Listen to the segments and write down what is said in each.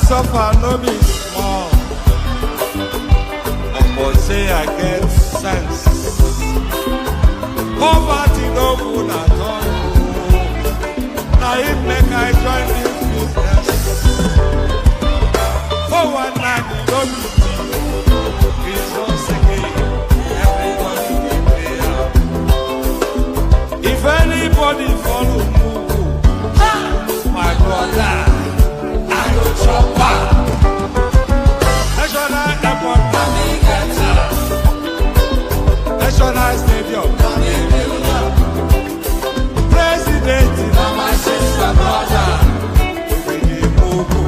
suffer no be small. But say I get sense. Poverty no good at all. Now it make I join this business. For one night you don't be it's once again. Everybody be there. If anybody follow Mugu, my brother, I go chopper. National airport, National Stadium, President, my sister, brother, we be Mugu,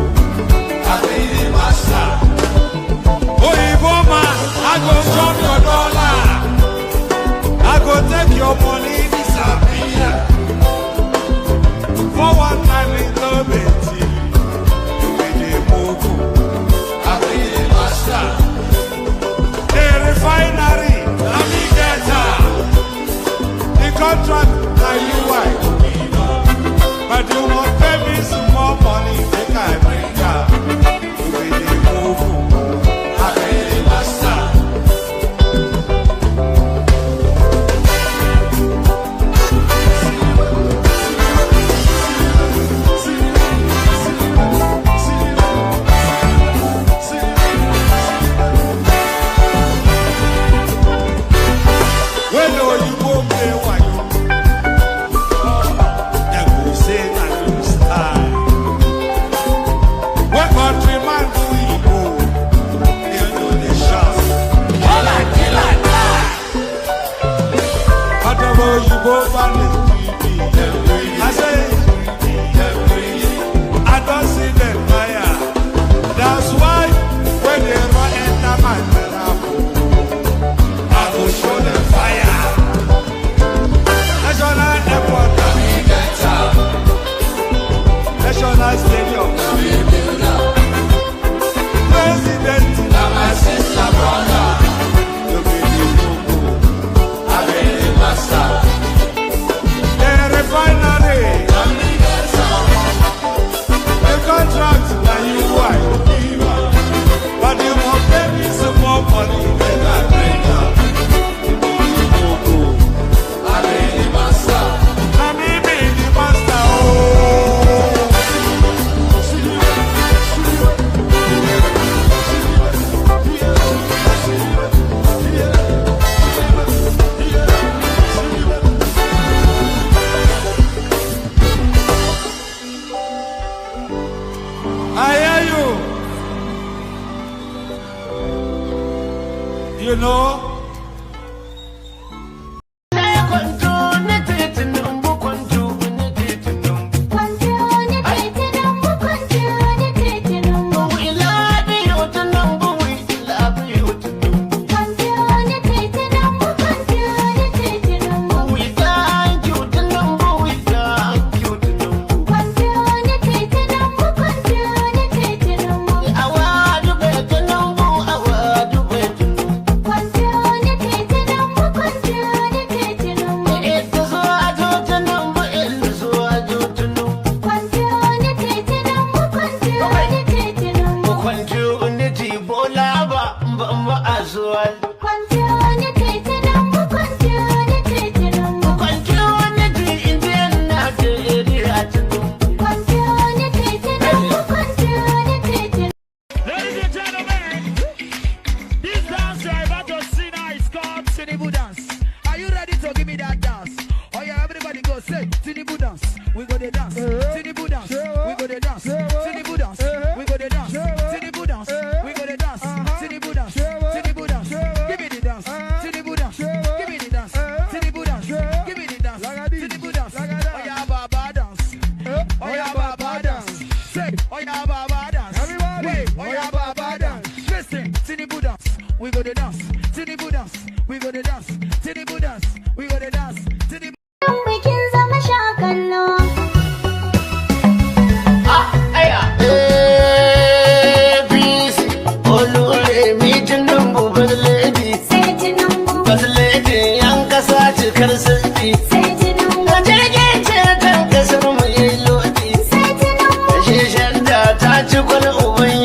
I be the master. Oh, man, I go chop your dollar, I go take your money, disappear. For one time in the betty, you be the Mugu, I be the master. The refinery, the contract, now you white. But you won't pay me some more money, make I bring up. You be the Mugu, I be the master. When do you go play white? You go I say, I don't see them fire. That's why when they run enter my miracle, I will show them fire. National airport, National Stadium, President, my sister, brother, you be the Mugu, I be the master. Refinery, the contract that you want, but you won't pay me some more money than I bring up. I be the master. I be the master. You know, Jirgin ce kan kasar mu yayi lodi. Sai ta ci kwal uban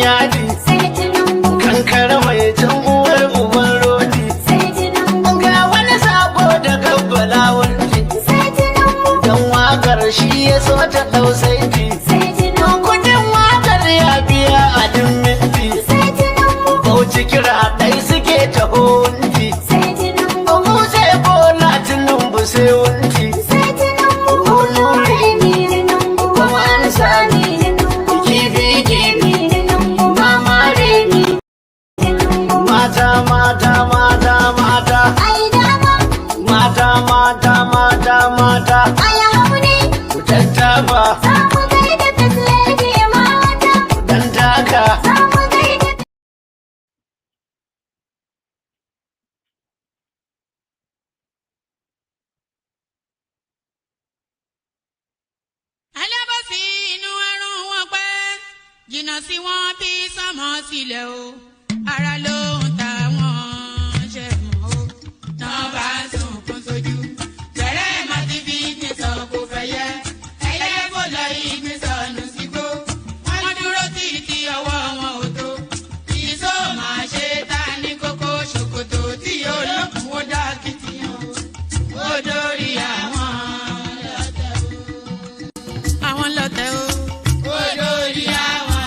mata. Ku tattaba. Dan taka. Jìnnà sí wọn bí sánmọ̀ sílẹ̀ o, ara ló ń ta wọ́n ṣe mọ́ o. Náà bá sunkún sójú, bẹ̀rẹ̀ má ti fi ìgbín sọ kó fẹ́ yẹ. Ẹyẹ fò lọ ìgbín sọnù sígbó, wọ́n dúró títí ọwọ́ wọn ò tó. Ìṣó máa ṣe ta ní kókó ṣòkòtò tí olókùn ó dá kìtìyàn o. Ó dórí àwọn lọ́tẹ̀ o. Àwọn lọ́tẹ̀ o. Ó dórí àwọn.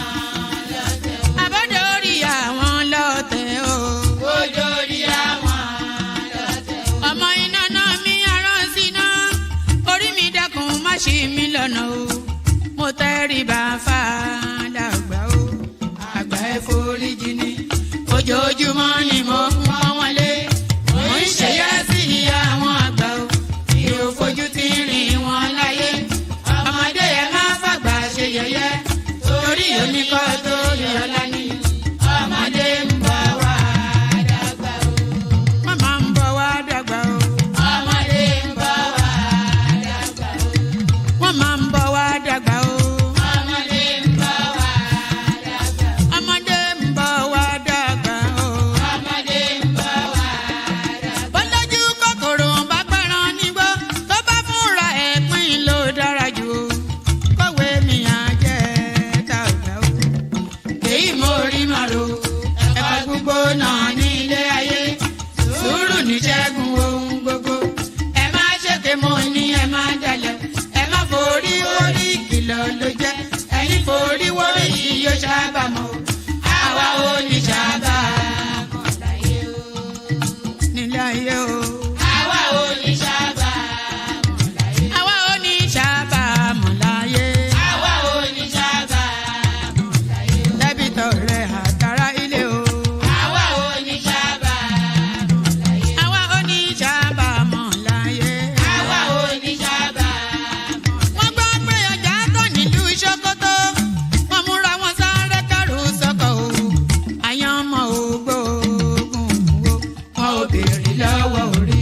Ṣí mi lọ́nà o, mo tẹríba fàdàgbà o, àgbà ẹ foríjì ni, ojoojúmọ́ ni mo ń pọ́n wọn lé, mo ń ṣèyá sí àwọn àgbà o, mi ò fojú tí ń rìn wọn láyé, ọmọdé ẹ má fàgbà ṣe yẹ̀yẹ́, torí oníkọ́ tó yọ lání, ọmọdé ń bọ̀ wá dàgbà o, màmá ń bọ̀ wá dàgbà o. Máa ń bọ̀ wá dàgbà o. Ọmọdé ń bọ̀ wá dàgbà. Ọmọdé ń bọ̀ wá dàgbà o. Ọmọdé ń bọ̀ wá dàgbà. Bọ́lájú kòkòrò bá pẹran nígbó tó bá fúnra ẹ̀ pín ló dára jù o. Kọ̀wé mi á jẹ́ tàgbà o. Èyí mo rí màrò ẹ̀ka gbogbo náà ní ilé ayé. Sùúrù ní ṣẹ́gun ohun gbogbo. Ẹ má ṣèké mo ní ẹ má jalè. Forí orí kìlọ̀ ló jẹ́, ẹni forí wórí yìí yóò ṣàbàmọ́, àwa ò ní ṣàbàmọ́ láyé o. Nílé ayé o. Àwa ò ní ṣàbàmọ́ láyé. Àwa ò ní ṣàbàmọ́ láyé. Àwa ò ní ṣàbàmọ́ láyé. Dẹ́bìtọ̀ rẹ̀ àtàrà ilé o. Àwa ò ní ṣàbàmọ́ láyé. Àwa ò ní ṣàbàmọ́ láyé. Àwa ò ní ṣàbàmọ́. Ṣòkòtò wọn múra wọn sáré kẹrù sọkọ o, àyànmọ́ ògbóògùn o, wọn ò béèrè lọ́wọ́ orí,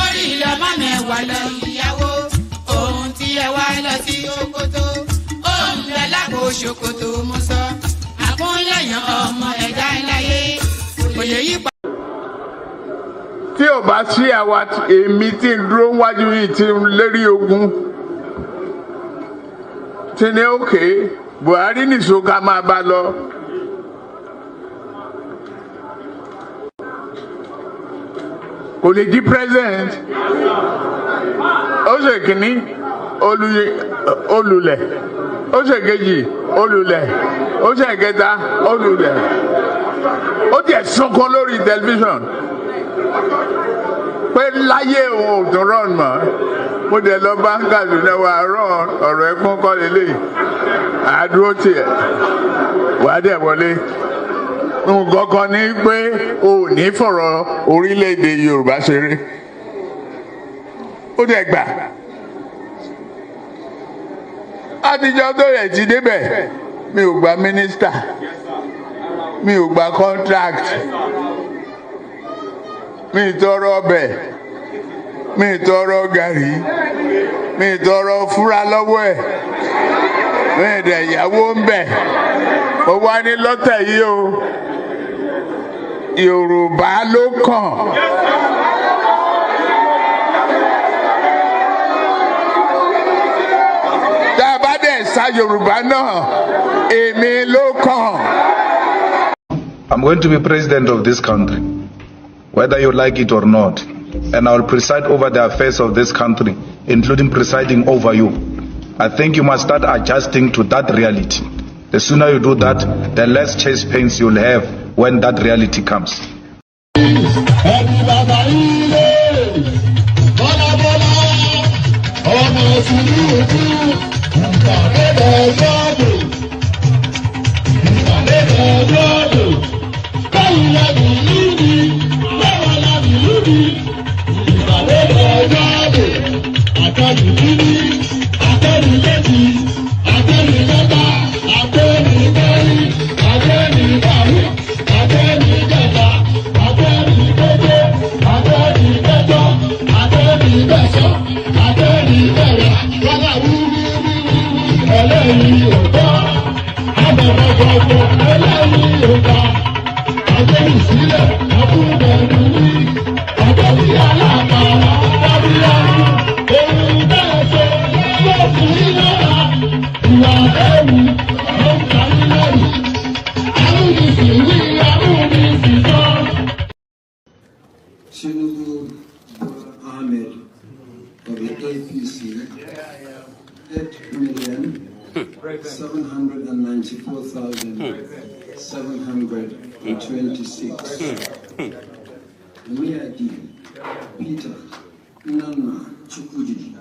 orí lọ́mọ mẹ́wàá lọ ìyàwó, ohun tí ẹ wá lọ sí ṣòkòtò, ohun rẹ lágbo ṣòkòtò mo sọ, àkúnlẹ̀yàn ọmọ ẹ̀dá láyé, kò lè yí pa. Tí ò bá sí àwa èmi tí ń dúró wájú yìí tí ń lérí ogun. Tí ní òkè Buhari nìṣó ká máa bá lọ. Kò lè di president. Ó ṣe kìíní olùlẹ̀. Ó ṣe kejì olùlẹ̀. Ó ṣe kẹta olùlẹ̀. Ó tiẹ̀ sunkún lórí tẹlifíṣàn pé láyé òun ò tún rán mọ́. Mo dẹ̀ lọ bá Kaduna wa rán ọ̀rọ̀ ẹkún kọ́ lélẹ̀ àdúró tiẹ̀ wà á dẹ̀ wọlé. Nǹkan kan ní pé o ò ní fọ̀rọ̀ orílẹ̀-èdè Yorùbá ṣeré. Ó dẹ̀ gbà. Àtijọ́ tó yẹ ti débẹ̀ mi ò gba mínísítà mi ò gba contract mi ì tọrọ ọbẹ̀. Mi tọrọ gàrí mi tọrọ fúra lọ́wọ́ ẹ̀ mi dẹ̀ ìyàwó ń bẹ̀ mo wá ní lọ́tẹ̀ yìí o Yorùbá ló kàn. Tá a bá dẹ̀ sa Yorùbá náà èmi ló kàn. I'm going to be president of this country, whether you like it or not. And I will preside over the affairs of this country, including presiding over you. I think you must start adjusting to that reality. The sooner you do that, the less chest pains you'll have when that reality comes. Tinubu Ahmed of the APC, 8,794,726. Miadi Peter Nana Chukwudi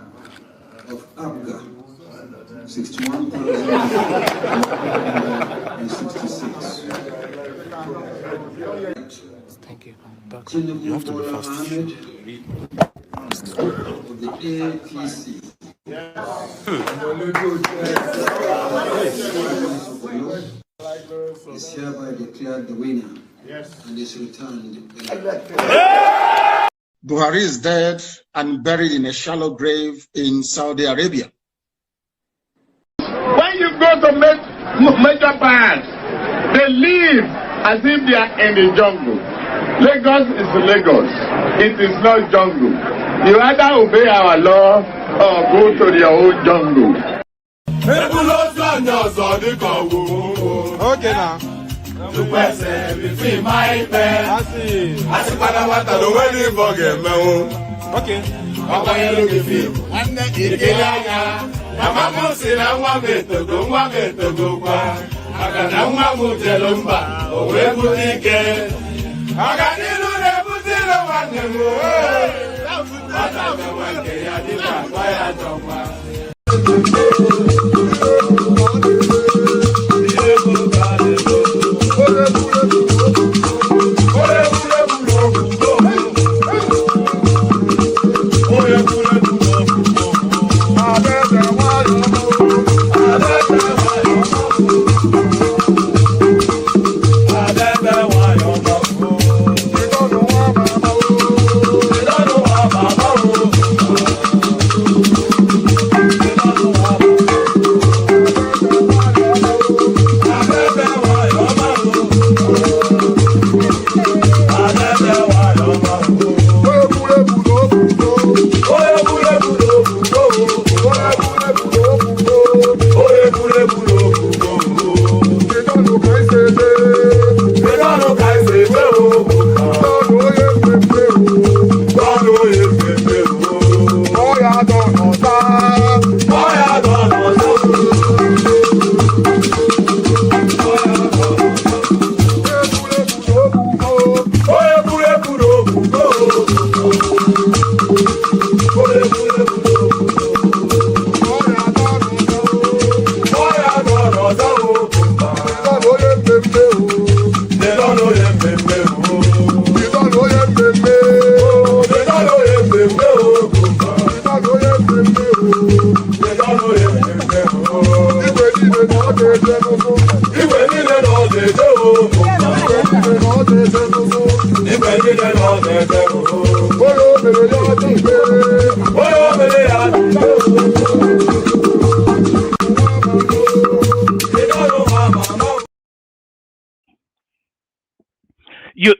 of Abga, 61,166. Thank you. You have to be fast. Ahmed of the APC. Is hereby declared the winner and is returned. Buhari is dead and buried in a shallow grave in Saudi Arabia. When you go to major parts, they live as if they are in the jungle. Lagos is Lagos. It is not jungle. You either obey our law or go to your own jungle. Okay now. Okay.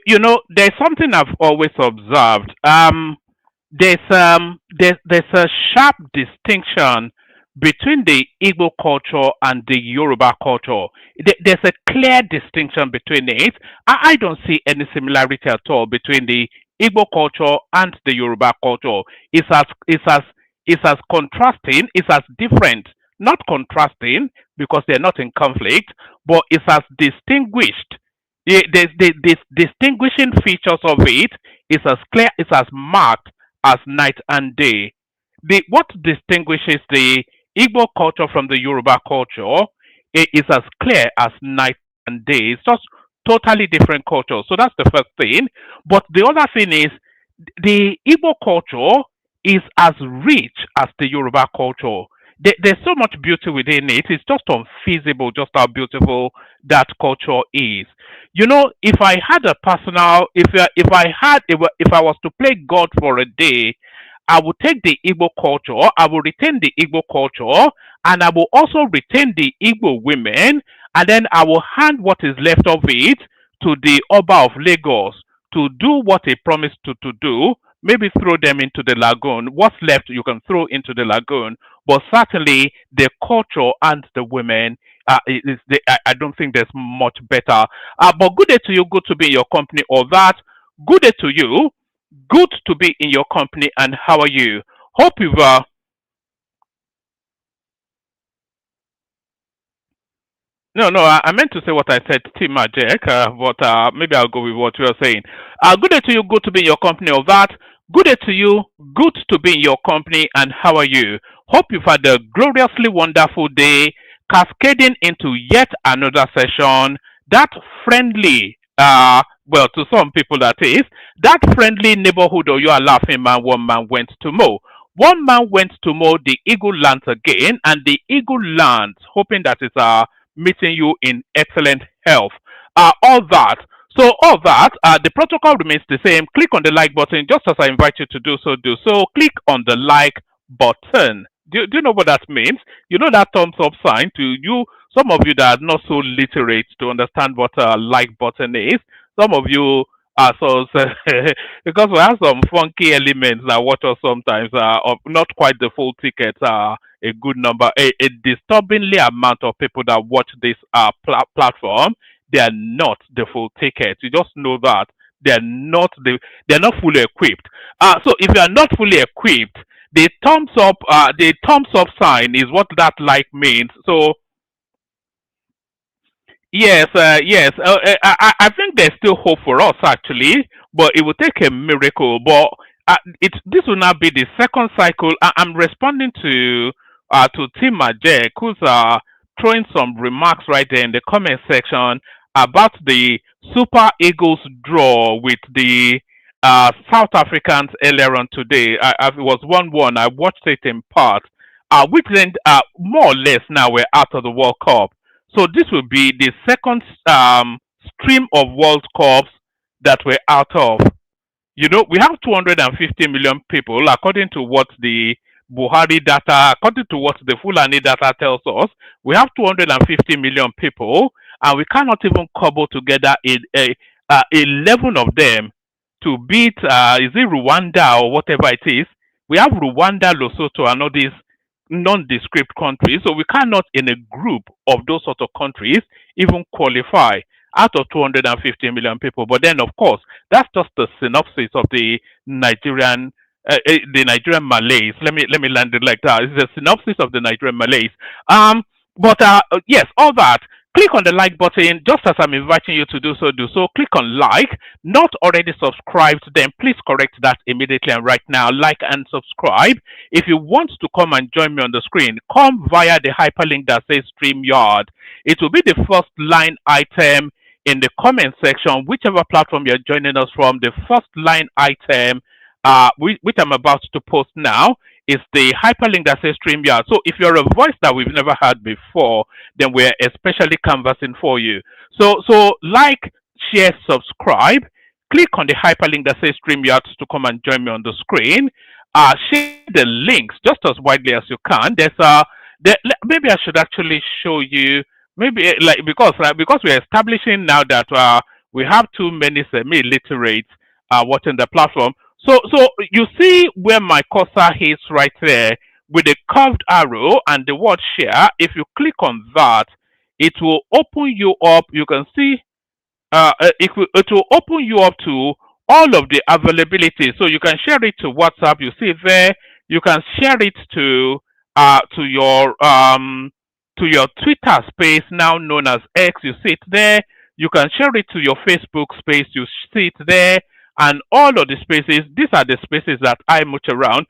You know, there's something I've always observed. There's a sharp distinction between the Igbo culture and the Yoruba culture. There's a clear distinction between it. I don't see any similarity at all between the Igbo culture and the Yoruba culture. It's as contrasting, it's as different, not contrasting because they're not in conflict, but it's as distinguished. The distinguishing features of it is as clear, it's as marked as night and day. What distinguishes the Igbo culture from the Yoruba culture is as clear as night and day. It's just totally different cultures. So that's the first thing. But the other thing is the Igbo culture is as rich as the Yoruba culture. There's so much beauty within it. It's just unfeasible just how beautiful that culture is. You know, if I had a personal, if I was to play God for a day, I would take the Igbo culture, I will retain the Igbo culture, and I will also retain the Igbo women, and then I will hand what is left of it to the Oba of Lagos to do what he promised to do. Maybe throw them into the lagoon. What's left you can throw into the lagoon, but certainly the culture and the women, I don't think there's much better. But good day to you. Good to be in your company. All that. Good day to you. good to be in your company, and how are you? Hope you've No, no, I meant to say what I said, Tim Jack, but maybe I'll go with what you are saying. Good day to you, good to be in your company of that. Good day to you, good to be in your company, and how are you? Hope you've had a gloriously wonderful day, cascading into yet another session. That friendly, well, to some people that is, that friendly neighborhood or you are laughing man, one man went to mow. One man went to mow, the eagle lands again, and the eagle lands, hoping that it's meeting you in excellent health. All that. So all that, the protocol remains the same. Click on the like button, just as I invite you to do so. Do so. Click on the like button. Do you know what that means? You know that thumbs up sign. To you, some of you that are not so literate to understand what a like button is. Some of you are so because we have some funky elements that watch us sometimes. Of not quite the full ticket. A good number, a disturbingly amount of people that watch this platform, they are not the full ticket. You just know that they're not fully equipped. So if you are not fully equipped, the thumbs up sign is what that like means. So yes, yes. I think there's still hope for us actually, but it will take a miracle. But this will not be the second cycle. I'm responding to Tim Majek, who's throwing some remarks right there in the comment section about the Super Eagles draw with the South Africans earlier on today. It was 1-1. I watched it in part, which then more or less now we're out of the World Cup. So this will be the second stream of World Cups that we're out of. You know, we have 250 million people, according to what the Buhari data, according to what the Fulani data tells us. We have 250 million people, and we cannot even cobble together 11 of them to beat, is it Rwanda or whatever it is? We have Rwanda, Lesotho, and all these nondescript countries, so we cannot, in a group of those sort of countries, even qualify out of 250 million people. But then, of course, that's just the synopsis of the Nigerian Malays. Let me land it like that. It's a synopsis of the Nigerian Malays. But yes, all that. Click on the like button, just as I'm inviting you to do so. Do so. Click on like. Not already subscribed, then please correct that immediately and right now. Like and subscribe. If you want to come and join me on the screen, come via the hyperlink that says StreamYard. It will be the first line item in the comment section, whichever platform you're joining us from. The first line item, which I'm about to post now, is the hyperlink that says StreamYard. So if you're a voice that we've never heard before, then we're especially canvassing for you. So like, share, subscribe. Click on the hyperlink that says StreamYard to come and join me on the screen. Share the links just as widely as you can. Maybe I should actually show you. Maybe because we're establishing now that we have too many semi-illiterates watching the platform. So you see where my cursor is right there with the curved arrow and the word share. If you click on that, it will open you up. You can see it will open you up to all of the availability. So you can share it to WhatsApp. You see it there. You can share it to your Twitter space, now known as X. You see it there. You can share it to your Facebook space. You see it there. And all of the spaces, these are the spaces that I much around.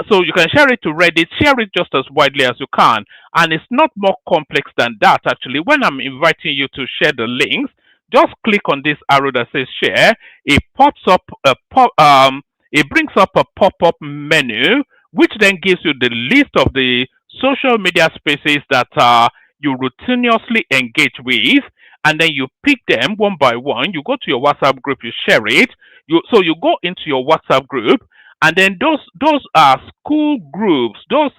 So you can share it to Reddit, share it just as widely as you can. And it's not more complex than that, actually. When I'm inviting you to share the links, just click on this arrow that says share. It pops up it brings up a pop-up menu, which then gives you the list of the social media spaces that you routinely engage with. And then you pick them one by one. You go to your WhatsApp group, you share it. So you go into your WhatsApp group, and then those school groups, those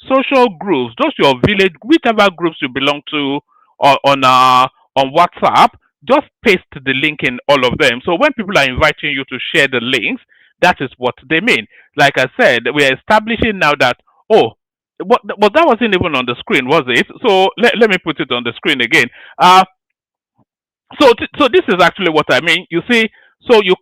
social groups, those your village, whichever groups you belong to on WhatsApp, just paste the link in all of them. So when people are inviting you to share the links, that is what they mean. Like I said, we are establishing now that but that wasn't even on the screen, was it? So let me put it on the screen again. So this is actually what I mean. You see, So you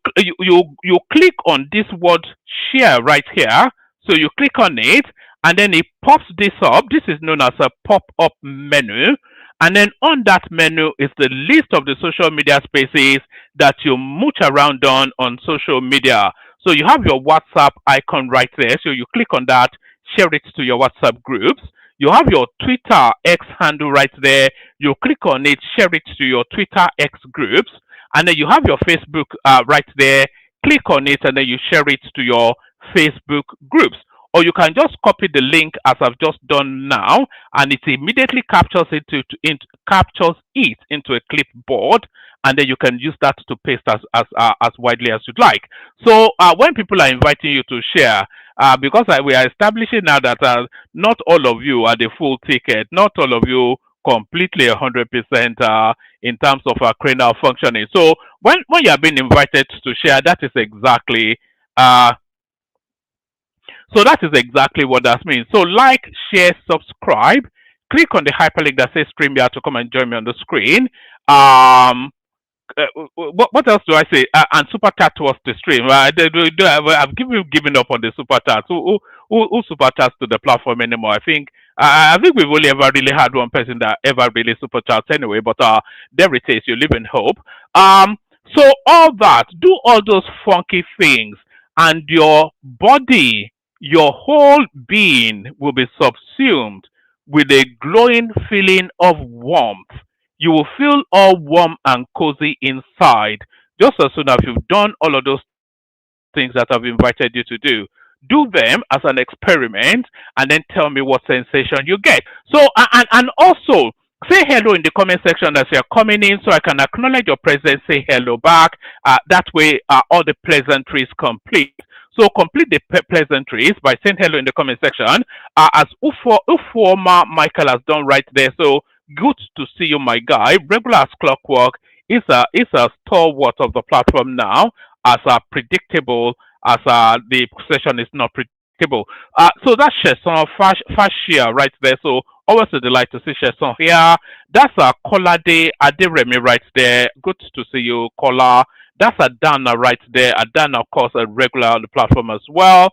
click on this word share right here. So you click on it, and then it pops this up. This is known as a pop-up menu. And then on that menu is the list of the social media spaces that you mooch around on social media. So you have your WhatsApp icon right there. So you click on that, share it to your WhatsApp groups. You have your Twitter X handle right there. You click on it, share it to your Twitter X groups. And then you have your Facebook right there. Click on it, and then you share it to your Facebook groups. Or you can just copy the link as I've just done now, and it immediately captures it into a clipboard, and then you can use that to paste as widely as you'd like. So when people are inviting you to share, because we are establishing now that not all of you are the full ticket, not all of you completely 100% in terms of cranial functioning. So when you are being invited to share, that is exactly what that means. So like, share, subscribe. Click on the hyperlink that says stream here to come and join me on the screen. What else do I say? And super chat towards the stream. I've given up on the super chat. Who super chats to the platform anymore? I think we've only ever really had one person that ever really super chats anyway. But there it is. You live in hope. So all that, do all those funky things, and your body, your whole being will be subsumed with a glowing feeling of warmth. You will feel all warm and cozy inside just as soon as you've done all of those things that I've invited you to do. Do them as an experiment, and then tell me what sensation you get. So, and also, say hello in the comment section as you're coming in, so I can acknowledge your presence, say hello back. That way, all the pleasantries complete. So complete the pleasantries by saying hello in the comment section, as Ufuoma Michael has done right there. So good to see you, my guy. Regular as clockwork is a stalwart of the platform now, as predictable as the session is not predictable. So that's Sheson Fashia right there. So always a delight to see Sheson here. That's Kolade Aderemi right there. Good to see you, Kola. That's Adana right there. Adana, of course, a regular on the platform as well.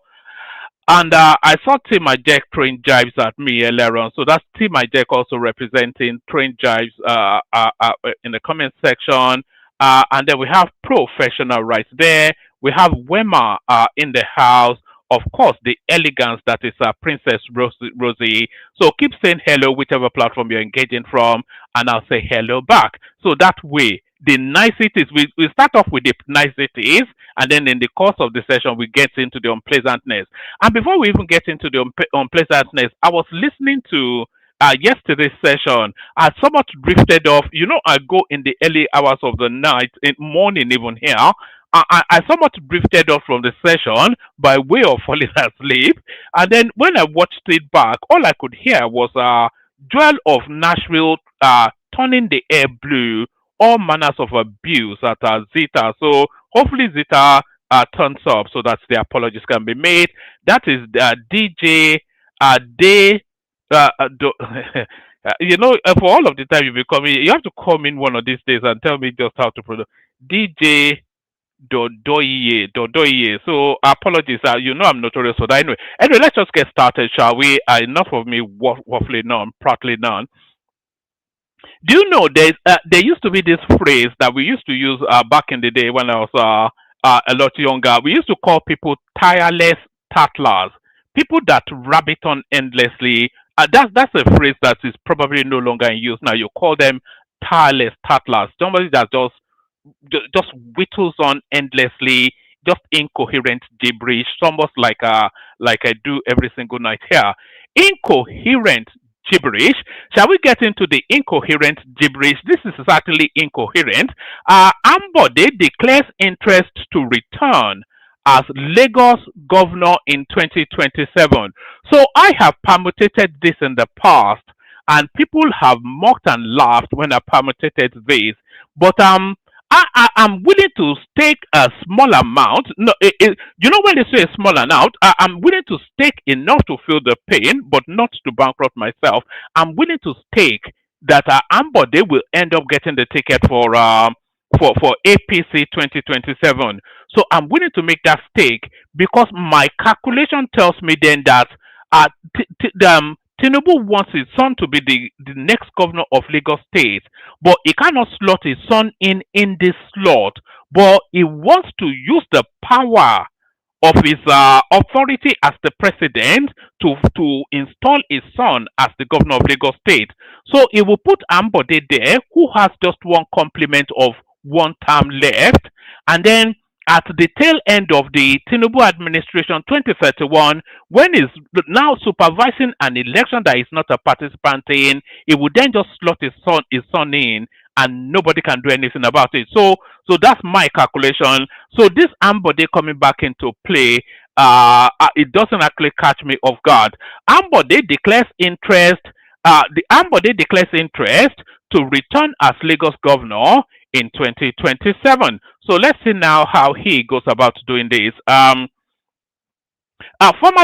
And I saw Tim Ajek throwing jibes at me earlier on. So that's Tim Ajek also representing throwing jibes in the comment section. And then we have Professional right there. We have Wema in the house. Of course, the elegance that is Princess Rosie. So keep saying hello, whichever platform you're engaging from, and I'll say hello back. So that way, the niceties, we start off with the niceties, and then in the course of the session, we get into the unpleasantness. And before we even get into the unpleasantness, I was listening to yesterday's session. I somewhat drifted off. You know, I go in the early hours of the night, in morning even here. I somewhat drifted off from the session by way of falling asleep. And then when I watched it back, all I could hear was Joel of Nashville turning the air blue, all manners of abuse at Zita. So hopefully Zita turns up so that the apologies can be made. That is DJ Day. You know, for all of the time you've been coming, you have to come in one of these days and tell me just how to pronounce DJ Dodoye. So apologies, you know I'm notorious for that. Anyway, let's just get started, shall we? Enough of me waffling on, prattling on. Do you know there used to be this phrase that we used to use back in the day when I was a lot younger? We used to call people tireless tattlers, people that rabbit on endlessly. That's a phrase that is probably no longer in use now. You call them tireless tattlers, somebody that just whittles on endlessly, just incoherent gibberish, almost like I do every single night here. Incoherent gibberish. Shall we get into the incoherent gibberish? This is certainly incoherent. Ambodi declares interest to return as Lagos governor in 2027. So I have permutated this in the past, and people have mocked and laughed when I permutated this. But I'm willing to stake a small amount. No, you know, when they say a small amount, I'm willing to stake enough to feel the pain, but not to bankrupt myself. I'm willing to stake that Ambodi will end up getting the ticket for for APC 2027. So I'm willing to make that stake because my calculation tells me then that Tinubu wants his son to be the next governor of Lagos State, but he cannot slot his son in this slot. But he wants to use the power of his authority as the president to install his son as the governor of Lagos State. So he will put Ambodi there, who has just one complement of one term left, and then at the tail end of the Tinubu administration 2031, when he's now supervising an election that he's not a participant in, he would then just slot his son in, and nobody can do anything about it. So that's my calculation. So this Ambodi coming back into play, it doesn't actually catch me off guard. Ambodi declares interest. The Ambodi declares interest to return as Lagos governor in 2027. So let's see now how he goes about doing this. Former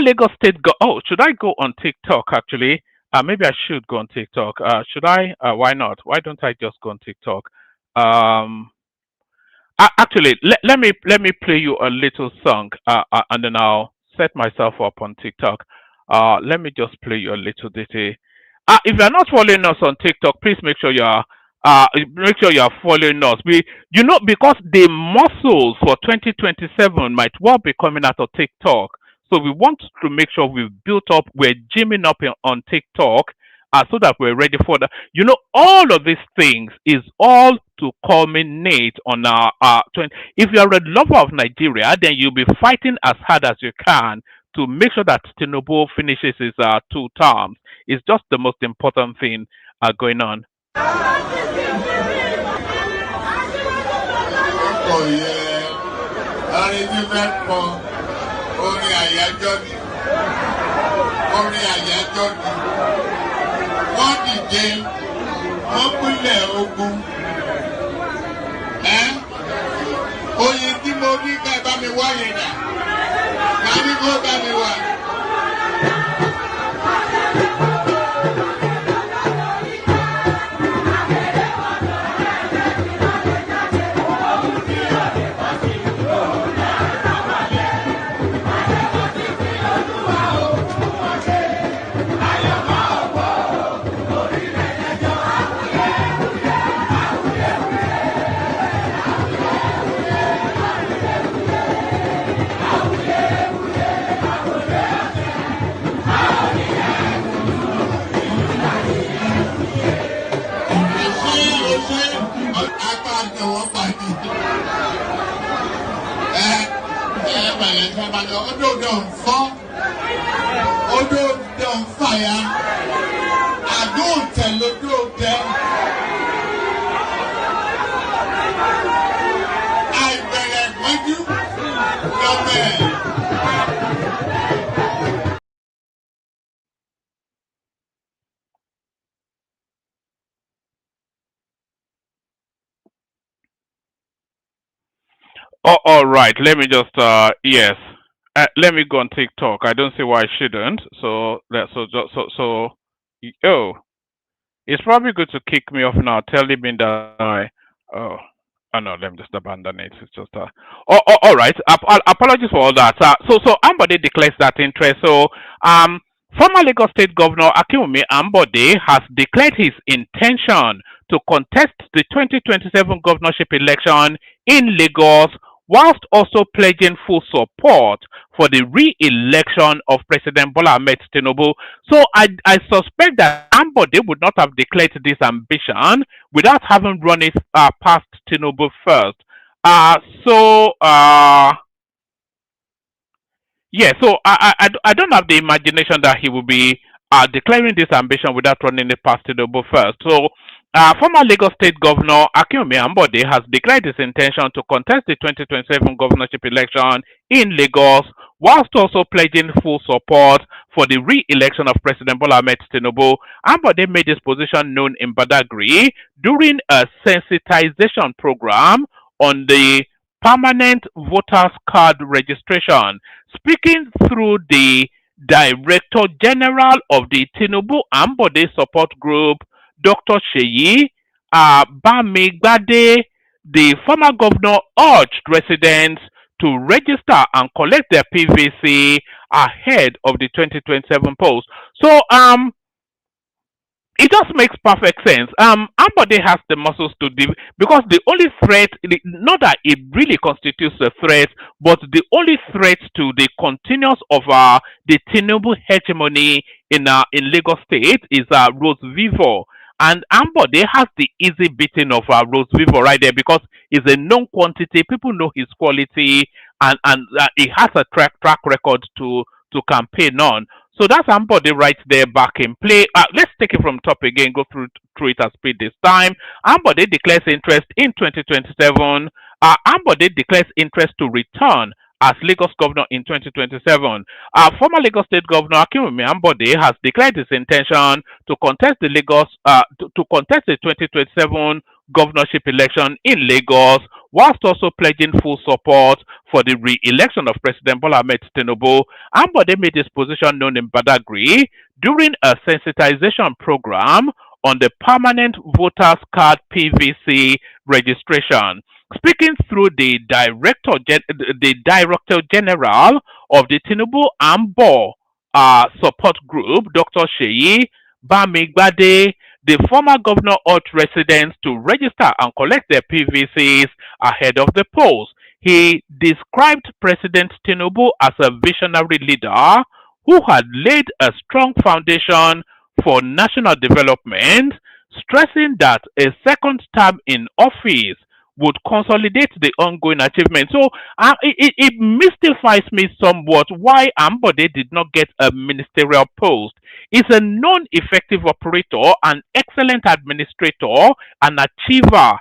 Lagos State should I go on TikTok actually? Maybe I should go on TikTok. Should I? Why not? Why don't I just go on TikTok? Actually, let me play you a little song, and then I'll set myself up on TikTok. Let me just play you a little ditty. If you're not following us on TikTok, please make sure you're following us. Because the muscles for 2027 might well be coming out of TikTok. So we want to make sure we're gymming up on TikTok, so that we're ready for that. All of these things is all to culminate on our 20. If you're a lover of Nigeria, then you'll be fighting as hard as you can to make sure that Tinubu finishes his 2 terms. It's just the most important thing going on. Orin àyájọ́ ni wọ́n dìde wọ́n pínlẹ̀ ogun oyin tí mo rí ká bá mi wá yẹn dà ká ní kó bá mi wá. Oh, all right. Let me just yes. Let me go on TikTok. I don't see why I shouldn't. So it's probably good to kick me off now, telling me that oh no, let me just abandon it. It's just all right. Apologies for all that. So Ambodi declares that interest. So former Lagos State Governor Akinwumi Ambodi has declared his intention to contest the 2027 governorship election in Lagos, whilst also pledging full support for the re-election of President Bola Ahmed Tinubu. So I suspect that Ambodi would not have declared this ambition without having run it past Tinubu first. So I don't have the imagination that he will be declaring this ambition without running it past Tinubu first. So former Lagos State Governor Akinwumi Ambodi has declared his intention to contest the 2027 governorship election in Lagos, whilst also pledging full support for the re-election of President Bola Ahmed Tinubu. Ambodi made his position known in Badagry during a sensitization program on the permanent voters card registration. Speaking through the Director General of the Tinubu Ambodi Support Group, Dr. Sheyi Bamigbade, the former governor urged residents to register and collect their PVC ahead of the 2027 polls. So it just makes perfect sense. Ambodi has the muscles to because the only threat, not that it really constitutes a threat, but the only threat to the continuance of the Tinubu hegemony in Lagos State is Rose Vivo. And Ambodi has the easy beating of Rose Vivo right there because it's a known quantity. People know his quality, and he has a track record to campaign on. So that's Ambodi right there back in play. Let's take it from top again, go through it at speed this time. Ambodi declares interest in 2027. Ambodi declares interest to return as Lagos governor in 2027. Former Lagos State Governor Akinwumi Ambodi has declared his intention to contest the to contest the 2027 governorship election in Lagos, whilst also pledging full support for the re-election of President Bola Ahmed Tinubu. Ambodi made his position known in Badagry during a sensitization program on the permanent voters card PVC registration. Speaking through the Director General of the Tinubu Ambo support group, Dr. Sheyi Bamigbade, the former governor urged residents to register and collect their PVCs ahead of the polls. He described President Tinubu as a visionary leader who had laid a strong foundation for national development, stressing that a second term in office would consolidate the ongoing achievements. So it mystifies me somewhat why Ambodi did not get a ministerial post. He's a non-effective operator, an excellent administrator, an achiever.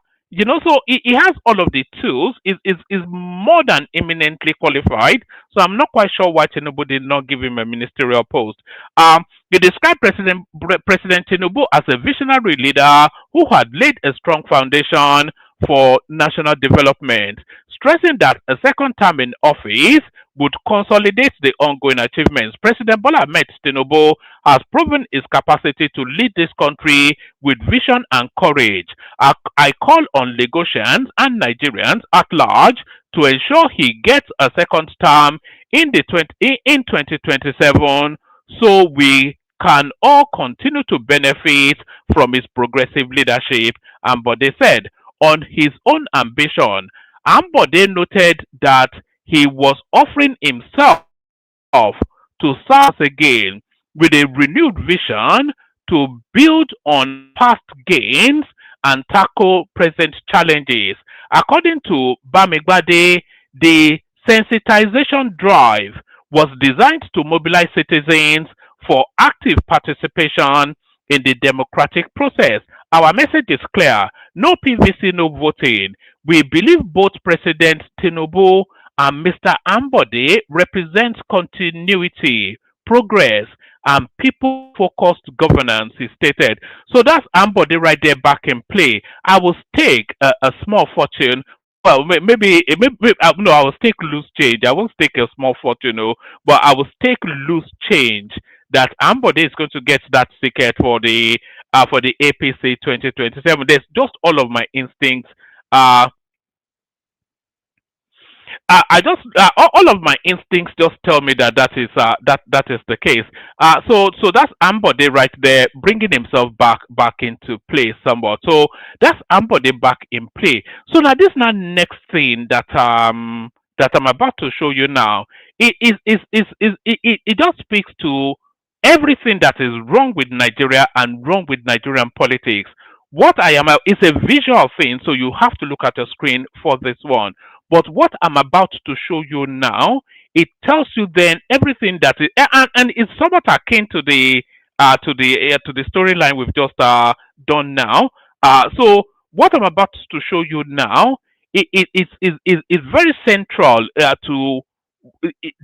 So he has all of the tools, is more than eminently qualified. So I'm not quite sure why Tinubu did not give him a ministerial post. They described President Tinubu as a visionary leader who had laid a strong foundation for national development, stressing that a second term in office would consolidate the ongoing achievements. President Bola Ahmed Tinubu has proven his capacity to lead this country with vision and courage. I call on Lagosians and Nigerians at large to ensure he gets a second term in 2027, so we can all continue to benefit from his progressive leadership. Ambodi said. On his own ambition, Ambodi noted that he was offering himself to serve again with a renewed vision to build on past gains and tackle present challenges. According to Bamigbade, the sensitization drive was designed to mobilize citizens for active participation in the democratic process. Our message is clear. No PVC, no voting. We believe both President Tinubu and Mr. Ambodi represent continuity, progress, and people-focused governance, he stated. So that's Ambodi right there back in play. I will stake a small fortune. Well, maybe no, I will stake loose change. I won't stake a small fortune, but I will stake loose change that Ambodi is going to get that ticket for the APC 2027. There's just all of my instincts. All of my instincts just tell me that is the case. So that's Ambodi right there, bringing himself back into play somewhat. So that's Ambodi back in play. So now this next thing that I'm about to show you now, it just speaks to everything that is wrong with Nigeria and wrong with Nigerian politics. What I am is a visual thing, so you have to look at the screen for this one. But what I'm about to show you now, it tells you then everything that is, and it's somewhat akin to the storyline we've just done now. So what I'm about to show you now, is very central to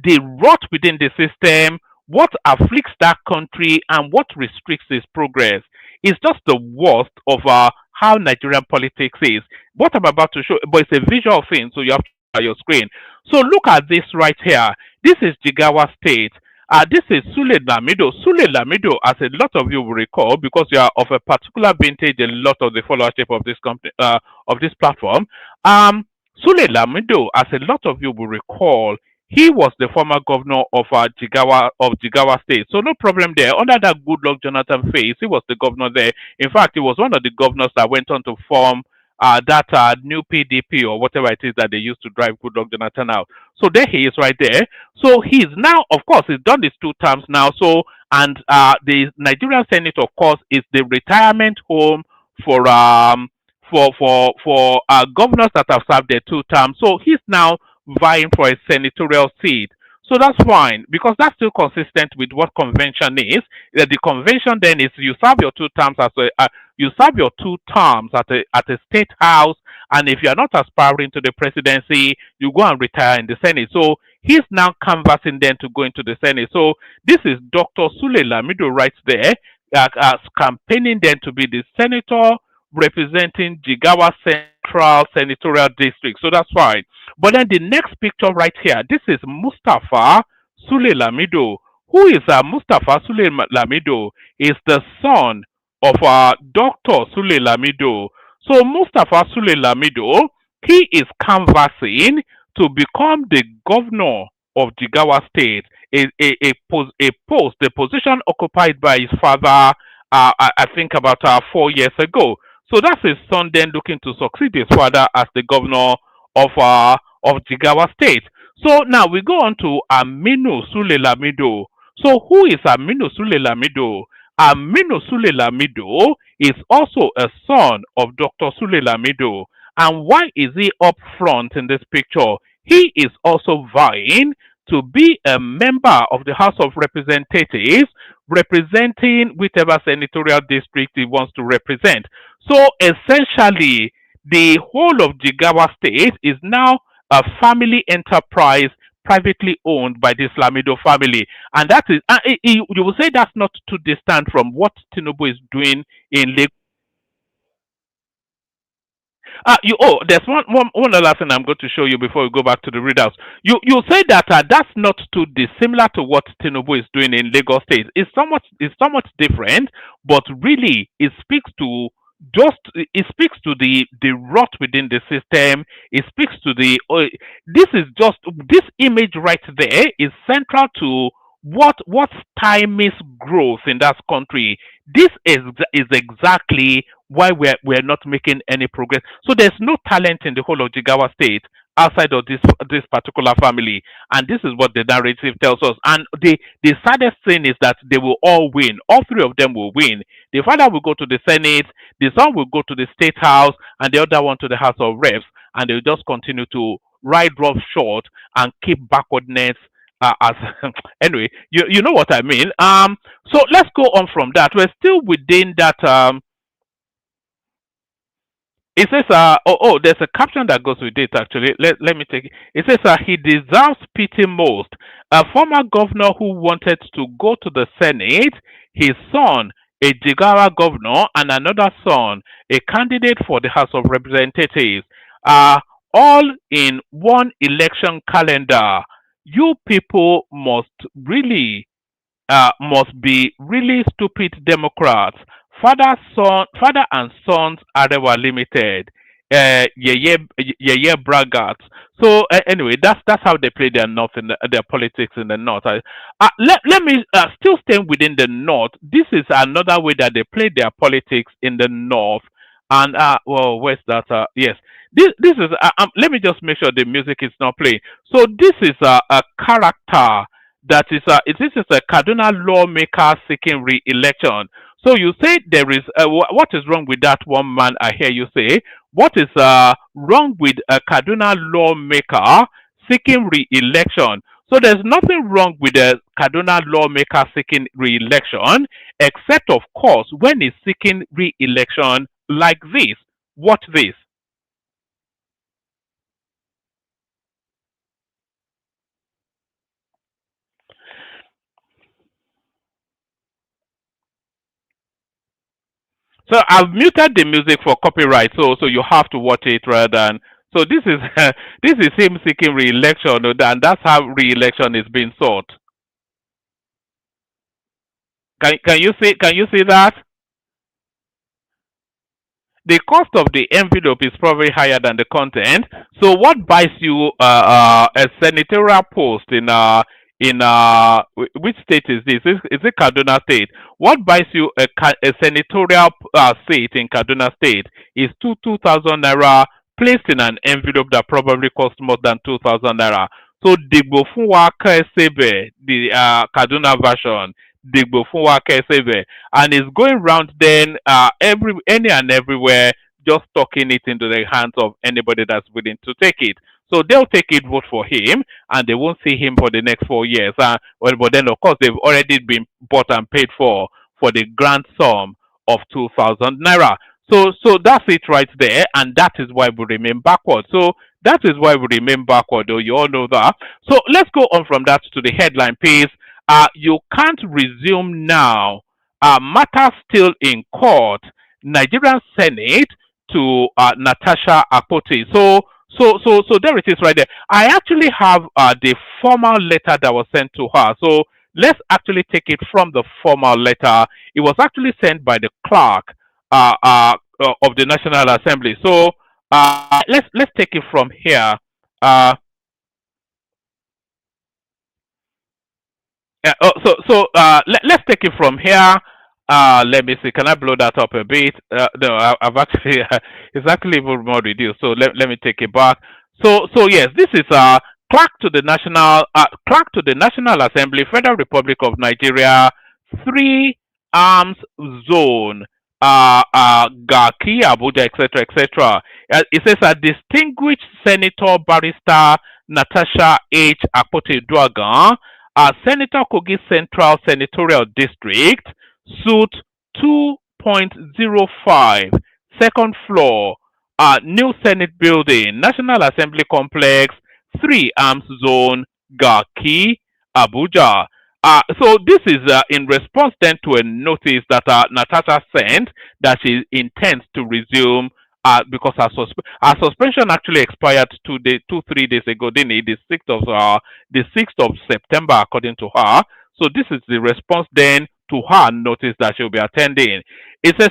the rot within the system, what afflicts that country, and what restricts its progress. It's just the worst of how Nigerian politics is. What I'm about to show, but it's a visual thing, so you have to look at your screen. So look at this right here. This is Jigawa State. This is Sule Lamido. Sule Lamido, as a lot of you will recall, because you are of a particular vintage, a lot of the followership of this company, of this platform. Sule Lamido, as a lot of you will recall, he was the former governor of Jigawa State. So no problem there. Under that Goodluck Jonathan phase, he was the governor there. In fact, he was one of the governors that went on to form that new PDP or whatever it is that they used to drive Goodluck Jonathan out. So there he is right there. So he's now, of course, he's done these 2 terms now. So, and the Nigerian Senate, of course, is the retirement home for governors that have served their 2 terms. So he's now vying for a senatorial seat. So that's fine, because that's still consistent with what convention is. The convention then is you serve your 2 terms as you serve your 2 terms at a state house, and if you are not aspiring to the presidency, you go and retire in the Senate. So he's now canvassing then to go into the Senate. So this is Dr. Sule Lamido right there, campaigning then to be the senator representing Jigawa Central Senatorial District. So that's fine. But then the next picture right here, this is Mustafa Sule Lamido. Who is Mustafa Sule Lamido? Is the son of Dr. Sule Lamido. So Mustafa Sule Lamido, he is canvassing to become the governor of Jigawa State, the position occupied by his father, I think about 4 years ago. So that's his son then looking to succeed his father as the governor of Jigawa State. So now we go on to Aminu Sule Lamido. So who is Aminu Sule Lamido? Aminu Sule Lamido is also a son of Dr. Sule Lamido. And why is he up front in this picture? He is also vying to be a member of the House of Representatives, representing whichever senatorial district he wants to represent. So essentially, the whole of Jigawa State is now a family enterprise privately owned by the Lamido family. And that is, you will say that's not too distant from what Tinubu is doing in Lagos. There's one other thing I'm going to show you before we go back to the readouts. You say that that's not too dissimilar to what Tinubu is doing in Lagos State. It's somewhat different, but really it speaks to the rot within the system. It speaks to this image right there is central to what stymies growth in that country. This is exactly why we're not making any progress. So there's no talent in the whole of Jigawa State outside of this particular family, and this is what the narrative tells us. And the saddest thing is that they will all win. All 3 of them will win. The father will go to the Senate, the son will go to the State House, and the other one to the House of Reps, and they'll just continue to ride roughshod and keep backwardness. As anyway, you know what I mean. So let's go on from that. We're still within that. It says, there's a caption that goes with it actually. Let me take it. It says, he deserves pity most. A former governor who wanted to go to the Senate, his son, a Jigawa governor, and another son, a candidate for the House of Representatives, are all in one election calendar. You people must be really stupid Democrats. Father and sons Arewa Limited, braggarts. So anyway, that's how they play their north in their politics in the north. Let me still stay within the north. This is another way that they play their politics in the north. And where's that? Yes, this is. Let me just make sure the music is not playing. So this is a character that is. This is a Kaduna lawmaker seeking re-election. So you say there is what is wrong with that one man? I hear you say what is wrong with a Kaduna lawmaker seeking re-election. So there's nothing wrong with a Kaduna lawmaker seeking re-election, except of course when he's seeking re-election like this. Watch this. So I've muted the music for copyright, so you have to watch it rather than. So this is this is him seeking re-election, and that's how re-election is being sought. Can you see? Can you see that? The cost of the envelope is probably higher than the content. So what buys you a senatorial post in which state is this? Is it Kaduna State? What buys you a senatorial seat in Kaduna State is 2,000 naira placed in an envelope that probably costs more than 2,000 naira. So Digbo Funwa Kesebe, the Kaduna version, Digbo Funwa Kesebe, and it's going round then any and everywhere, just tucking it into the hands of anybody that's willing to take it. So they'll take it, vote for him, and they won't see him for the next 4 years. But then, of course, they've already been bought and paid for the grand sum of 2,000 naira. So that's it right there, and that is why we remain backward. So that is why we remain backward, though. You all know that. So let's go on from that to the headline piece. You can't resume now. Matter still in court. Nigerian Senate to Natasha Akpoti'S. So there it is right there. I actually have the formal letter that was sent to her. So let's actually take it from the formal letter. It was actually sent by the clerk of the National Assembly. So let's take it from here. Let's take it from here. Let me see. Can I blow that up a bit? No, I've actually it's actually even more reduced. So let me take it back. So yes, this is clerk to the National Assembly, Federal Republic of Nigeria, 3 Arms Zone, Gaki, Abuja, etc. It says a distinguished Senator Barrister Natasha Akpoti'S, Senator Kogi Central Senatorial District, suit 2.05, second floor, new Senate building, National Assembly Complex, 3 Arms Zone, Gaki, Abuja. So this is in response then to a notice that Natasha sent that she intends to resume because her suspension actually expired 3 days ago, didn't it? The 6th of September, according to her. So this is the response then to her notice that she'll be attending. It says,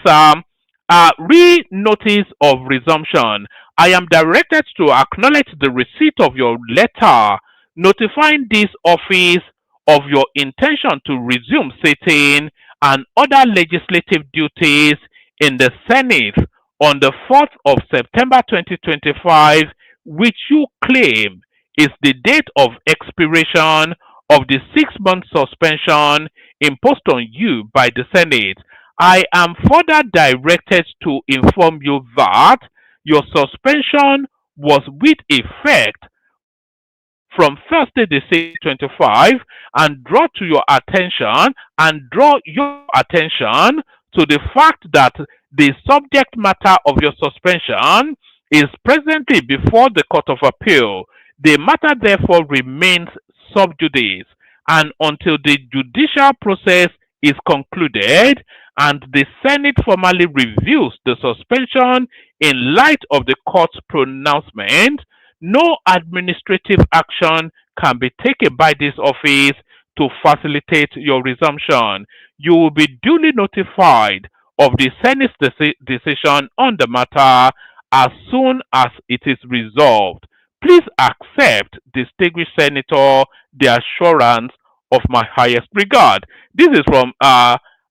re-notice of resumption. I am directed to acknowledge the receipt of your letter notifying this office of your intention to resume sitting and other legislative duties in the Senate on the 4th of September 2025, which you claim is the date of expiration of the 6-month suspension imposed on you by the Senate. I am further directed to inform you that your suspension was with effect from Thursday the 6th, 25, and draw your attention to the fact that the subject matter of your suspension is presently before the Court of Appeal. The matter therefore remains sub judice, and until the judicial process is concluded and the Senate formally reviews the suspension in light of the court's pronouncement, no administrative action can be taken by this office to facilitate your resumption. You will be duly notified of the Senate's decision on the matter as soon as it is resolved. Please accept, distinguished Senator, the assurance of my highest regard. This is from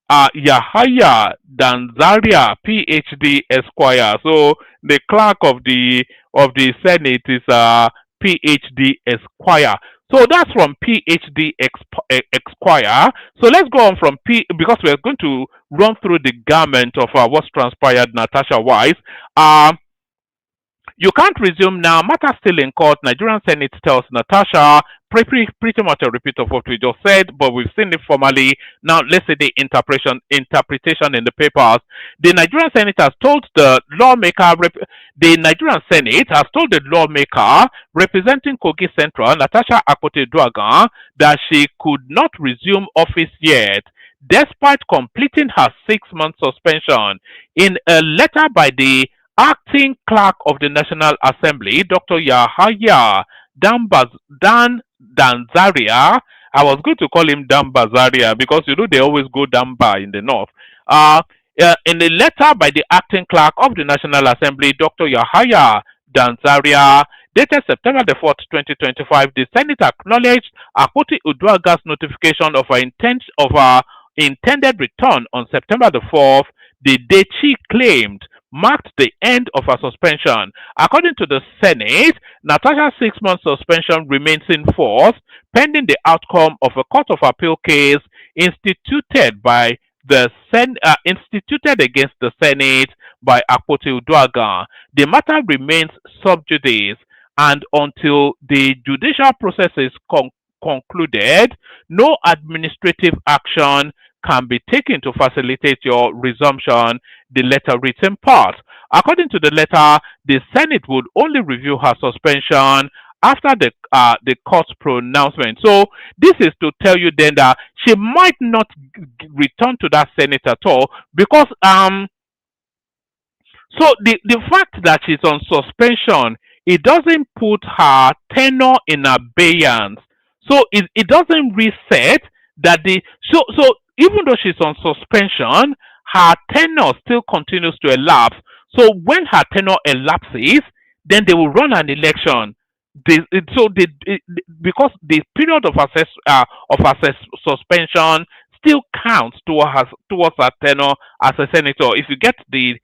Yahaya Danzaria, PhD Esquire. So the clerk of the Senate is PhD Esquire. So that's from PhD Esquire. So let's go on from because we're going to run through the gamut of what's transpired Natasha wise. You can't resume now. Matter still in court. Nigerian Senate tells Natasha, pretty much a repeat of what we just said, but we've seen it formally. Now, let's see the interpretation in the papers. The Nigerian Senate has told the lawmaker, representing Kogi Central, Natasha Akpoti'S, that she could not resume office yet, despite completing her 6-month suspension. In a letter by the acting clerk of the National Assembly, Dr. Yahaya Dan Danzaria, I was going to call him Damba Zaria because you know they always go Damba in the north. Uh, in a letter by the acting clerk of the National Assembly, Dr. Yahaya Danzaria, dated September the 4th, 2025, the Senate acknowledged Akpoti Uduaga's notification of her intended return on September the 4th, the date she claimed marked the end of her suspension. According to the Senate, Natasha's 6-month suspension remains in force pending the outcome of a Court of Appeal case instituted by instituted against the Senate by Akpoti Uduaga. The matter remains sub judice, and until the judicial process is concluded, no administrative action can be taken to facilitate your resumption, the letter reads in part. According to the letter, the Senate would only review her suspension after the court's pronouncement. So this is to tell you then that she might not return to that Senate at all because so the fact that she's on suspension, it doesn't put her tenure in abeyance. So it doesn't reset that so even though she's on suspension, her tenure still continues to elapse. So when her tenure elapses, then they will run an election. Because the period of suspension still counts towards her tenure as a senator. If you get the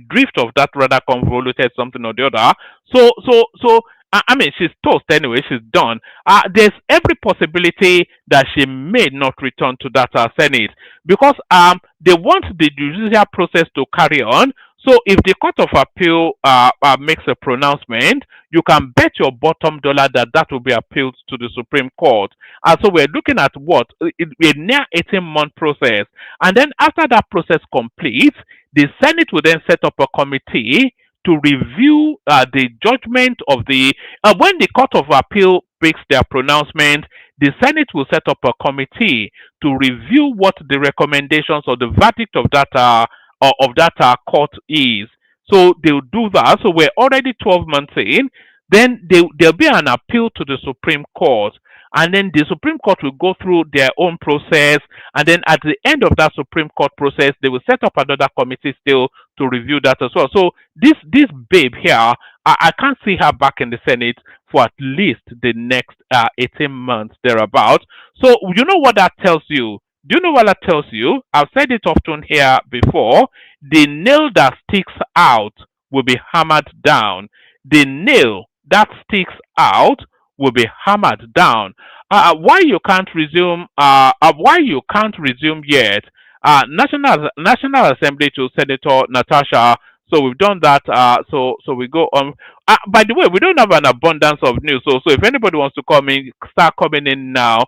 drift of that rather convoluted something or the other. So I mean, she's toast anyway. She's done. There's every possibility that she may not return to that Senate because they want the judicial process to carry on. So if the Court of Appeal makes a pronouncement, you can bet your bottom dollar that will be appealed to the Supreme Court. And so we're looking at a near 18-month process. And then after that process completes, the Senate will then set up a committee to review the judgment of when the Court of Appeal makes their pronouncement, the Senate will set up a committee to review what the recommendations or the verdict of that court is. So they'll do that. So we're already 12 months in. Then there'll be an appeal to the Supreme Court. And then the Supreme Court will go through their own process. And then at the end of that Supreme Court process, they will set up another committee still to review that as well. So this babe here, I can't see her back in the Senate for at least the next 18 months thereabout. So you know what that tells you? Do you know what that tells you? I've said it often here before. The nail that sticks out will be hammered down. The nail that sticks out will be hammered down. Why you can't resume? Why you can't resume yet? National Assembly to Senator Natasha. So we've done that. So we go on. By the way, we don't have an abundance of news. So if anybody wants to come in, start coming in now.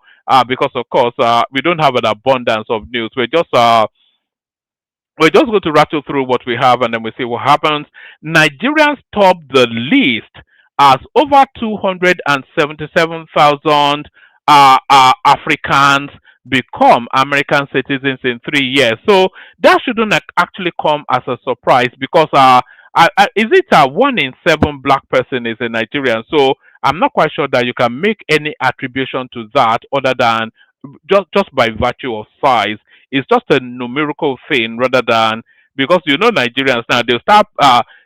Because of course we don't have an abundance of news. We're just going to rattle through what we have and then we see what happens. Nigerians top the list as over 277,000 Africans become American citizens in 3 years. So that shouldn't actually come as a surprise because is it 1 in 7 black person is a Nigerian? So I'm not quite sure that you can make any attribution to that other than just by virtue of size. It's just a numerical thing rather than because you know Nigerians now they'll start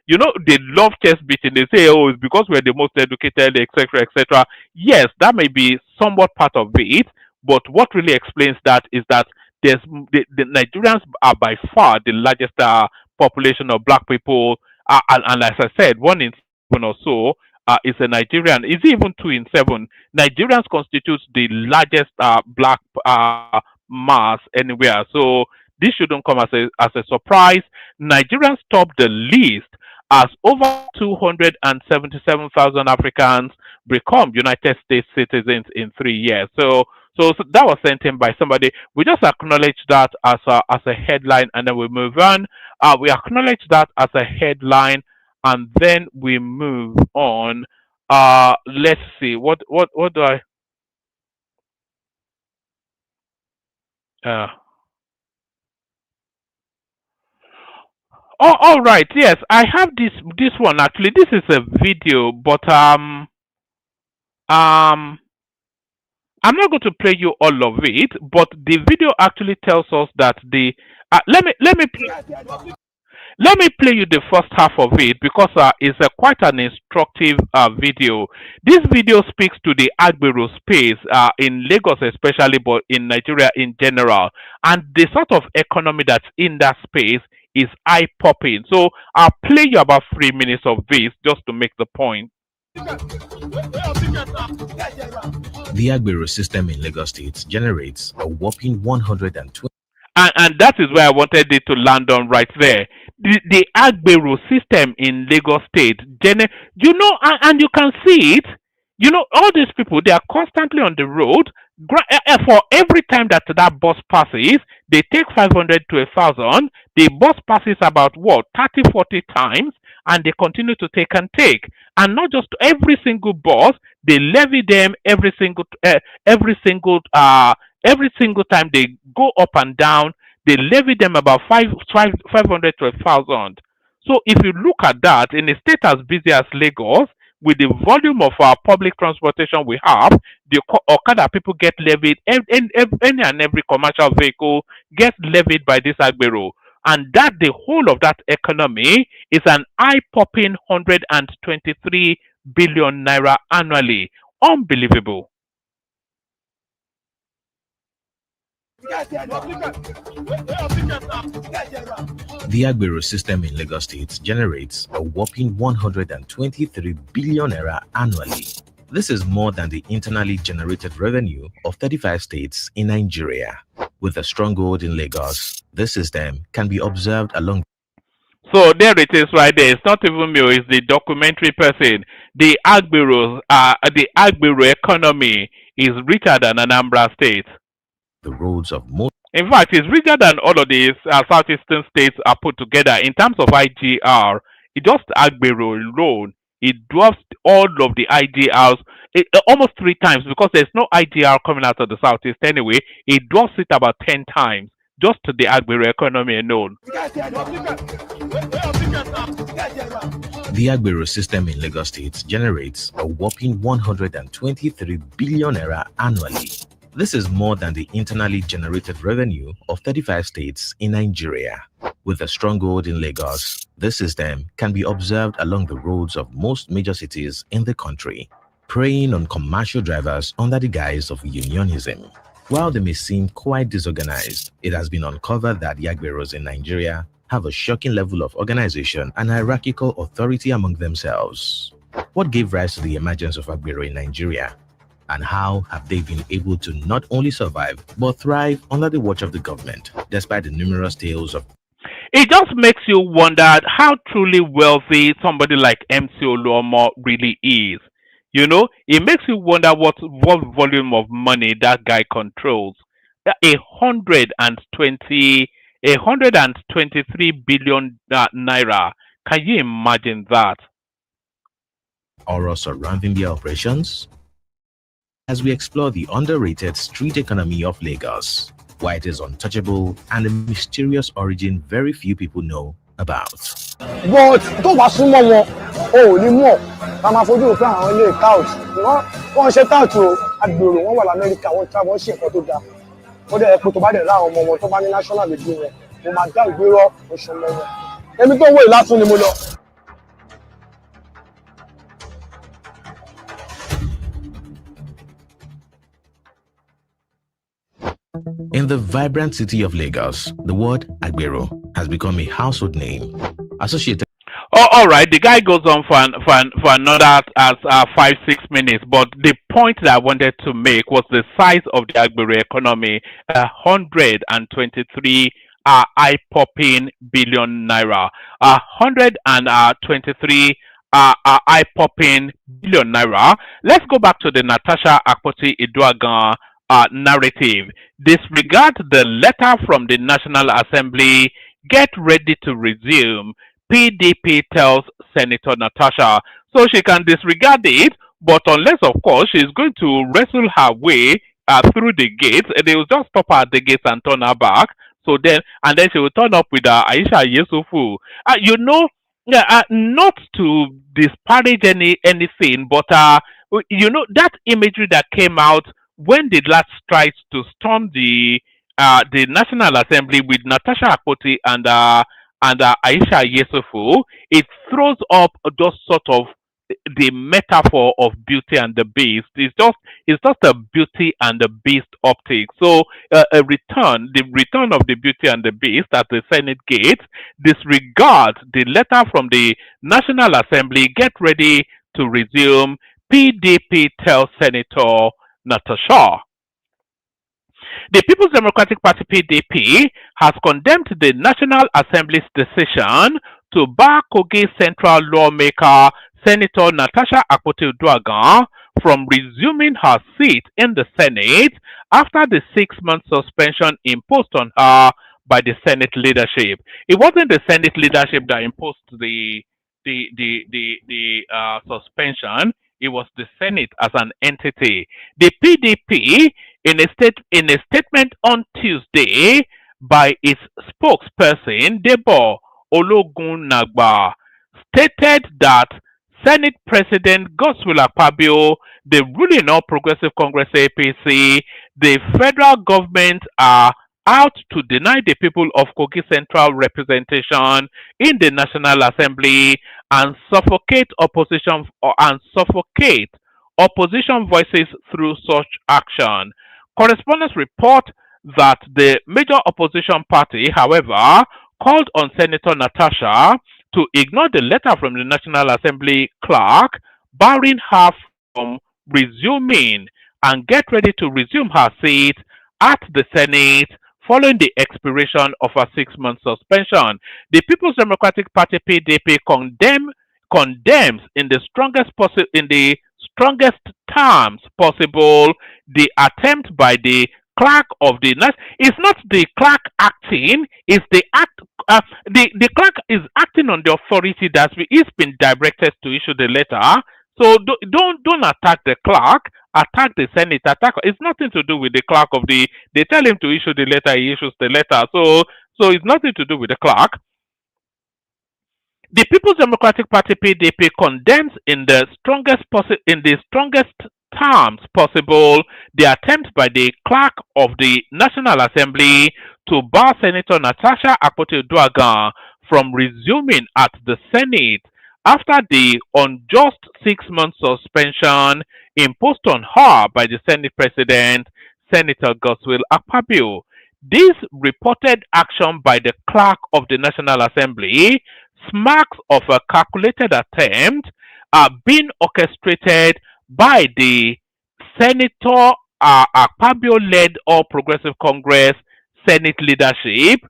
they love chest beating. They say, oh, it's because we're the most educated, etc., etc. Yes, that may be somewhat part of it, but what really explains that is that the Nigerians are by far the largest population of black people, and as I said, 1 in 7 or so is a Nigerian. Is it even 2 in 7? Nigerians constitute the largest black mass anywhere. So this shouldn't come as a surprise. Nigerians top the list as over 277,000 Africans become United States citizens in 3 years. So that was sent in by somebody. We just acknowledge that as a headline, and then we move on. We acknowledge that as a headline, and then we move on. Let's see. What do I? Oh, all right. Yes, I have this one actually. This is a video, but I'm not going to play you all of it, but the video actually tells us that the let me play you the first half of it because it's quite an instructive video. This video speaks to the Agbero space in Lagos, especially, but in Nigeria in general, and the sort of economy that's in that space is eye popping. So I'll play you about 3 minutes of this just to make the point. The Agbero system in Lagos State generates a whopping 120. And that is where I wanted it to land on right there. The Agbero system in Lagos State, you know, and you can see it. You know, all these people, they are constantly on the road. For every time that bus passes, they take 500 to 1,000. The bus passes about what, 30, 40 times, and they continue to take and take. And not just every single bus, they levy them every single time they go up and down. They levy them about 500 to 1,000. So if you look at that, in a state as busy as Lagos, with the volume of our public transportation we have, the Okada people get levied, any and every commercial vehicle gets levied by this Agbero. And that the whole of that economy is an eye-popping 123 billion naira annually. Unbelievable. The Agbero system in Lagos State generates a whopping 123 billion naira annually. This is more than the internally generated revenue of 35 states in Nigeria. With a stronghold in Lagos, this system can be observed along. So there it is right there. It's not even me, it's the documentary person. The Agbero economy is richer than Anambra State. The roads of most. In fact, it's richer than all of these southeastern states are put together in terms of IGR. It just Agbero alone, it dwarfs all of the IGRs almost 3 times because there's no IGR coming out of the southeast anyway. It dwarfs it about 10 times just to the Agbero economy alone. The Agbero system in Lagos State generates a whopping 123 billion naira annually. This is more than the internally generated revenue of 35 states in Nigeria. With a stronghold in Lagos, this system can be observed along the roads of most major cities in the country, preying on commercial drivers under the guise of unionism. While they may seem quite disorganized, it has been uncovered that the Agberos in Nigeria have a shocking level of organization and hierarchical authority among themselves. What gave rise to the emergence of Agbero in Nigeria? And how have they been able to not only survive but thrive under the watch of the government, despite the numerous tales of. It just makes you wonder how truly wealthy somebody like MC Oluomo really is. You know, it makes you wonder what volume of money that guy controls. 123 billion naira. Can you imagine that? Aura surrounding their operations? As we explore the underrated street economy of Lagos, why it is untouchable and the mysterious origin very few people know about. But tó bá súnmọ́ wọn ò ní mọ̀ ká máa fojú òfin àwọn ilé tout wọ́n ṣe tout o Agbero wọ́n wà l'Amẹ́ríkà wọ́n travel ṣe nǹkan tó dáa ó dẹ̀ ẹ̀pọ̀ tó bá dẹ̀ láwọn ọmọ wọn tó bá ní national degree wọn mo máa dá ìgbéró oṣù mẹ́rin èmi tó wọ ìlàtún ni mo lọ. In the vibrant city of Lagos, the word Agbero has become a household name associated. Oh, all right. The guy goes on for another 5-6 minutes, but the point that I wanted to make was the size of the Agbero economy: 123 eye-popping billion naira. 123 eye-popping billion naira. Let's go back to the Natasha Akpoti'S narrative. Disregard the letter from the National Assembly. Get ready to resume. PDP tells Senator Natasha. So she can disregard it, but unless, of course, she's going to wrestle her way through the gates, they will just stop her at the gates and turn her back. So then she will turn up with Aisha Yesufu. You know, not to disparage anything, but you know that imagery that came out when the last tries to storm the National Assembly with Natasha Akpoti'S and Aisha Yesufu, it throws up just sort of the metaphor of Beauty and the Beast. It's just a Beauty and the Beast optic. So the return of the Beauty and the Beast at the Senate gate disregards the letter from the National Assembly. Get ready to resume. PDP tells Senator Natasha. The People's Democratic Party (PDP) has condemned the National Assembly's decision to bar Kogi Central lawmaker Senator Natasha Akpoti'S from resuming her seat in the Senate after the 6-month suspension imposed on her by the Senate leadership. It wasn't the Senate leadership that imposed the suspension. It was the Senate as an entity. The PDP, in a statement on Tuesday by its spokesperson Debo Ologunagba, stated that Senate President Godswill Akpabio, the ruling All Progressive Congress APC, the federal government are out to deny the people of Kogi Central representation in the National Assembly and suffocate opposition voices through such action. Correspondents report that the major opposition party, however, called on Senator Natasha to ignore the letter from the National Assembly clerk barring her from resuming and get ready to resume her seat at the Senate following the expiration of a 6-month suspension. The People's Democratic Party (PDP) condemns in the strongest terms possible the attempt by the clerk of the national. It's not the clerk acting; it's the act. The clerk is acting on the authority that is been directed to issue the letter. So don't attack the clerk. Attack the Senate. It's nothing to do with the clerk of the. They tell him to issue the letter. He issues the letter. So it's nothing to do with the clerk. The People's Democratic Party (PDP) condemns in the strongest terms possible the attempt by the clerk of the National Assembly to bar Senator Natasha Akpoti'S from resuming at the Senate after the unjust 6-month suspension imposed on her by the Senate President, Senator Godswill Akpabio. This reported action by the clerk of the National Assembly smacks of a calculated attempt being orchestrated by the Senator Akpabio-led All Progressive Congress Senate leadership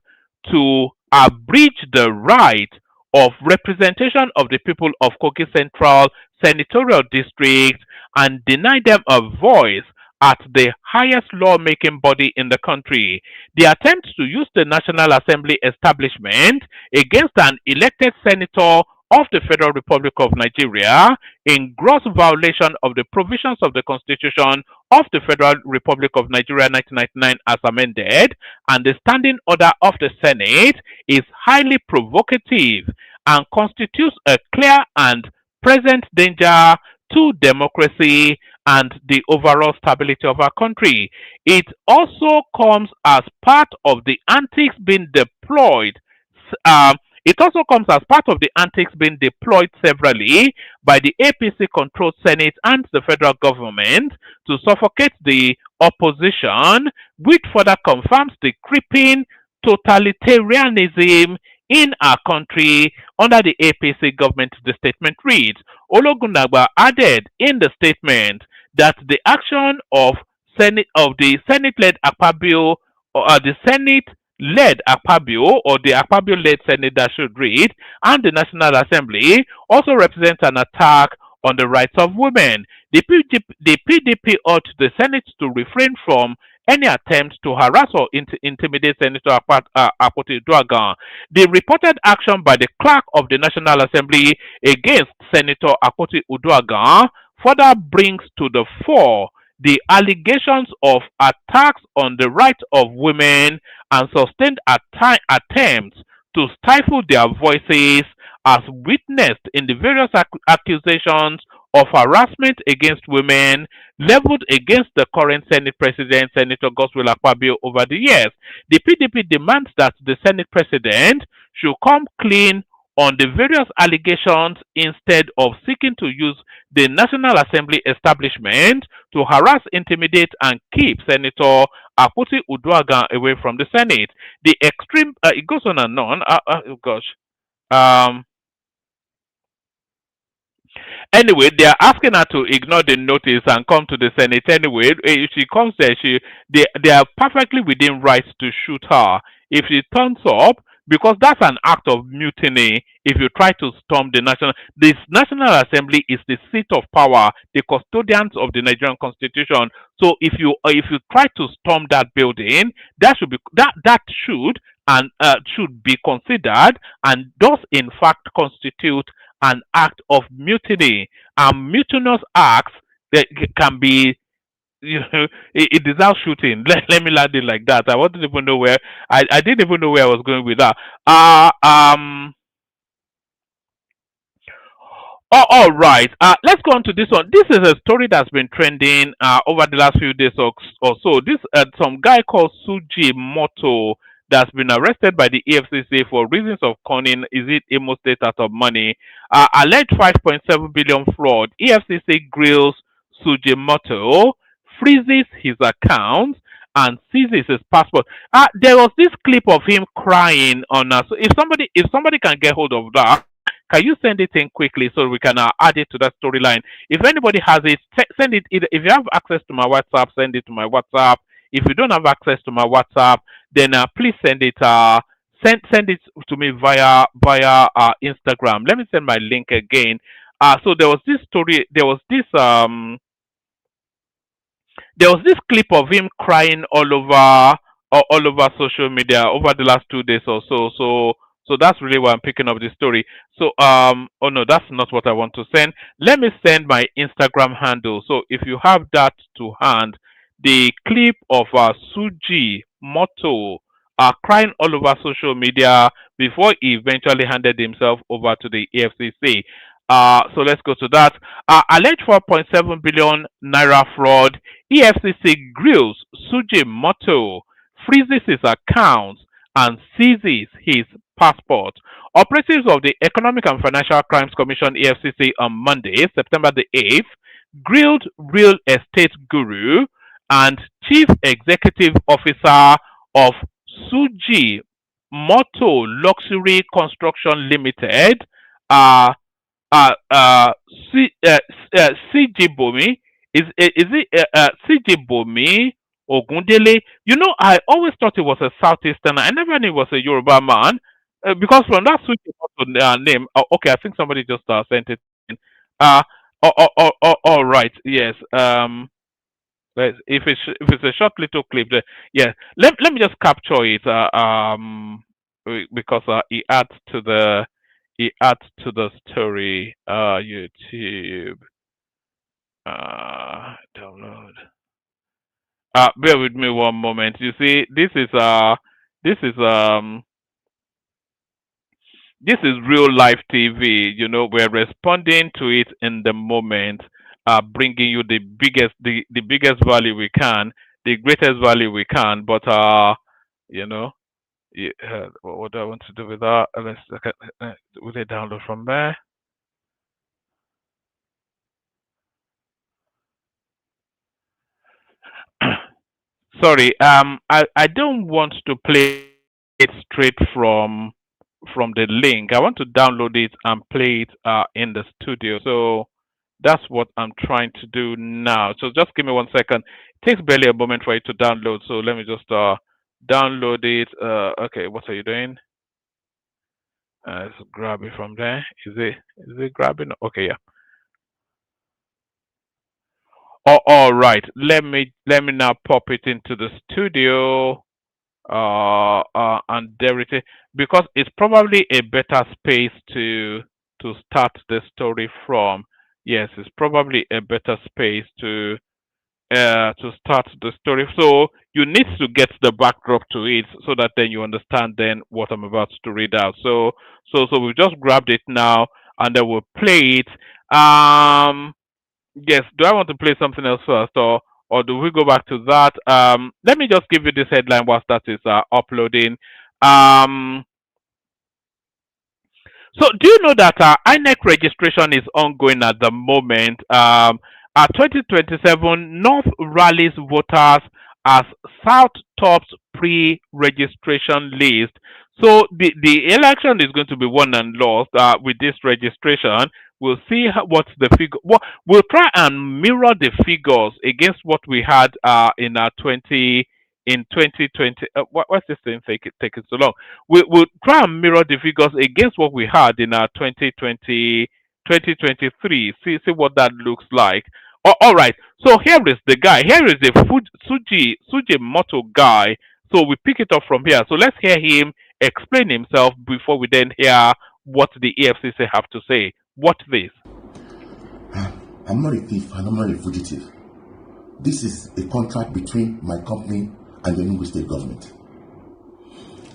to abridge the right of representation of the people of Kogi Central Senatorial District and deny them a voice at the highest lawmaking body in the country. The attempt to use the National Assembly establishment against an elected senator of the Federal Republic of Nigeria in gross violation of the provisions of the Constitution of the Federal Republic of Nigeria 1999 as amended and the standing order of the Senate is highly provocative and constitutes a clear and present danger to democracy and the overall stability of our country. It also comes as part of the antics being deployed severally by the APC-controlled Senate and the federal government to suffocate the opposition, which further confirms the creeping totalitarianism in our country under the APC government. The statement reads, Ologunagba added in the statement that the action of the Senate-led Akpabio or the Akpabio-led Senate that should read, and the National Assembly also represents an attack on the rights of women. The PDP urged the Senate to refrain from any attempt to harass or intimidate Senator Akpoti'S. The reported action by the clerk of the National Assembly against Senator Akpoti'S further brings to the fore the allegations of attacks on the rights of women and sustained attempts to stifle their voices as witnessed in the various accusations of harassment against women leveled against the current Senate President, Senator Godswill Akpabio, over the years. The PDP demands that the Senate President should come clean on the various allegations instead of seeking to use the National Assembly establishment to harass, intimidate, and keep Senator Akpoti'S away from the Senate. The extreme, it goes on and on. Oh gosh. Anyway, they are asking her to ignore the notice and come to the Senate anyway. If she comes there, they are perfectly within rights to shoot her. If she turns up, because that's an act of mutiny. If you try to storm this National Assembly is the seat of power, the custodians of the Nigerian Constitution. So if you try to storm that building, that should be considered and does in fact constitute an act of mutiny. And mutinous acts that can be, it deserves shooting. Let me land it like that. I didn't even know where I was going with that. All right. Let's go on to this one. This is a story that's been trending over the last few days or so. This some guy called Sujimoto that's been arrested by the EFCC for reasons of conning, is it Imo State out of money? Alleged 5.7 billion fraud. EFCC grills Sujimoto, freezes his account, and seizes his passport. There was this clip of him crying on us. So if somebody can get hold of that, can you send it in quickly so we can add it to that storyline? If anybody has it, send it. If you have access to my WhatsApp, send it to my WhatsApp. If you don't have access to my WhatsApp, then please send it. Send it to me via Instagram. Let me send my link again. So there was this story. There was this clip of him crying all over social media over the last 2 days or so. So that's really why I'm picking up this story. So oh no, that's not what I want to send. Let me send my Instagram handle. So if you have that to hand, the clip of Sujimoto crying all over social media before he eventually handed himself over to the EFCC. So let's go to that. Alleged 4.7 billion naira fraud. EFCC grills Sujimoto, freezes his accounts, and seizes his passport. Operatives of the Economic and Financial Crimes Commission EFCC on Monday, September the 8th, grilled real estate guru and chief executive officer of Sujimoto Luxury Construction Limited, Sijibomi. Is it Sijibomi Ogundele? You know, I always thought it was a Southeasterner. I never knew it was a Yoruba man. Because from that Sujimoto name, okay, I think somebody just sent it in. All right, yes. If it's a short little clip, yeah. Let me just capture it. Because it adds to the story. YouTube. Download. Bear with me one moment. You see, this is real life TV. You know, we're responding to it in the moment, bringing you the biggest value we can, the greatest value we can. But you know, what do I want to do with that? Let's will they download from there? Sorry, I don't want to play it straight from the link. I want to download it and play it in the studio. So that's what I'm trying to do now. So just give me 1 second. It takes barely a moment for it to download. So let me just download it. Okay, what are you doing? Let's grab it from there. Is it grabbing? Okay, yeah. All right. Let me now pop it into the studio. And there it is, because it's probably a better space to start the story from. Yes, it's probably a better space to start the story. So you need to get the backdrop to it so that then you understand then what I'm about to read out. So we just grabbed it now and then we'll play it. Yes. Do I want to play something else first, or do we go back to that? Let me just give you this headline whilst that is uploading. Um, so, do you know that INEC registration is ongoing at the moment? 2027 North rallies voters as South tops pre-registration list. So the election is going to be won and lost with this registration. We'll see what's the figure. Well, we'll try and mirror the figures against what we had in 2020. What's this thing taking so long? We'll try and mirror the figures against what we had in 2023. See what that looks like. All right. So here is the guy. Here is the Sujimoto guy. So we pick it up from here. So let's hear him explain himself before we then hear what the EFCC have to say. What this? I'm not a thief and I'm not a fugitive. This is a contract between my company and the Imo State government.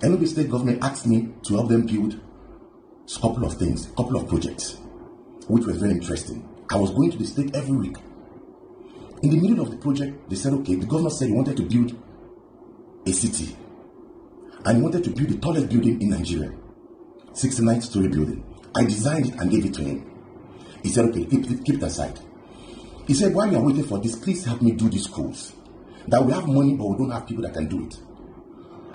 Imo State government asked me to help them build a couple of things, a couple of projects, which was very interesting. I was going to the state every week. In the middle of the project, they said, okay, the governor said he wanted to build a city. And he wanted to build the tallest building in Nigeria, 69-story building. I designed it and gave it to him. He said, okay, keep it aside. He said, while you are waiting for this, please help me do these schools. That we have money, but we don't have people that can do it.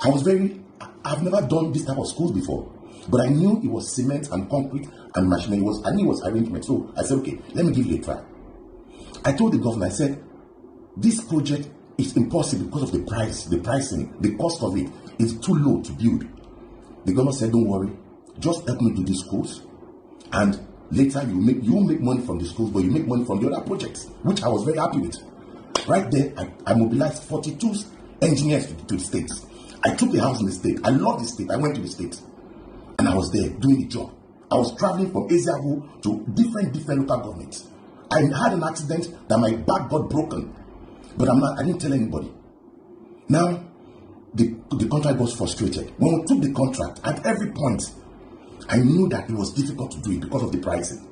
I've never done this type of schools before. But I knew it was cement and concrete and machinery. I knew it was arrangement. So I said, okay, let me give you a try. I told the governor, I said, this project is impossible because of the pricing, the cost of it is too low to build. The governor said, don't worry, just help me do these schools. And later you will make money from the schools, but you make money from the other projects, which I was very happy with. Right there, I mobilized 42 engineers to the states. I took the house in the state. I loved the state. I went to the state. And I was there doing the job. I was traveling from Eziago to different local governments. I had an accident that my back got broken. But I didn't tell anybody. Now, the contract was frustrated. When we took the contract, at every point, I knew that it was difficult to do it because of the pricing.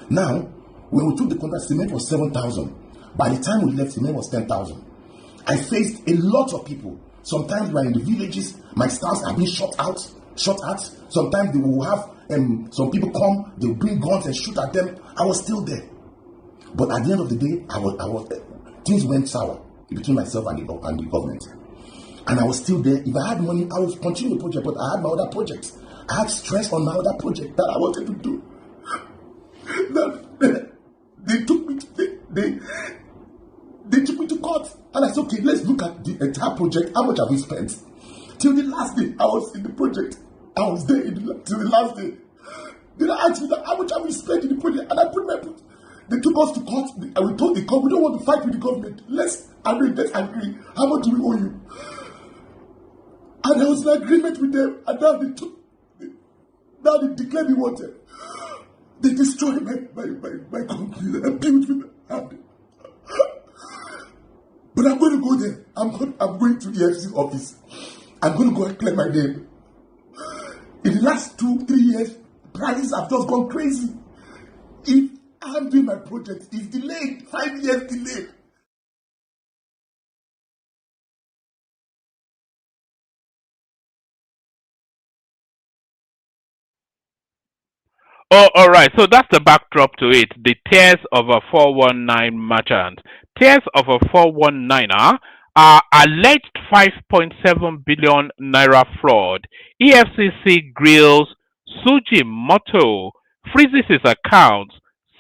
Now, when we took the contract, cement was 7,000. By the time we left, cement was 10,000. I faced a lot of people. Sometimes we are in the villages, my stars are being shot at. Sometimes they will have some people come, they will bring guns and shoot at them. I was still there. But at the end of the day, things went sour between myself and the government. And I was still there. If I had money, I would continue the project, but I had my other projects. I had stress on my other project that I wanted to do. They took me to court. And I said, okay, let's look at the entire project. How much have we spent? Till the last day, I was in the project. I was there till the last day. Then I asked me that, how much have we spent in the project? And I put my foot. They took us to court, and we told the court, we don't want to fight with the government. Let's agree. How much do we owe you? And there was an agreement with them, and now they declared me wanted. They destroyed my company that I built with them. But I'm going to go there. I'm going to the FC office. I'm going to go and clear my name. In the last 2-3 years, prices have just gone crazy. If I'm doing my project, it's delayed, 5 years delayed. Oh, all right. So that's the backdrop to it. The tears of a 419 merchant. Tears of a 419er are alleged 5.7 billion naira fraud. EFCC grills Sujimoto, freezes his accounts,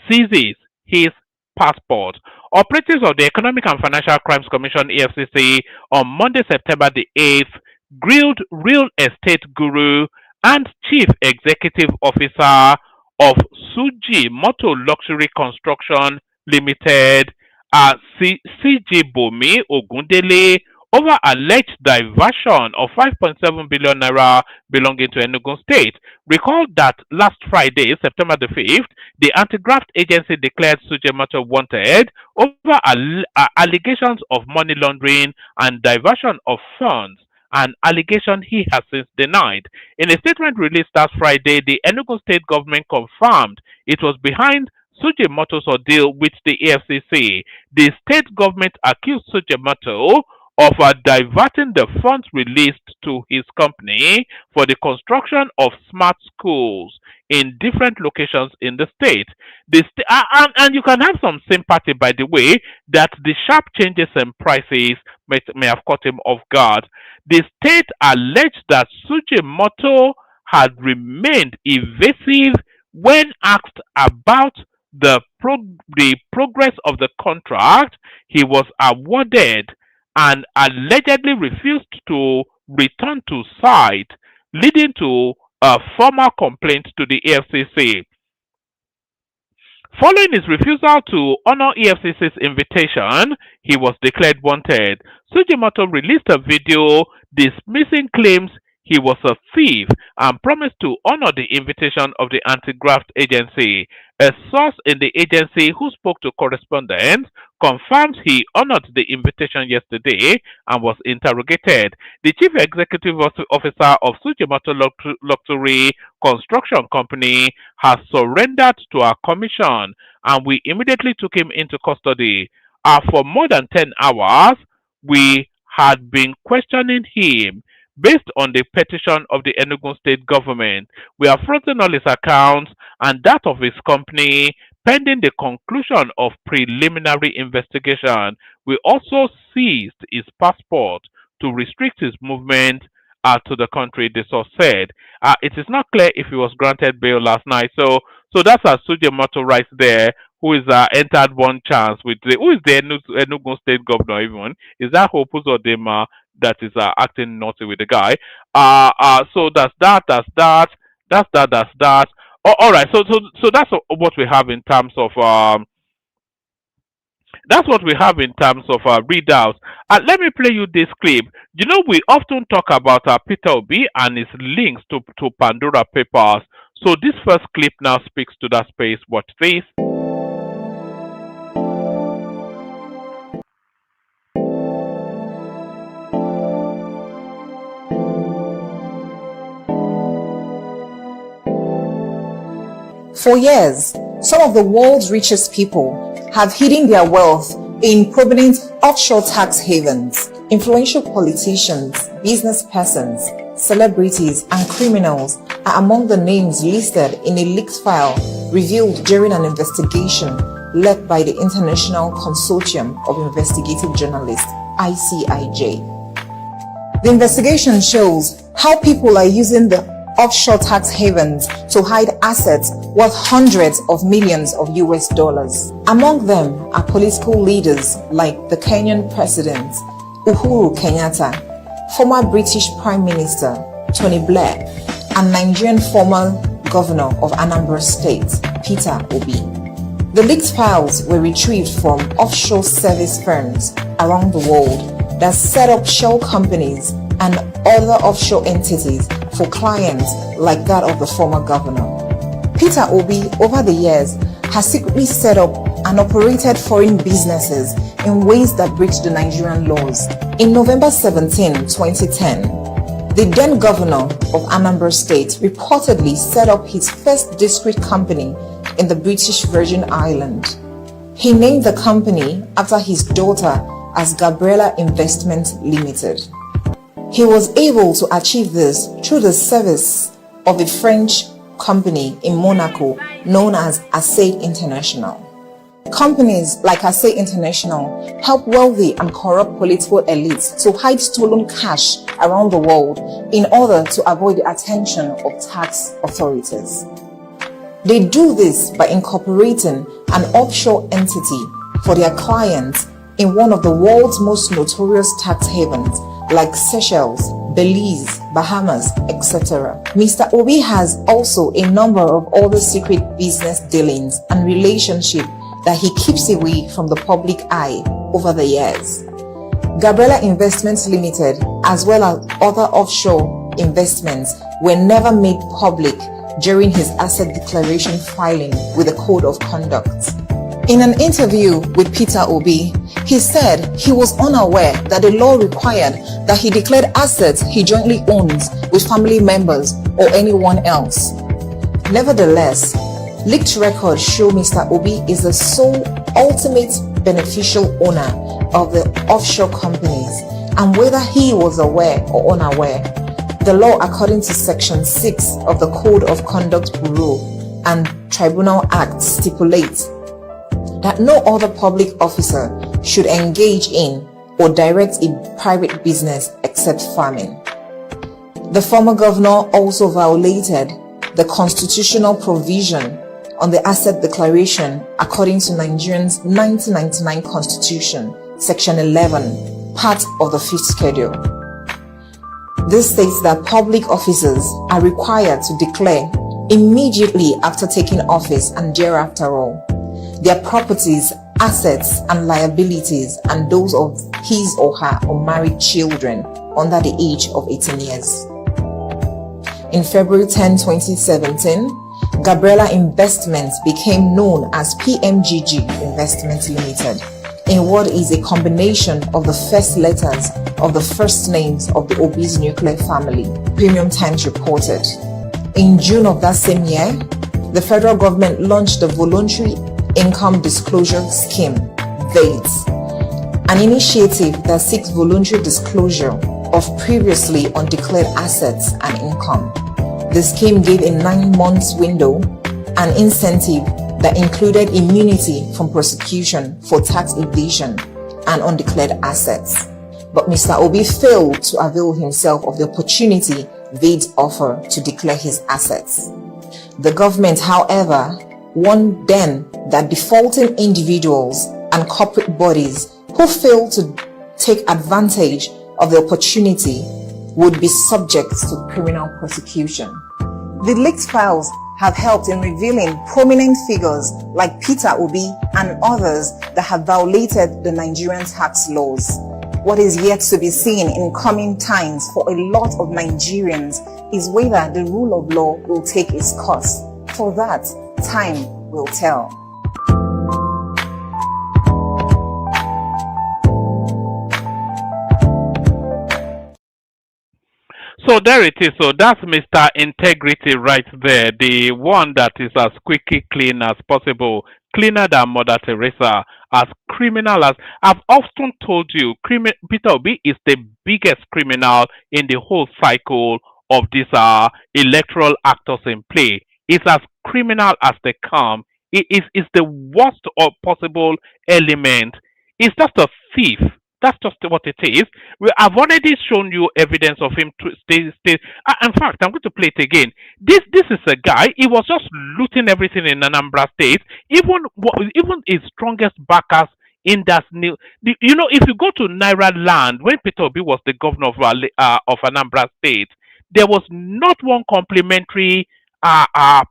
seizes his passport. Operatives of the Economic and Financial Crimes Commission EFCC on Monday, September the 8th, grilled real estate guru and chief executive officer of Sujimoto Luxury Construction Limited, CG Bomi Ogundele, over alleged diversion of 5.7 billion naira belonging to Enugu State. Recall that last Friday, September the 5th, the anti-graft agency declared Sujimoto wanted over allegations of money laundering and diversion of funds, an allegation he has since denied. In a statement released last Friday, the Enugu State government confirmed it was behind Sujimoto's ordeal with the EFCC, the state government accused Sujimoto of diverting the funds released to his company for the construction of smart schools in different locations in the state. And you can have some sympathy, by the way, that the sharp changes in prices may have caught him off guard. The state alleged that Sujimoto had remained evasive when asked about the progress of the contract he was awarded, and allegedly refused to return to site, leading to a formal complaint to the EFCC. Following his refusal to honor EFCC's invitation, he was declared wanted. Sujimoto released a video dismissing claims he was a thief and promised to honor the invitation of the anti-graft agency. A source in the agency who spoke to correspondents confirmed he honored the invitation yesterday and was interrogated. The chief executive officer of Sujimoto Luxury Construction Company has surrendered to our commission, and we immediately took him into custody. For more than 10 hours, we had been questioning him based on the petition of the Enugu State government. We have frozen all his accounts and that of his company pending the conclusion of preliminary investigation. We also seized his passport to restrict his movement to the country, the source said. It is not clear if he was granted bail last night. So that's Sujimoto right there, who is entered one chance with who is the Enugu State governor even? Is that Hope Uzodinma that is acting naughty with the guy? So that's that. All right. So that's what we have in terms of readouts. Let me play you this clip. You know, we often talk about Peter Obi and his links to Pandora papers. So this first clip now speaks to that space. Watch this. For years, some of the world's richest people have hidden their wealth in prominent offshore tax havens. Influential politicians, business persons, celebrities, and criminals are among the names listed in a leaked file revealed during an investigation led by the International Consortium of Investigative Journalists, ICIJ. The investigation shows how people are using the offshore tax havens to hide assets worth hundreds of millions of US dollars. Among them are political leaders like the Kenyan President Uhuru Kenyatta, former British Prime Minister Tony Blair, and Nigerian former Governor of Anambra State Peter Obi. The leaked files were retrieved from offshore service firms around the world that set up shell companies and other offshore entities for clients like that of the former governor. Peter Obi, over the years, has secretly set up and operated foreign businesses in ways that breach the Nigerian laws. In November 17, 2010, the then governor of Anambra State reportedly set up his first discrete company in the British Virgin Islands. He named the company after his daughter as Gabriela Investment Limited. He was able to achieve this through the service of a French company in Monaco known as Assay International. Companies like Assay International help wealthy and corrupt political elites to hide stolen cash around the world in order to avoid the attention of tax authorities. They do this by incorporating an offshore entity for their clients in one of the world's most notorious tax havens like Seychelles, Belize, Bahamas, etc. Mr. Obi has also a number of other secret business dealings and relationships that he keeps away from the public eye over the years. Gabriela Investments Limited, as well as other offshore investments, were never made public during his asset declaration filing with the Code of Conduct. In an interview with Peter Obi, he said he was unaware that the law required that he declared assets he jointly owns with family members or anyone else. Nevertheless, Leaked records show Mr. Obi is the sole ultimate beneficial owner of the offshore companies, and whether he was aware or unaware, the law, according to Section 6 of the Code of Conduct Bureau and Tribunal Act, stipulates that no other public officer should engage in or direct a private business except farming. The former governor also violated the constitutional provision on the asset declaration according to Nigerian's 1999 Constitution, Section 11, part of the 5th schedule. This states that public officers are required to declare immediately after taking office and thereafter all their properties, assets and liabilities, and those of his or her unmarried children under the age of 18 years. In February 10, 2017, Gabriela Investments became known as PMGG Investment Limited, in what is a combination of the first letters of the first names of the Obi's nuclear family, Premium Times reported. In June of that same year, the federal government launched the Voluntary Income Disclosure Scheme, VAIDS, an initiative that seeks voluntary disclosure of previously undeclared assets and income. The scheme gave a 9-month window, an incentive that included immunity from prosecution for tax evasion and undeclared assets. But Mr. Obi failed to avail himself of the opportunity VAIDS offered to declare his assets. The government, however, warned then that defaulting individuals and corporate bodies who failed to take advantage of the opportunity would be subject to criminal prosecution. The leaked files have helped in revealing prominent figures like Peter Obi and others that have violated the Nigerian tax laws. What is yet to be seen in coming times for a lot of Nigerians is whether the rule of law will take its course. For that, time will tell. So there it is. So that's Mr. Integrity right there. The one that is as squeaky clean as possible. Cleaner than Mother Teresa. As criminal as I've often told you, Peter Obi is the biggest criminal in the whole cycle of these electoral actors in play. It's as criminal as they come. It's the worst possible element. It's just a thief. That's just what it is. I've already shown you evidence of him to stay. In fact, I'm going to play it again. This is a guy. He was just looting everything in Anambra State. Even his strongest backers in that new. You know, if you go to Naira land when Peter Obi was the governor of Anambra State, there was not one complimentary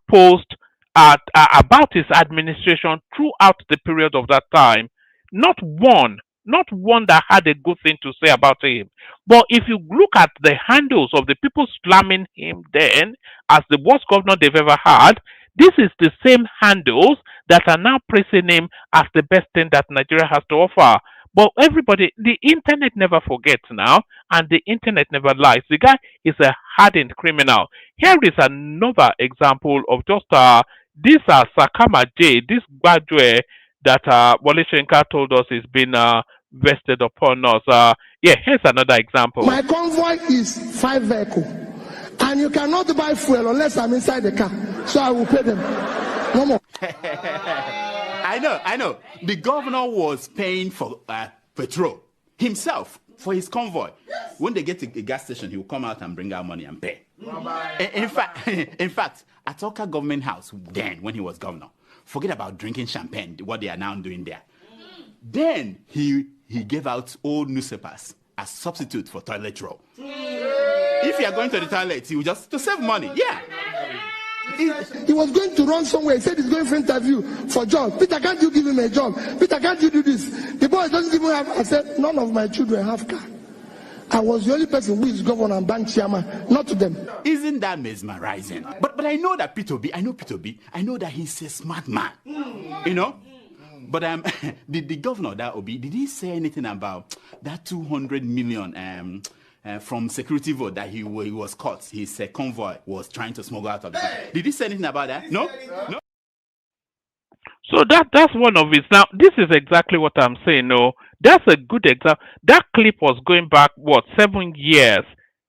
post about his administration throughout the period of that time. Not one that had a good thing to say about him. But if you look at the handles of the people slamming him then as the worst governor they've ever had, this is the same handles that are now praising him as the best thing that Nigeria has to offer. But everybody, the internet never forgets now, and the internet never lies. The guy is a hardened criminal. Here is another example of just this Sakama J, this graduate that Wole Soyinka told us is been vested upon us. Here's another example. My convoy is 5 vehicles, and you cannot buy fuel unless I'm inside the car. So I will pay them. No more. I know. The governor was paying for petrol himself for his convoy. When they get to a gas station, he will come out and bring out money and pay. In fact, at Oka Government House, then when he was governor, forget about drinking champagne, what they are now doing there. Then he gave out old newspapers as substitute for toilet roll. If you are going to the toilet, he will just to save money. Yeah. He was going to run somewhere. He said he's going for interview for job. Peter, can't you give him a job? Peter, can't you do this? The boy doesn't even have. I said, none of my children have car. I was the only person who is governor and bank chairman, not to them. Isn't that mesmerizing? But I know that Peter Obi, I know that he's a smart man. You know? But the governor, that Obi, did he say anything about that 200 million from security vote that he was caught? His convoy was trying to smuggle out of the country. Did he say anything about that? No? So that's one of it. Now, this is exactly what I'm saying. No, that's a good example. That clip was going back what 7 years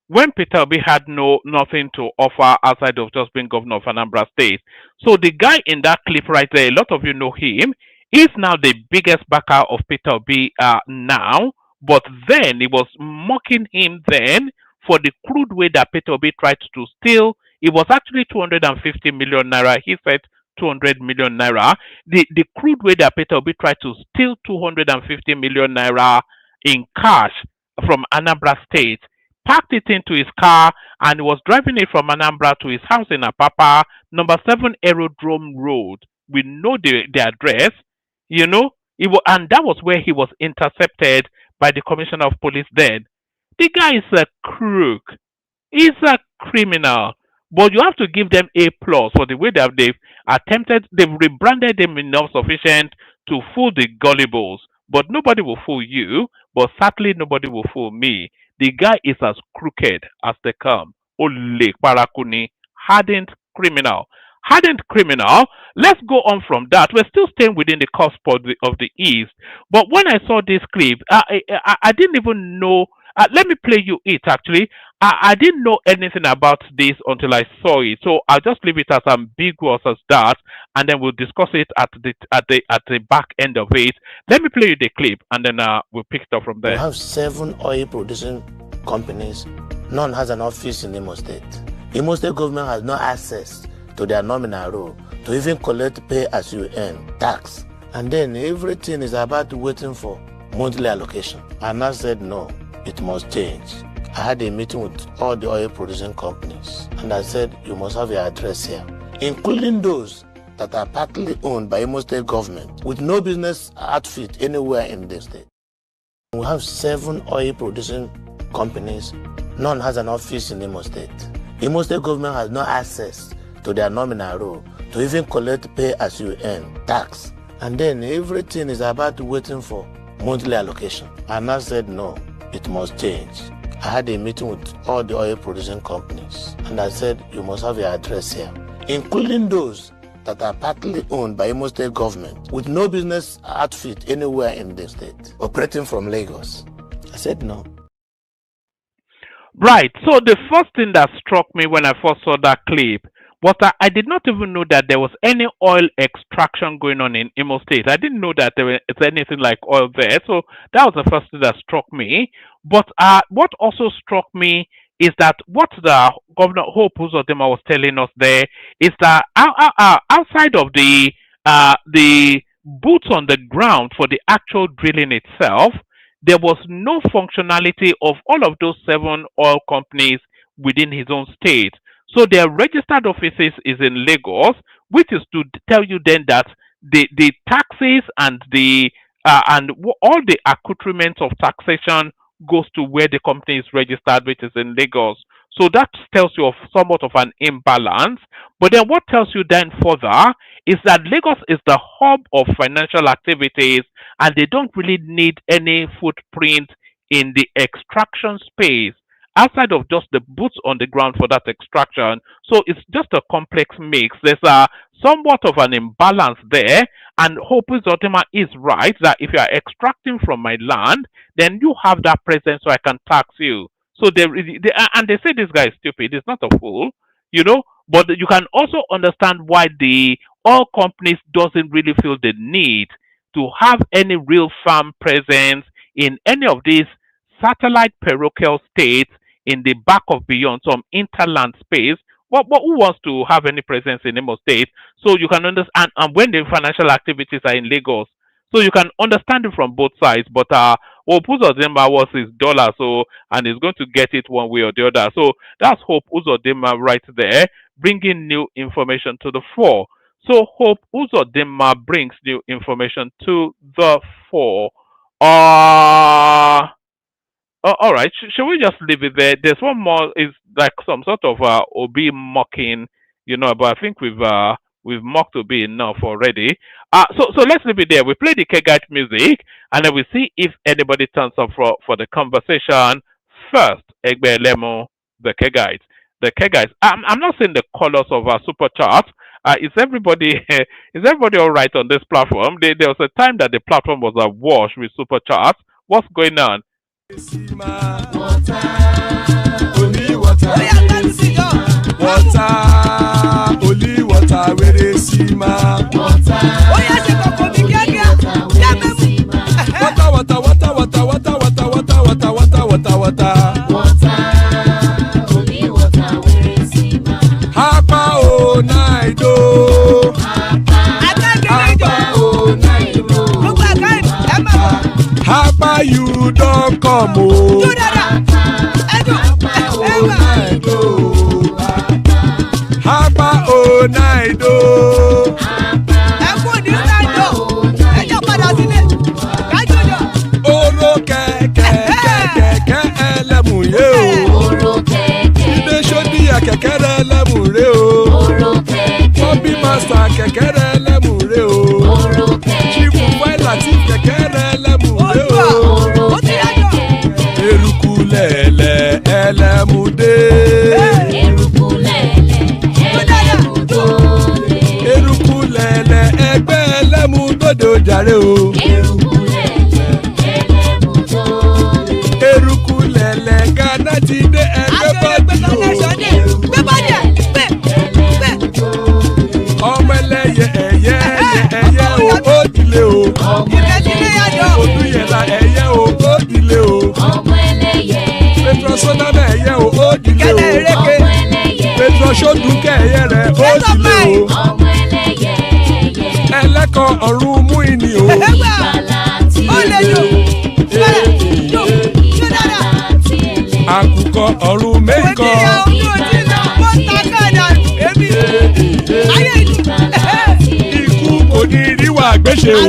when Peter Obi had nothing to offer outside of just being governor of Anambra State. So the guy in that clip right there, a lot of you know him. He's now the biggest backer of Peter Obi now. But then he was mocking him then for the crude way that Peter Obi tried to steal. It was actually 250 million naira. He said 200 million naira. The crude way that Peter Obi tried to steal 250 million naira in cash from Anambra State, packed it into his car, and was driving it from Anambra to his house in Apapa, number 7 Aerodrome Road. We know the address, you know. And that was where he was intercepted by the commissioner of police then. The guy is a crook. He's a criminal. But you have to give them A plus for the way that they've rebranded them enough sufficient to fool the gullibles. But nobody will fool you, but certainly nobody will fool me. The guy is as crooked as they come. Ole Parakuni, hardened criminal. Hardened criminal. Let's go on from that. We're still staying within the cusp of the East. But when I saw this clip, I didn't even know. Let me play you it actually. I didn't know anything about this until I saw it. So I'll just leave it as ambiguous as that, and then we'll discuss it at the back end of it. Let me play you the clip, and then we'll pick it up from there. We have 7 oil producing companies. None has an office in Imo State. Imo State government has no access to their nominal role to even collect pay as you earn, tax. And then everything is about waiting for monthly allocation. And I said no, it must change. I had a meeting with all the oil producing companies, and I said you must have your address here, including those that are partly owned by Imo State government with no business outfit anywhere in the state. We have 7 oil producing companies. None has an office in Imo State. Imo State government has no access to their nominal role to even collect pay as you earn, tax. And then everything is about waiting for monthly allocation. And I said no, it must change. I had a meeting with all the oil producing companies, and I said you must have your address here, including those that are partly owned by Imo State government with no business outfit anywhere in the state, operating from Lagos. I said no. Right. So the first thing that struck me when I first saw that clip was that I did not even know that there was any oil extraction going on in Imo State. I didn't know that there was anything like oil there. So that was the first thing that struck me. But what also struck me is that what the Governor Hope Uzodinma was telling us there is that outside of the boots on the ground for the actual drilling itself, there was no functionality of all of those 7 oil companies within his own state. So their registered offices is in Lagos, which is to tell you then that the taxes and all the accoutrements of taxation goes to where the company is registered, which is in Lagos. So that tells you of somewhat of an imbalance. But then what tells you then further is that Lagos is the hub of financial activities, and they don't really need any footprint in the extraction space outside of just the boots on the ground for that extraction. So it's just a complex mix. There's somewhat of an imbalance there, and Hope Uzodinma is right that if you are extracting from my land, then you have that presence so I can tax you. So and they say this guy is stupid. He's not a fool, you know. But you can also understand why the oil companies doesn't really feel the need to have any real firm presence in any of these satellite parochial states in the back of beyond some interland space. But who wants to have any presence in Imo State? So you can understand, and when the financial activities are in Lagos, so you can understand it from both sides. But Hope Uzodinma was his dollar, so, and he's going to get it one way or the other. So that's Hope Uzodinma right there, bringing new information to the fore. So Hope Uzodinma brings new information to the fore. All right. Shall we just leave it there? There's one more. Is like some sort of Obi mocking, you know. But I think we've mocked Obi enough already. So let's leave it there. We play the Kegite music, and then we see if anybody turns up for the conversation. First, Agbero, the Kegites. The Kegites. I'm not saying the colors of our super chart. Is everybody all right on this platform? There was a time that the platform was awash with super chats. What's going on? Only water, where they see ma. Water, Hapa o naido. Hapa you don't come o. Hapa o naido. Oro kẹ̀kẹ́ ẹlẹ́mùrè o. Ilé ṣódìyà kẹ̀kẹ́ rẹ ẹlẹ́mùrè o. Bobby master kẹ̀kẹ́ rẹ ẹlẹ́mùrè o. Chifu Faila ti kẹ̀kẹ́ rẹ ẹlẹ́mùrè o. Eruku lẹ̀lẹ̀ ẹlẹ́mùdé. Eruku lẹ̀lẹ̀ ẹgbẹ́ ẹlẹ́mùdóde ojàre o. Eruku lẹ̀lẹ̀ Ghana ti dé ẹgbẹ́ bọ́dì o. Ọmọ ẹlẹ́yẹ ẹ̀yẹ o ó dilé o. Odúyẹ̀lá ẹ̀yẹ o ó dilé o. Petrosonama ẹ̀yẹ o ó dilé o. Petrosodúnkẹ́ ẹ̀yẹ rẹ̀ ó dilé o. Ẹlẹ́kọ̀ ọ̀run mú ìní o. Àkùkọ ọ̀run mẹ́kọ̀. Ikú kò ní ríwà gbéṣe o.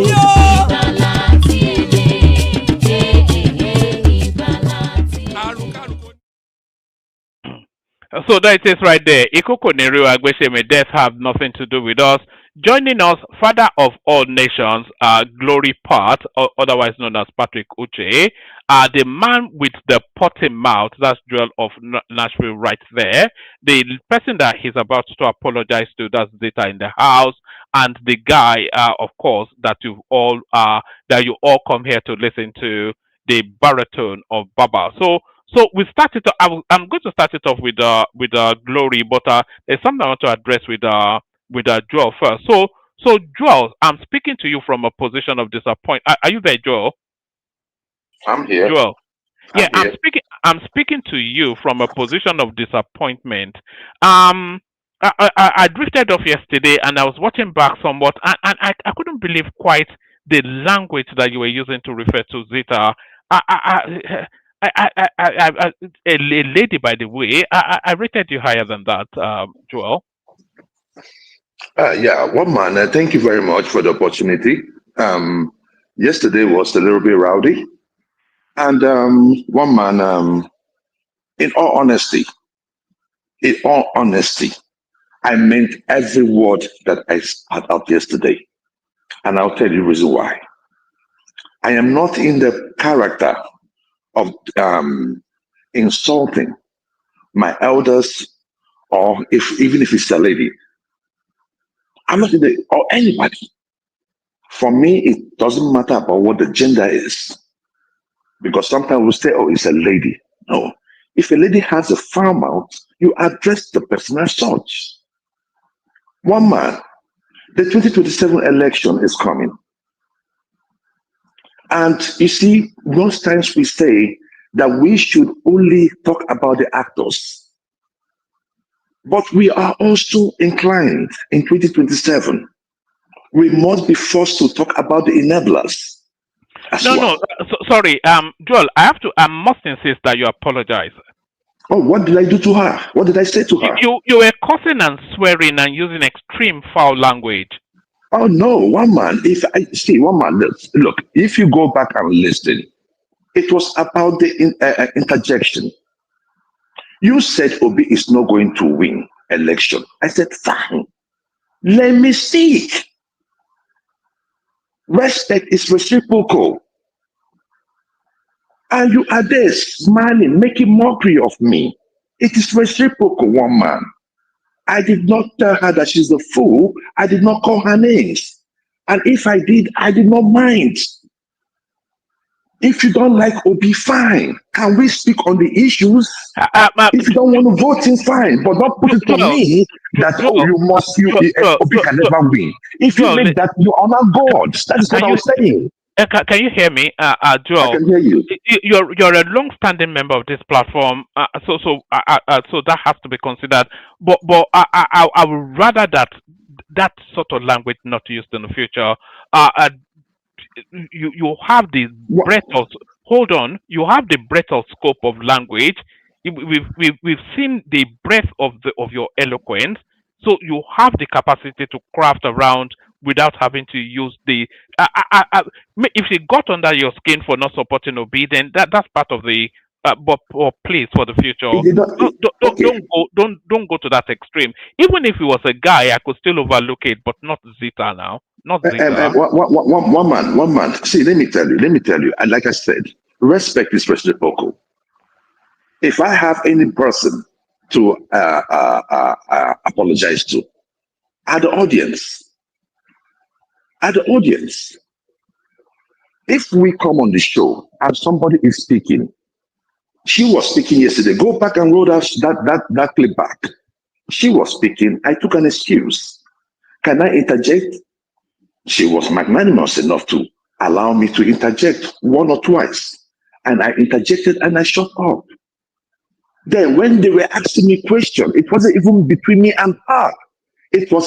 So that it is right there. Ikoko Neriwa Agbesheme, death have nothing to do with us. Joining us, father of all nations, Glory Part, otherwise known as Patrick Uche, the man with the potty mouth, that's Joel of Nashville right there. The person that he's about to apologize to, that's Zeta in the house, and the guy, of course, that you all come here to listen to, the baritone of Baba. So we started. I'm going to start it off with Glory, but there's something I want to address with Joel first. So Joel, I'm speaking to you from a position of disappointment. Are you there, Joel? I'm here. Joel. I'm here. I'm speaking to you from a position of disappointment. I drifted off yesterday and I was watching back somewhat, and I couldn't believe quite the language that you were using to refer to Zeta. A lady, by the way, I rated you higher than that, Joel. Yeah, one man. Thank you very much for the opportunity. Yesterday was a little bit rowdy, and one man. In all honesty, I meant every word that I spat out yesterday, and I'll tell you the reason why. I am not in the character of insulting my elders, or even if it's a lady. I'm not in the, or anybody. For me, it doesn't matter about what the gender is, because sometimes we say, "Oh, it's a lady." No, if a lady has a foul mouth, you address the person as such. One man, the 2027 election is coming. And you see, most times we say that we should only talk about the actors. But we are also inclined in 2027. We must be forced to talk about the enablers. Sorry, Joel, I must insist that you apologize. Oh, what did I do to her? What did I say to her? You were cursing and swearing and using extreme foul language. Oh no, one man, look, if you go back and listen, it was about the interjection. You said Obi is not going to win election. I said, fine, let me see. Respect is reciprocal. And you are there smiling, making mockery of me. It is reciprocal, one man. I did not tell her that she's a fool. I did not call her names. And if I did not mind. If you don't like Obi, fine. Can we speak on the issues? If you don't want to vote, it's fine. But don't put it on me that Obi can never win. If you make that, you honor God. That is what I was saying. Can you hear me, Joel? I can hear you. You're a long-standing member of this platform, so that has to be considered. But I would rather that sort of language not used in the future. You have the breadth of you have the breadth of scope of language. We've seen the breadth of your eloquence, so you have the capacity to craft around without having to use the if she got under your skin for not supporting Obi, then that's part of the but please, for the future, don't go to that extreme. Even if it was a guy, I could still overlook it, but not Zita now. Not Zita. One man. See, let me tell you, and like I said, respect is reciprocal. If I have any person to apologize to, at the audience, if we come on the show and somebody is speaking, she was speaking yesterday. Go back and roll that clip back. She was speaking. I took an excuse. Can I interject? She was magnanimous enough to allow me to interject one or twice. And I interjected and I shut up. Then when they were asking me questions, it wasn't even between me and her. It was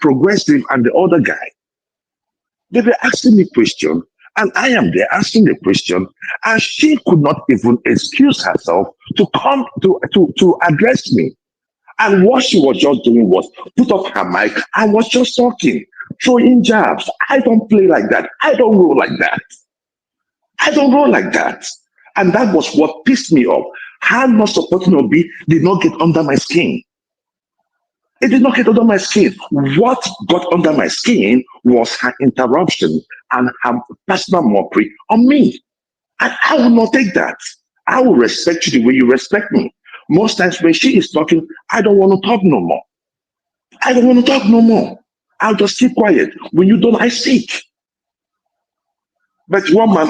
Progressive and the other guy. They were asking me questions. And I am there asking the question, and she could not even excuse herself to come to address me. And what she was just doing was put up her mic. I was just talking, throwing jabs. I don't play like that. I don't roll like that. And that was what pissed me off. Her not supporting Obi did not get under my skin. It did not get under my skin. What got under my skin was her interruption and her personal mockery on me. And I will not take that. I will respect you the way you respect me. Most times when she is talking, I don't want to talk no more. I'll just keep quiet. When you don't, I speak. But one man,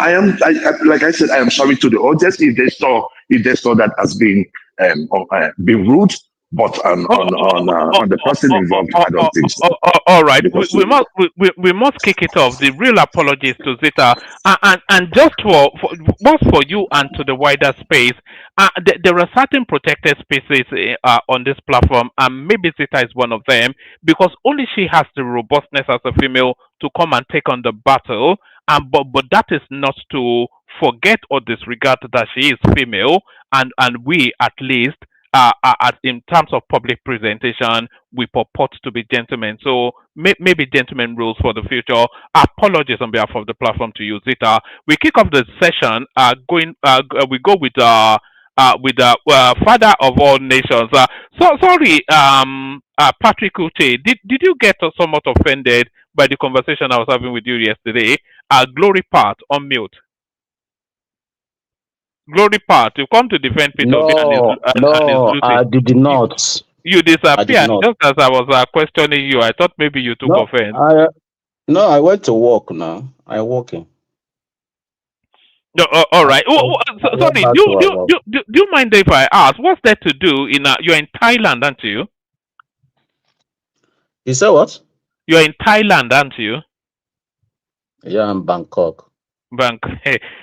like I said, I am sorry to the audience if they saw that as being rude. But on the person involved, I don't think so. All right, we must kick it off. The real apologies to Zita, and just for you and to the wider space. There are certain protected spaces on this platform, and maybe Zita is one of them, because only she has the robustness as a female to come and take on the battle. But that is not to forget or disregard that she is female, and we at least. In terms of public presentation, we purport to be gentlemen. So maybe gentlemen rules for the future. Apologies on behalf of the platform to you, Zita. We kick off the session. We go with father of all nations. Patrick Uche, did you get somewhat offended by the conversation I was having with you yesterday? Glory part on mute. Glory part, you come to defend Peter. No, I did not. You disappeared just as I was questioning you. I thought maybe you took offense. I went to work now. I'm working. No, all right. Sorry, do you mind if I ask? What's there to do you're in Thailand, aren't you? You said what? You're in Thailand, aren't you? Yeah, I'm Bangkok.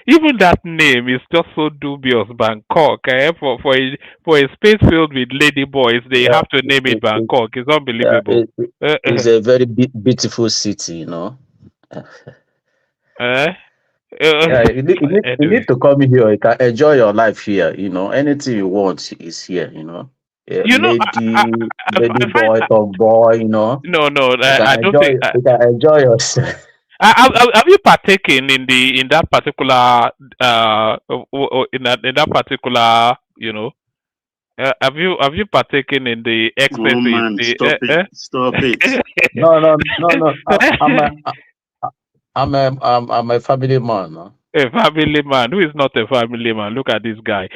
Even that name is just so dubious, Bangkok. For a space filled with lady boys, they have to name it Bangkok. It's unbelievable. It's a very beautiful city, you know. You need to come here. You can enjoy your life here. You know, anything you want is here. You know. Lady boy, top boy. You know. No, I don't think you can enjoy yourself. Have you partaken in that particular in that particular, you know? Have you partaken in the excess? Oh man, stop it! No. I'm a family man. No? A family man who is not a family man. Look at this guy.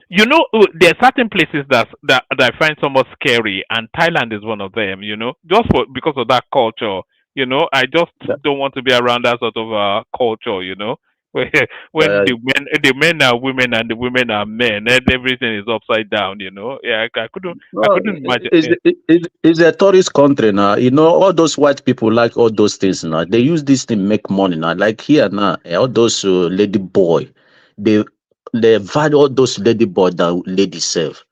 You know, there are certain places that I find somewhat scary, and Thailand is one of them. You know, just because of that culture. You know, I just don't want to be around that sort of culture. You know, where when Uh, the men are women and the women are men, and everything is upside down. You know, yeah, I no, couldn't imagine. it's a tourist country now. You know, all those white people like all those things now. They use this to make money now. Like here now, all those lady boy, they they value all those lady boy that lady serve.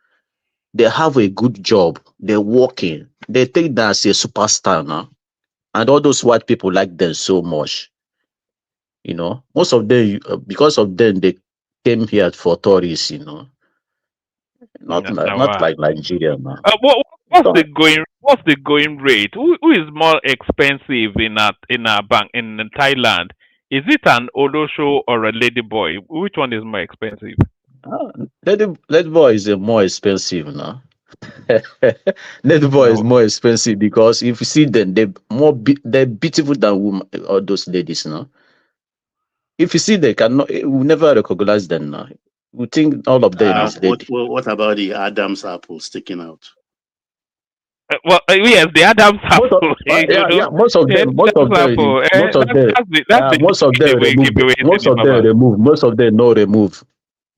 They have a good job. They're working. They think that's a superstar now. And all those white people like them so much. You know, most of them, because of them, they came here for tourists. You know, not Wow. like Nigeria now. What's the going rate? Who is more expensive in a bank in Thailand? Is it an Olosho or a lady boy? Which one is more expensive? Lady boy is more expensive now. Lady boy is No. more expensive because if you see them, they're beautiful than women. All those ladies now. If you see they cannot, we never recognize them now. We think all of them is lady. What about the Adam's apple sticking out? Yes, the Adam's apple. Yeah. Most of them, most of them, most of them remove. Most of them remove. Most of them no remove.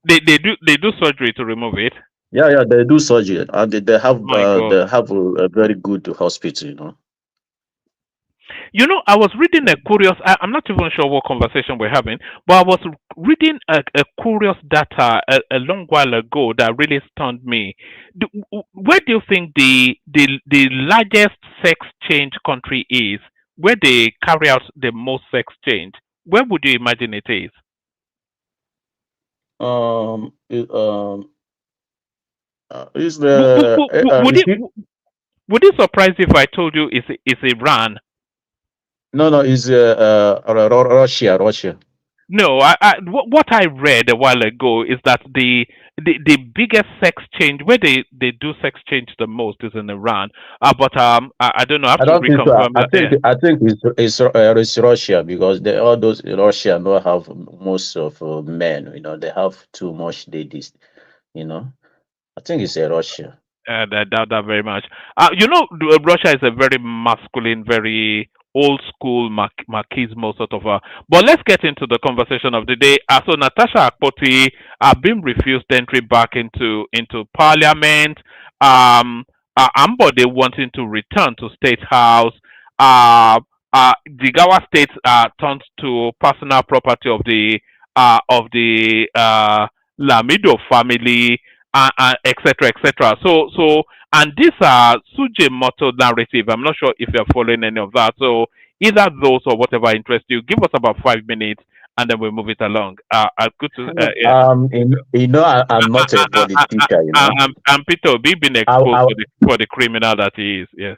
They do surgery to remove it. Yeah, they do surgery and they have My God. a very good hospital. You know. You know, I was reading a curious. I'm not even sure what conversation we're having, but I was reading a curious data a long while ago that really stunned me. Where do you think the largest sex change country is? Where they carry out the most sex change? Where would you imagine it is? Is Would it surprise you if I told you it's Iran? No, it's Russia. No, what I read a while ago is that the biggest sex change where they do sex change the most is in Iran. But I don't know. I have I to don't think so. reconfirm that. I think it's Russia because all those in Russia don't have most of men. You know, they have too much ladies. You know, I think it's Russia. I doubt that very much. You know, Russia is a very masculine, very old school machismo sort of. But let's get into the conversation of the day. So Natasha Akpoti been refused entry back into Parliament. Ambodi wanting to return to State House. Jigawa State turned to personal property of the Lamido family. Etc. etc. So and these are Sujimoto narrative. I'm not sure if you're following any of that. So either those or whatever interests you, give us about 5 minutes and then we'll move it along. Good to, You know, I'm not a politician. You know, I'm Peter Obi being exposed for the criminal that he is. Yes.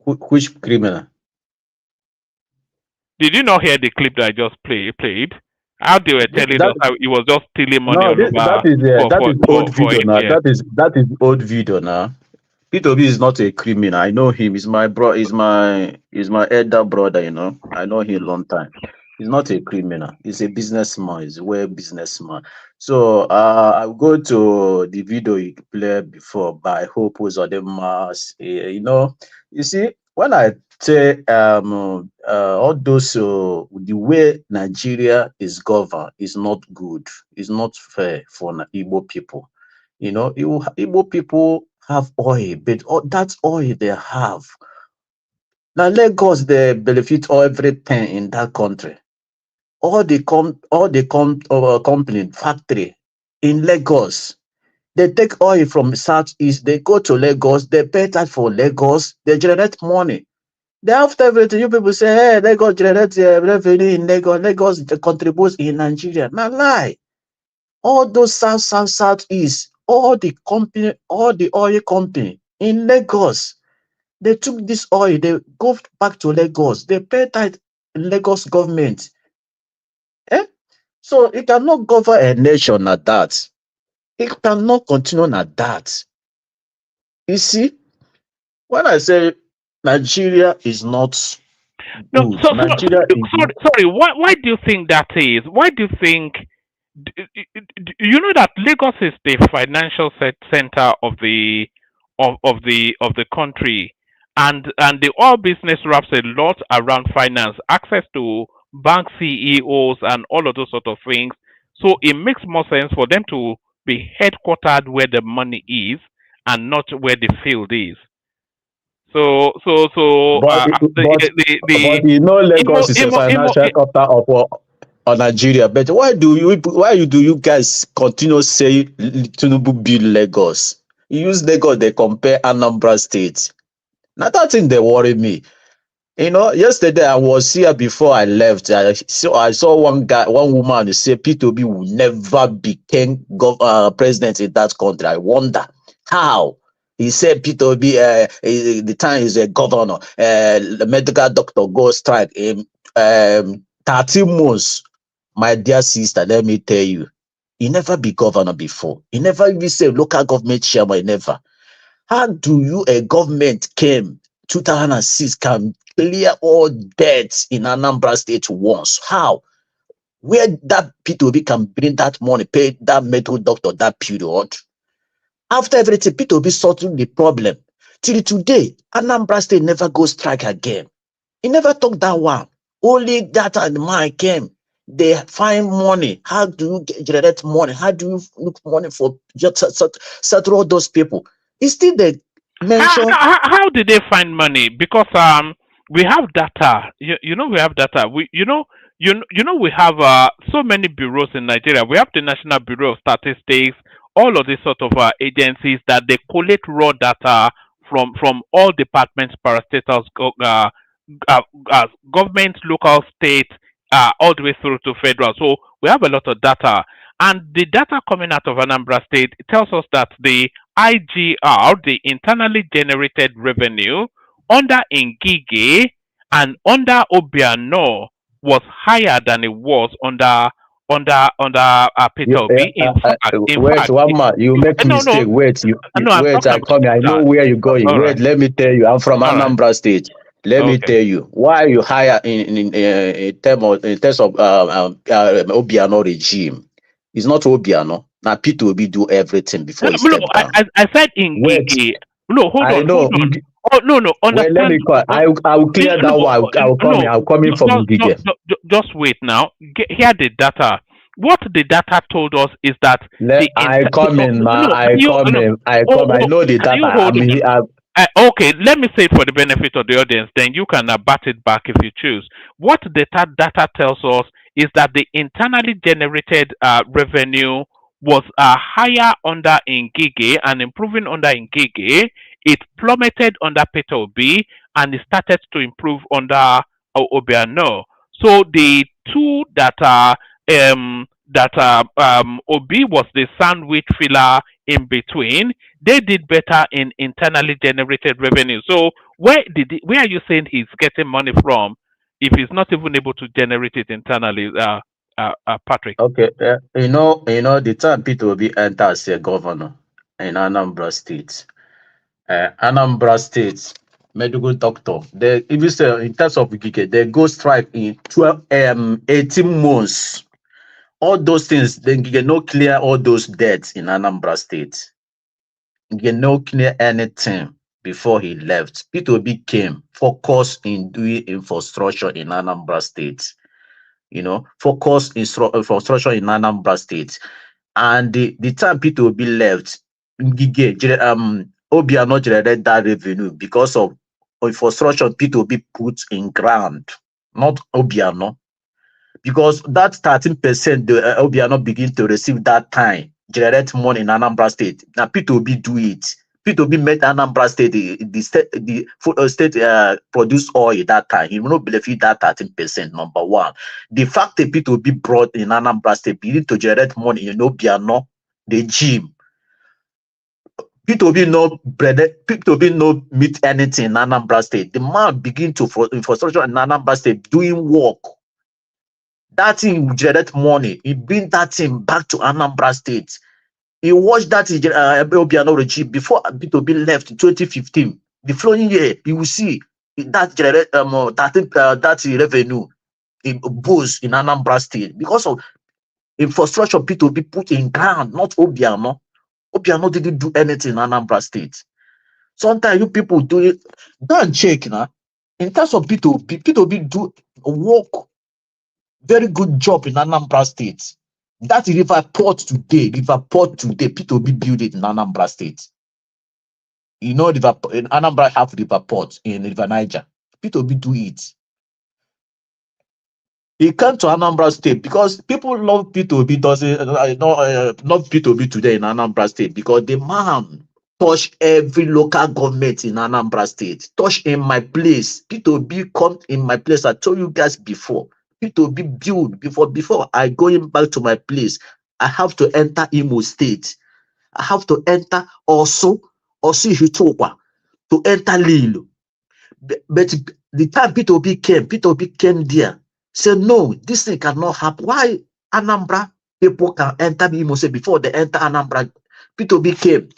Which criminal? Did you not hear the clip that I just played? How they were telling us how he was just stealing money all over. That is old video now. That is old video now. Peter Obi is not a criminal. I know him. He's my bro. He's my elder brother. You know, I know him a long time. He's not a criminal. He's a businessman. He's a well businessman. So I'll go to the video you played before by Hope Uzodinma's. You know, you see when I say all those the way Nigeria is governed is not good. It's not fair for Igbo people. You know, Igbo people have oil, but that oil they have. Now Lagos they benefit everything in that country. All the company factory in Lagos. They take oil from Southeast, they go to Lagos, they pay tax for Lagos, they generate money. Then after everything, you people say, hey, Lagos generate revenue in Lagos, Lagos contributes in Nigeria. Now lie. All those Southeast, all the oil company in Lagos, they took this oil, they go back to Lagos, they pay tax in Lagos government. So it cannot govern a nation like that. It cannot continue like that. You see, when I say Nigeria is not good, Sorry. Why do you think that is? Why do you think you know that Lagos is the financial center of the country, and the oil business wraps a lot around finance, access to bank CEOs, and all of those sort of things. So it makes more sense for them to be headquartered where the money is and not where the field is. So But but you know Lagos is a financial capital of Nigeria. But why do you guys continue say Tinubu build Lagos? You use Lagos, they compare Anambra State. Now that thing they worry me. You know, yesterday I was here before I left. I saw one woman who said P2B will never become president in that country. I wonder how. He said P2B, the time is a governor, the medical doctor goes strike in 13 months. My dear sister, let me tell you, he never be governor before. He never even say local government chairman, he never. How do you, a government came 2006, can clear all debts in Anambra State once? How? Where that P2B can bring that money, pay that medical doctor that period? After everything, P2B sorting the problem. Till today, Anambra State never go strike again. He never talk that one. Only that and mine came. They find money. How do you generate money? How do you look money for just settle all those people? It's still the mention. How did they find money? Because we have data. You know we have data. You know we have so many bureaus in Nigeria. We have the National Bureau of Statistics, all of these sort of agencies that they collect raw data from all departments, parastatals, government, local, state, all the way through to federal. So we have a lot of data. And the data coming out of Anambra State tells us that the IGR, the internally generated revenue, under Ngige and under Obiano was higher than it was under Peter Obi. Wait, one man, you make mistake. Wait, I come here. I know where you're going. All Wait, right. let me tell you. I'm from Anambra State. Let me tell you why you hire in terms of Obiano regime. It's not Obiano. Now Peter Obi do everything before he step down. I said Ngige. No, hold on. Hold on. Oh no. Wait, let me call. I will clear that one. I'll come in from Ngige. Just wait now. Hear the data. What the data told us is that I come in. I know the data. Okay, let me say it for the benefit of the audience. Then you can bat it back if you choose. What the data tells us is that the internally generated revenue was higher under Ngige and improving under Ngige. It plummeted under Peter Obi and it started to improve under Obiano. So the two that Obi was the sandwich filler in between. They did better in internally generated revenue. So where are you saying he's getting money from if he's not even able to generate it internally, Patrick? Okay, you know the time Peter Obi entered as a governor in Anambra State. Anambra State medical doctor, they even say in terms of Gike, they go strike in 18 months. All those things, then you no clear all those debts in Anambra State. You no clear anything before he left. Peter Obi came, focused in doing infrastructure in Anambra State. Focus infrastructure in Anambra State. And the time Peter Obi left, Obiano generated that revenue because of infrastructure Peter Obi put in ground, not Obiano. Because that 13% the Obiano begin to receive that time, generate money in Anambra State. Now Peter Obi do it. Peter Obi made Anambra State the state produce oil that time. He will not benefit that 13%. Number one, the fact that Peter Obi brought in Anambra State begin to generate money in Obiano, the gym. Peter Obi no meet anything in Anambra State. The man begin to for infrastructure in Anambra State doing work. That thing will generate money. He bring that thing back to Anambra State. He watched that Obiano regime before Peter Obi left in 2015. The following year, you will see that generate that revenue in boost in Anambra State because of Infrastructure P2B put in ground, not Obiano. Obiano didn't do anything in Anambra State. Sometimes you people do it. Go and check now. In terms of P2B, P2B do work very good job in Anambra State. That river port today, P2B build it in Anambra State. You know, in Anambra have river port in River Niger. P2B do it. He came to Anambra State because people love P2B, not P2B today in Anambra State because the man touch every local government in Anambra State. Touch in my place. P2B come in my place. I told you guys before. P2B build before I going back to my place. I have to enter Imo State. I have to enter also Hitokwa to enter Lilo. But the time P2B came there. Say no, this thing cannot happen. Why Anambra people can enter Imo State before they enter Anambra? P2B came.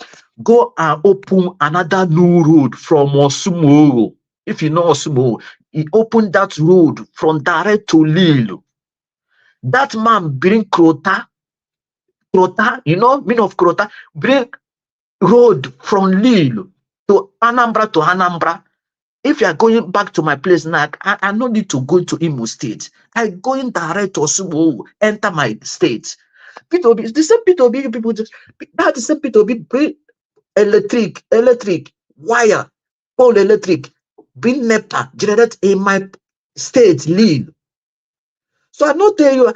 Go and open another new road from Osumoro. If you know Osumoro, he opened that road from direct to Lille. That man bring Krota, you know, meaning of Krota, bring road from Lille to Anambra. If you are going back to my place now, I no need to go to Imo State. I going direct to Osumoro, enter my state. P2B, the same P2B people just that the same P2B bring electric, wire, pole electric, bring NEPA, generate in my state, Lille. So I not tell you,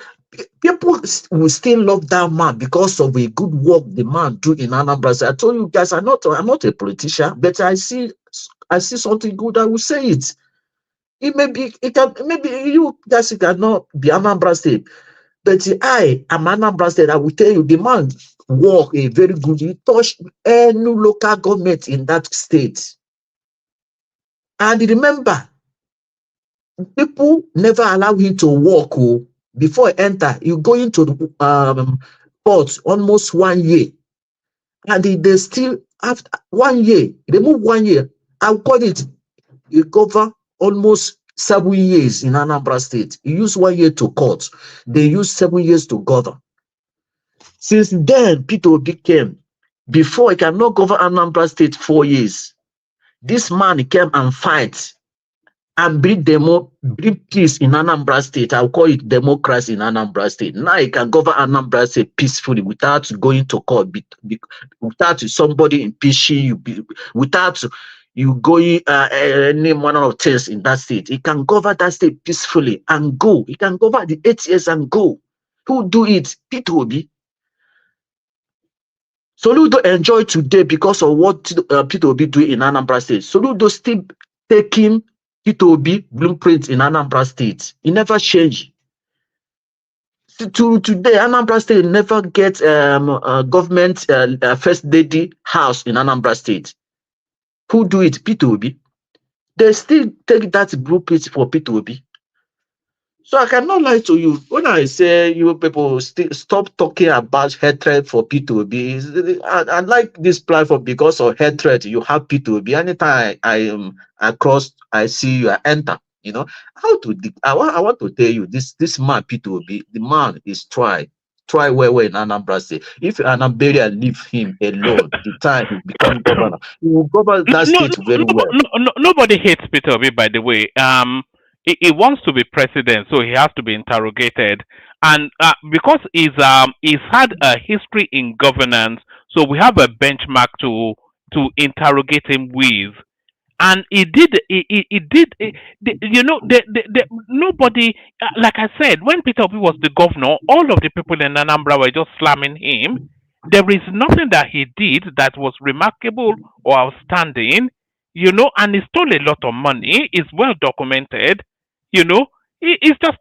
people will still love that man because of a good work the man do in Anambra. So I told you guys, I'm not a politician, but I see something good, I will say it. Maybe you guys cannot be Anambra State, but I am Anambra State. I will tell you, the man work a very good. He touched any local government in that state. And remember, people never allow him to walk. Before he enter, you go into the port almost 1 year. And they still, after 1 year, they move 1 year. I'll call it, you cover almost 7 years in Anambra State. You use 1 year to court. They use 7 years to govern. Since then, P2B came. Before, he cannot govern Anambra State 4 years. This man came and fight and bring peace in Anambra State. I'll call it democracy in Anambra State. Now he can govern Anambra State peacefully without going to court, without somebody impeaching you, without you going any manner of things in that state. He can govern that state peacefully and go. He can govern the 8 years and go. Who do it? P2B. Soludo enjoy today because of what P2B do in Anambra State. Soludo still taking P2B blueprint in Anambra State. It never changed. To today, Anambra State never get government first lady house in Anambra State. Who do it? P2B. They still take that blueprint for P2B. So I cannot lie to you. When I say you people still stop talking about hatred for P2B, I like this platform because of hatred. You have P2B. Anytime I am across, I see you, I enter. You know how to. I want to tell you this man P2B. The man is try well in Anambra State. If Anambra leave him alone, the time he become governor, he will govern that state very well. Nobody hates P2B, by the way. He wants to be president, so he has to be interrogated, and because he's had a history in governance, so we have a benchmark to interrogate him with, and he did. You know, nobody, like I said, when Peter Obi was the governor, all of the people in Anambra were just slamming him. There is nothing that he did that was remarkable or outstanding. You know, and he stole a lot of money. It's well documented. You know, it's just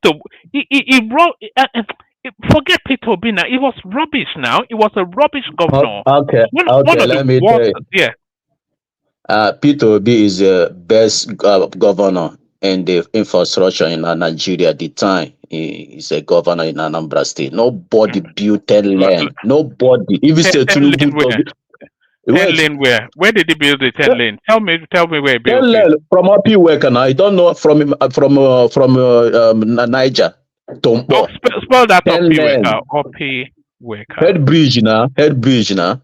forget Peter Obi now. It was rubbish. Now it was a rubbish governor. Okay. Let me tell you. Yeah. Peter Obi is the best governor in the infrastructure in Nigeria. At the time he is a governor in Anambra State. Nobody built land. Nobody. Even say Tinubu. 10 lane where? Where did he build the 10 lane? Tell me where he built 10 lane it. from up here. I don't know from Niger. Tompo. Spell that Ten OP lane. worker. OP worker. Head bridge now.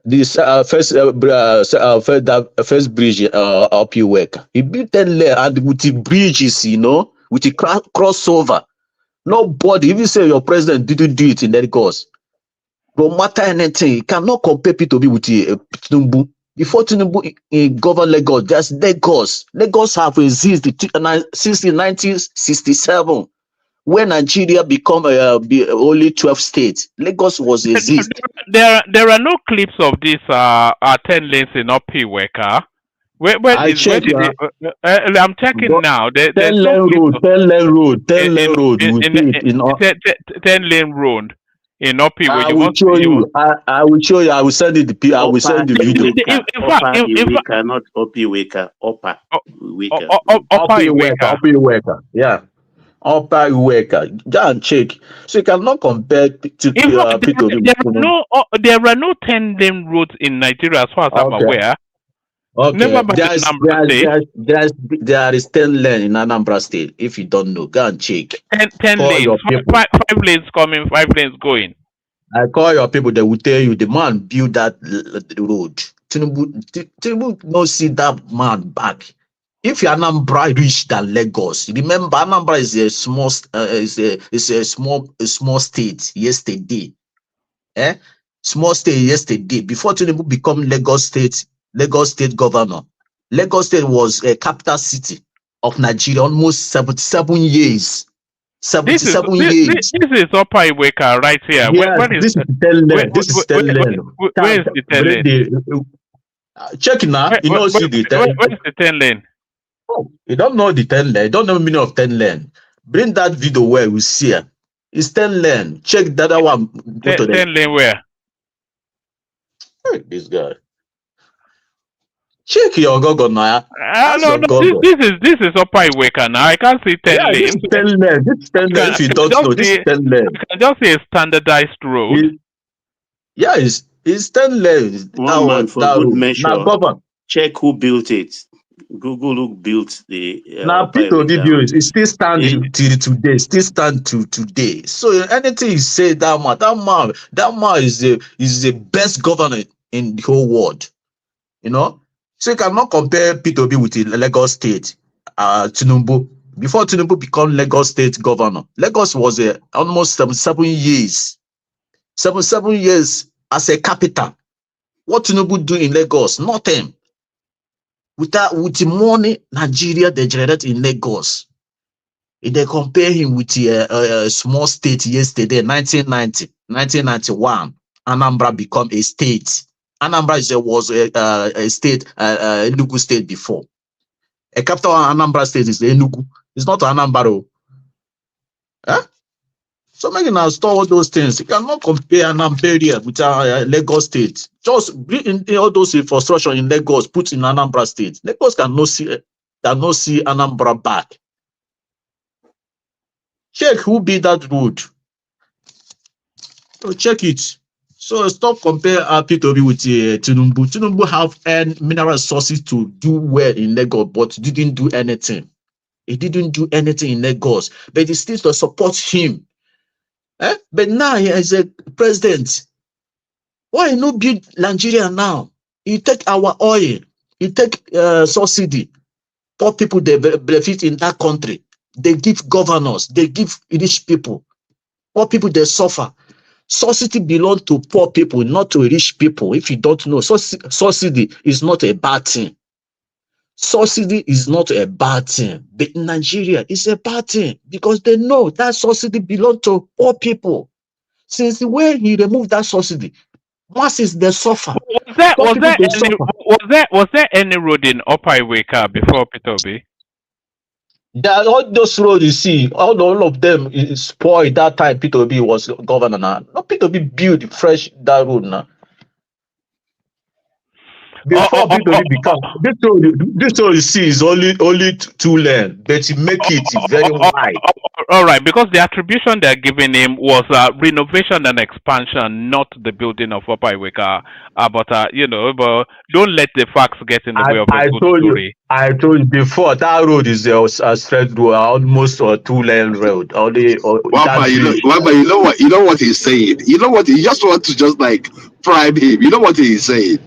This first bridge up you work. He built 10 lane and with the bridges, with the crossover. Nobody, even say your president didn't do it in Lagos. No matter anything, you cannot compare P2B with Tinubu. Before Tinubu govern Lagos, there's Lagos. Lagos have existed since 1967. When Nigeria become only 12 states, Lagos was exist. There are no clips of this 10 lanes in OP worker. Where I did it, I'm checking now. There's 10 no lane clip road, of 10 lane road, 10 lane road. in, You will in, see it in all. 10 lane road in OP where I you will must show you. I will show you. I will send it. I will send the video. Iweka, not OP Weka. Upper Weka. Upper worker. Yeah. Upper worker. Go and check. So you cannot compare to there are no 10 lane roads in Nigeria as far as I'm aware. Okay. Never mind Anambra State. There is 10 lane in Anambra State. If you don't know, go and check. 10 lanes. 5 lanes coming, 5 lanes going. I call your people, they will tell you the man built that road. Tinubu no see that man back. If Anambra reach that Lagos, remember Anambra is a small small state yesterday. Small state yesterday. Before Tinubu become Lagos State governor. Lagos State was a capital city of Nigeria almost 77 years. 77 years. This is Upper Iweka right here. Yes, this is 10 lane. This is 10 lane. Where is the 10 lane? Check now. You know, see the 10 lane. Where is the 10 lane? Oh, you don't know the 10 lane. You don't know the meaning of 10 lane. Bring that video where we see it. It's 10 lane. Check the other one. 10 lane where? Hey, this guy. Check your Google now. This is Upper Iweka now. I can't see 10 lane. This is 10 lane. This is 10 lane. If you don't know, this is 10 lane. You can just see a standardized road. It's 10 lane. One man for good measure. Check who built it. Google who built the. Now, people build it still standing till today. Still stand to today. So anything you say, that man is the best governor in the whole world. You know. So you cannot compare P2B with the Lagos State, Tinubu. Before Tinubu become Lagos State governor, Lagos was almost 77 years. 77 years as a capital. What Tinubu do in Lagos? Nothing. With the money Nigeria they generate in Lagos, if they compare him with a small state yesterday, 1991, Anambra become a state. Anambra was a state, Enugu state before. A capital of Anambra state is Enugu. It's not Anambra. So making now store all those things. You cannot compare Anambra with Lagos state. Just bring in all those infrastructure in Lagos, put in Anambra state. Lagos cannot see Anambra back. Check who built that road. So check it. So stop compare P2B with Tinubu. Tinubu have mineral resources to do well in Lagos, but didn't do anything. He didn't do anything in Lagos, but the states to support him. But now he is a president. Why not build Nigeria now? He take our oil, he take subsidy. Poor people they benefit in that country. They give governors, they give rich people. Poor people they suffer. Subsidy belongs to poor people, not to rich people. If you don't know, subsidy is not a bad thing. Subsidy is not a bad thing. But in Nigeria, it's a bad thing because they know that subsidy belongs to poor people. Since the way he removed that subsidy, masses they suffer. Was there any road in Upper Iweka before P2B? All those roads you see, all of them is spoiled that time P2B was governor now. No, P2B built fresh that road now. Before P2B become this road you see is only 2 lane, but you make it very wide. All right, because the attribution they're giving him was renovation and expansion, not the building of Upper Iweka. But don't let the facts get in the way of a good story. I told you before that road is a straight road, almost a 2 lane road. Wamba, you know what he's saying. You know what he just want to just like prime him. You know what he's saying.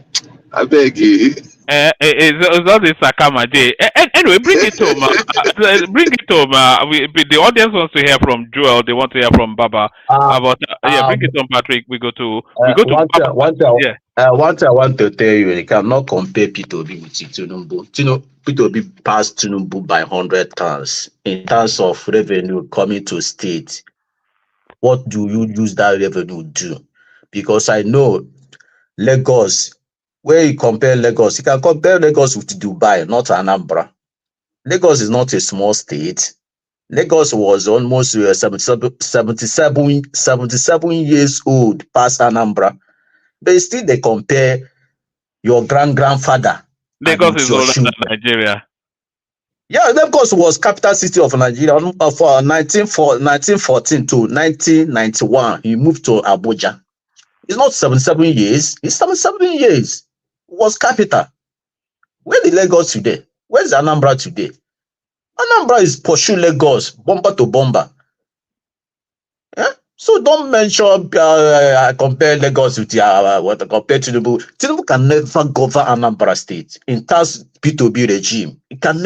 I beg you. It's all this Sakama J. Anyway, bring it home. Bring it home. The audience wants to hear from Joel. They want to hear from Baba. Bring it home, Patrick. We go to Baba. One thing I want to tell you, you cannot compare P2B with Tinubu. P2B passed Tinubu by 100 times in terms of revenue coming to state. What do you use that revenue do? Because I know Lagos. Where you compare Lagos, you can compare Lagos with Dubai, not Anambra. Lagos is not a small state. Lagos was almost 77 years old past Anambra. But still they compare your grandfather. Lagos is older than Nigeria. Yeah, Lagos was capital city of Nigeria for 1914 to 1991. He moved to Abuja. It's not 77 years. It's 77 years. Was capital. Where the Lagos today? Where's Anambra today? Anambra is pursue Lagos, bomber to bomber. Yeah? So don't mention compare Lagos with compare Tinubu. Tinubu can never govern Anambra State in terms P2B regime. It can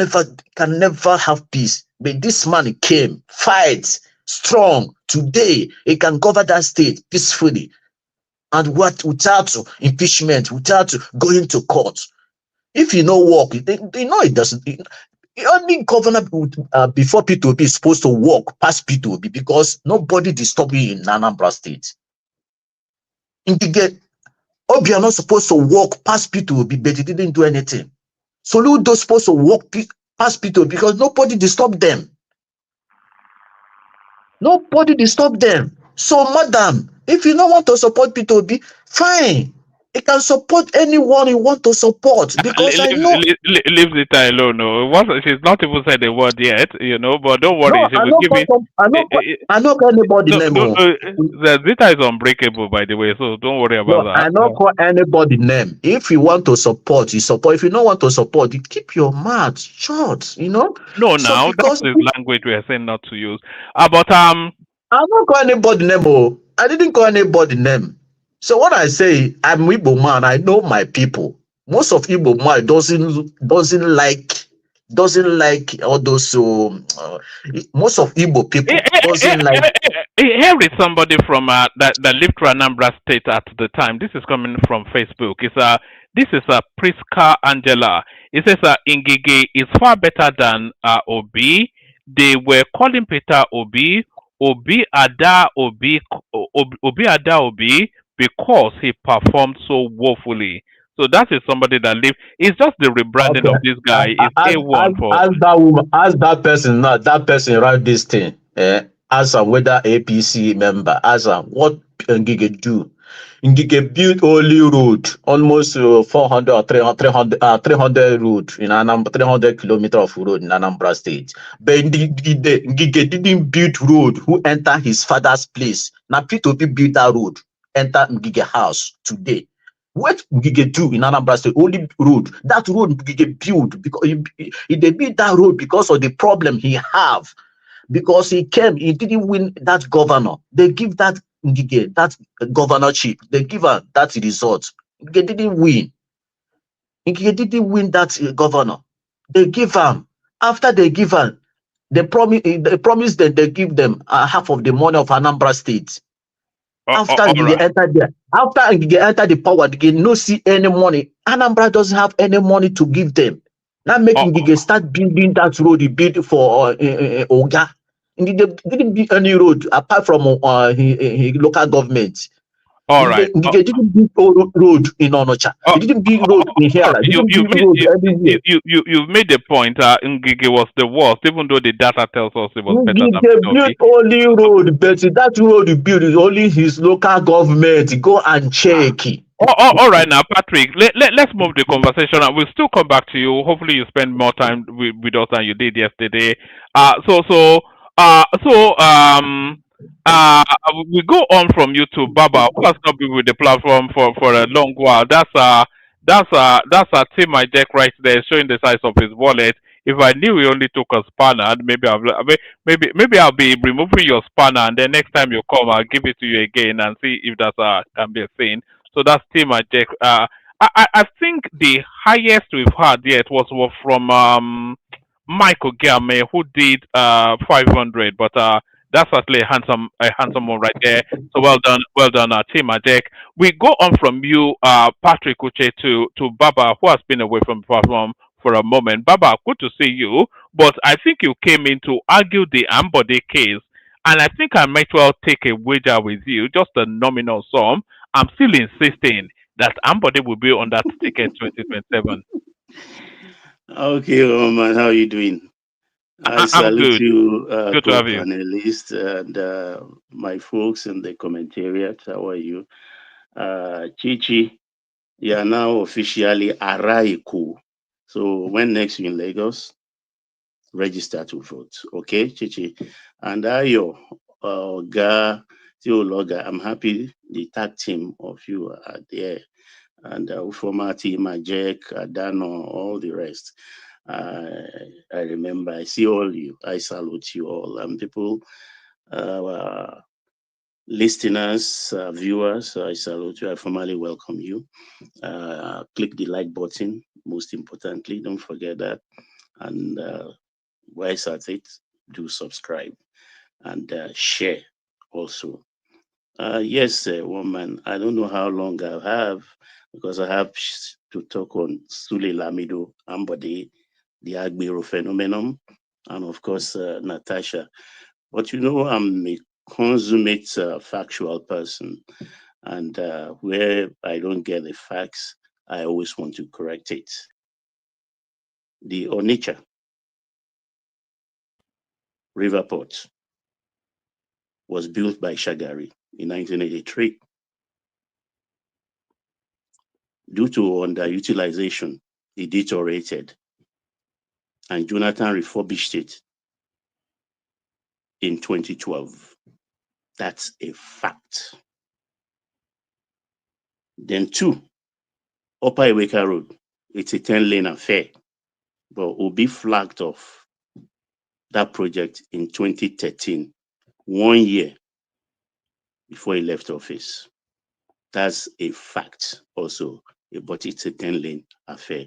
never have peace. But this man came, fight, strong. Today, he can govern that state peacefully. And without impeachment, without going to court. If you know work, it doesn't. Only governor before P2B is supposed to walk past P2B because nobody disturbed you in Anambra State. Obi are not supposed to walk past P2B, but he didn't do anything. So Ludo is supposed to walk past P2B because nobody disturbed them. Nobody disturbed them. So, madam, if you don't want to support P2B, fine. You can support anyone you want to support because I know. Leave the time alone. No, she's not even said a word yet,. But don't worry, no, she will give it. I don't call anybody name. The Zita is unbreakable, by the way, so don't worry about that. I don't call anybody name. If you want to support, you support. If you don't want to support, you keep your mouth shut. No, now that's the language we are saying not to use. But I don't call anybody name. I didn't call anybody name. So when I say I'm Igbo man, I know my people. Most of Igbo man doesn't like all those. Most of Igbo people doesn't like. Here is somebody from that lived to Anambra State at the time. This is coming from Facebook. This is Priska Angela. It says Ngige is far better than Obi. They were calling Peter Obi Ada Obi because he performed so woefully. So that is somebody that lived. It's just the rebranding of this guy. It's A1 for. Ask that person now. That person write this thing. Ask whether APC member. Ask what Ngige do. Ngige built only road, almost 400 or 300 road in Anambra, 300 kilometers of road in Anambra State. But Ngige didn't build road. Who enter his father's place? Now P2P built that road. Enter Ngige house today. What Ngige do in Anambra State? Only road. That road Ngige built because he built that road because of the problem he have. Because he didn't win that governor. They give that Ngige, that governorship. They give her that result. Ngige didn't win. Ngige didn't win that governor. They give him. After they give him, they promise that they give them half of the money of Anambra State. After Ngige entered there, after Ngige entered the power, they no see any money. Anambra doesn't have any money to give them. Now making Ngige start building that road he built for Oga. Ngige didn't build any road apart from local government. All right. Ngige didn't build road in Onocha. He didn't build road in here. You made the point. Ngige was the worst, even though the data tells us it was better than Ngige built only road, but that road he built is only his local government. Go and check it. All right now, Patrick. Let's move the conversation, and we'll still come back to you. Hopefully, you spend more time with us than you did yesterday. We go on from you to Baba, who has not been with the platform for a long while. That's a Tim Jack right there, showing the size of his wallet. If I knew he only took a spanner, maybe I'll be removing your spanner, and then next time you come, I'll give it to you again and see if that can be a thing. So that's Tim and Jack. I think the highest we've had yet was from Michael Game, who did 500, but that's certainly a handsome one right there. So well done, Tim and Jack. We go on from you, Patrick Uche, to Baba, who has been away from the platform for a moment. Baba, good to see you, but I think you came in to argue the Ambodi case, and I think I might well take a wager with you, just a nominal sum. I'm still insisting that Ambodi will be on that ticket 2027. Okay, Roman, how are you doing? I salute you, good to have you, Panelist, and my folks in the commentariat. How are you? Chichi, you are now officially Araiku. So when next you're in Lagos, register to vote. Okay, Chichi. And Ayo, Ga, Theologa, I'm happy the tag team of you are there. And former team, Jack, Adano, all the rest. I remember, I see all you, I salute you all. And people, listeners, viewers, I salute you, I formally welcome you. Click the like button, most importantly, don't forget that. And whilst at it, do subscribe and share also. Yes, woman, I don't know how long I have, because I have to talk on Sule Lamido, Ambodi, the Agbero phenomenon, and of course, Natasha. But you know, I'm a consummate factual person, and where I don't get the facts, I always want to correct it. The Onitsha River Port was built by Shagari in 1983. Due to underutilization, it deteriorated, and Jonathan refurbished it in 2012. That's a fact. Then 2, Upper Iweka Road, it's a 10-lane affair, but Obi flagged off that project in 2013, 1 year before he left office. That's a fact also, but it's a 10-lane affair.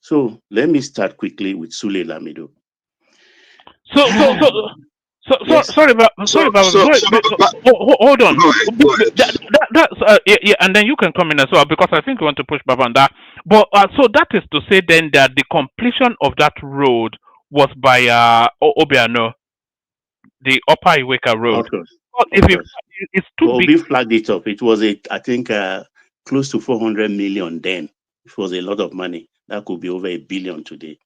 So let me start quickly with Sule Lamido. Sorry, hold on. And then you can come in as well, because I think you want to push back on that. But so that is to say then that the completion of that road was by Obiano, the Upper Iweka Road. It's too big. Obi flagged it up. It was I think close to 400 million then. It was a lot of money. That could be over $1 billion today.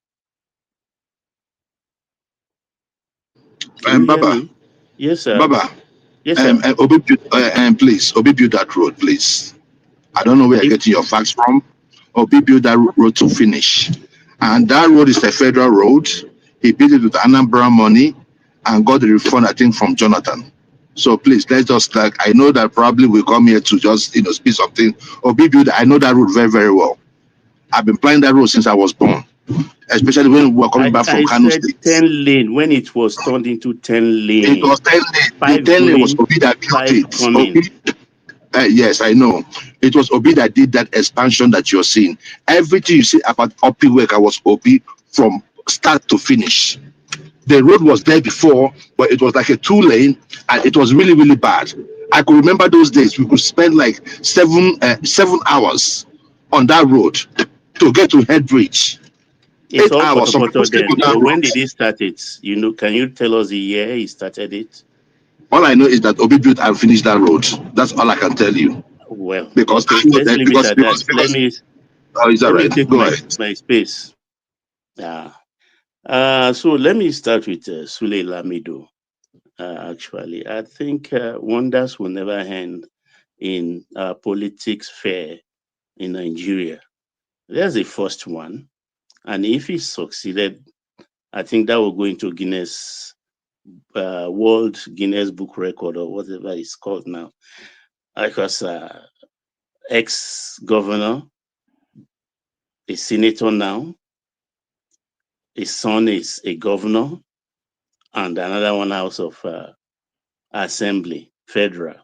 Baba. Yes, sir. Baba. Yes, sir. Please, Obi build that road, please. I don't know where you're getting your facts from. Obi build that road to finish. And that road is a federal road. He built it with Anambra money and got the refund, I think, from Jonathan. So please, let's just I know that probably we come here to just, speak something. Obi build, I know that road very, very well. I've been playing that road since I was born. Especially when we were coming back from Kano State. 10 lane, when it was turned into 10 lane. It was 10 lane. The 10 lane was Obi that built it. Yes, I know. It was Obi that did that expansion that you're seeing. Everything you see about Upper Iweka was Obi from start to finish. The road was there before, but it was like a 2-lane, and it was really, really bad. I could remember those days. We could spend like 7 hours on that road to get to Headbridge. It's 8 hours. Then. When did he start it? Can you tell us the year he started it? All I know is that Obi built and finished that road. That's all I can tell you. Well, because okay, let's leave it at that. Let me take my space. Yeah. So let me start with Sule Lamido. Actually, I think wonders will never end in politics fair in Nigeria. There's the first one. And if he succeeded, I think that will go into Guinness, World Guinness Book Record or whatever it's called now. Because ex-governor, a senator now, his son is a governor, and another one House of Assembly, federal.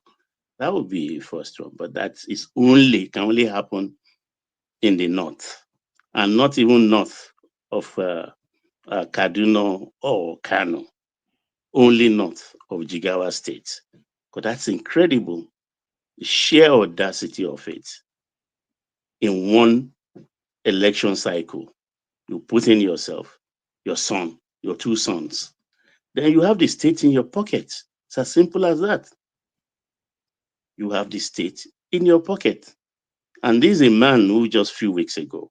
That would be the first one, but that is can only happen in the north, and not even north of Kaduna or Kano, only north of Jigawa State. Because that's incredible, the sheer audacity of it. In one election cycle, you put in yourself, your son, your two sons, then you have the state in your pocket. It's as simple as that. You have the state in your pocket. And this is a man who just a few weeks ago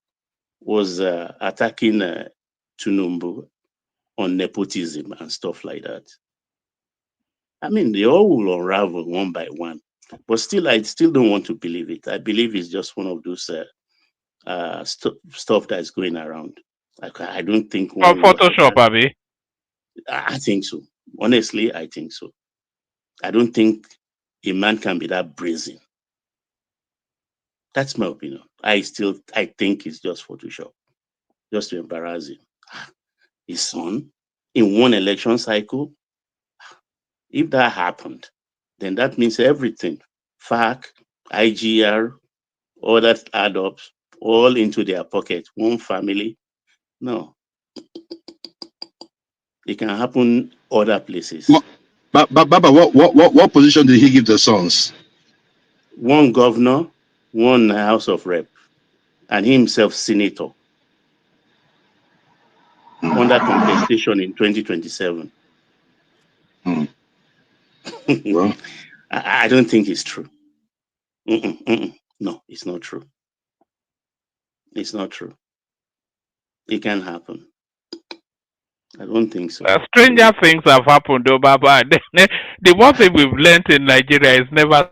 was attacking Tunumbu on nepotism and stuff like that. I mean, they all will unravel one by one. But still, I still don't want to believe it. I believe it's just one of those stuff that is going around. Like, I don't think one. Photoshop, Abby. I think so. Honestly, I think so. I don't think a man can be that brazen. That's my opinion. I think it's just Photoshop, just to embarrass him. His son, in one election cycle, if that happened, then that means everything. FAC, IGR, all that add up, all into their pocket, one family. No. It can happen other places. But Baba, what position did he give the sons? One governor, one House of Rep, and himself senator. Under contestation in 2027. Well, I don't think it's true. No, it's not true. It's not true. It can happen. I don't think so. Stranger things have happened, though, Baba. The one thing we've learned in Nigeria is never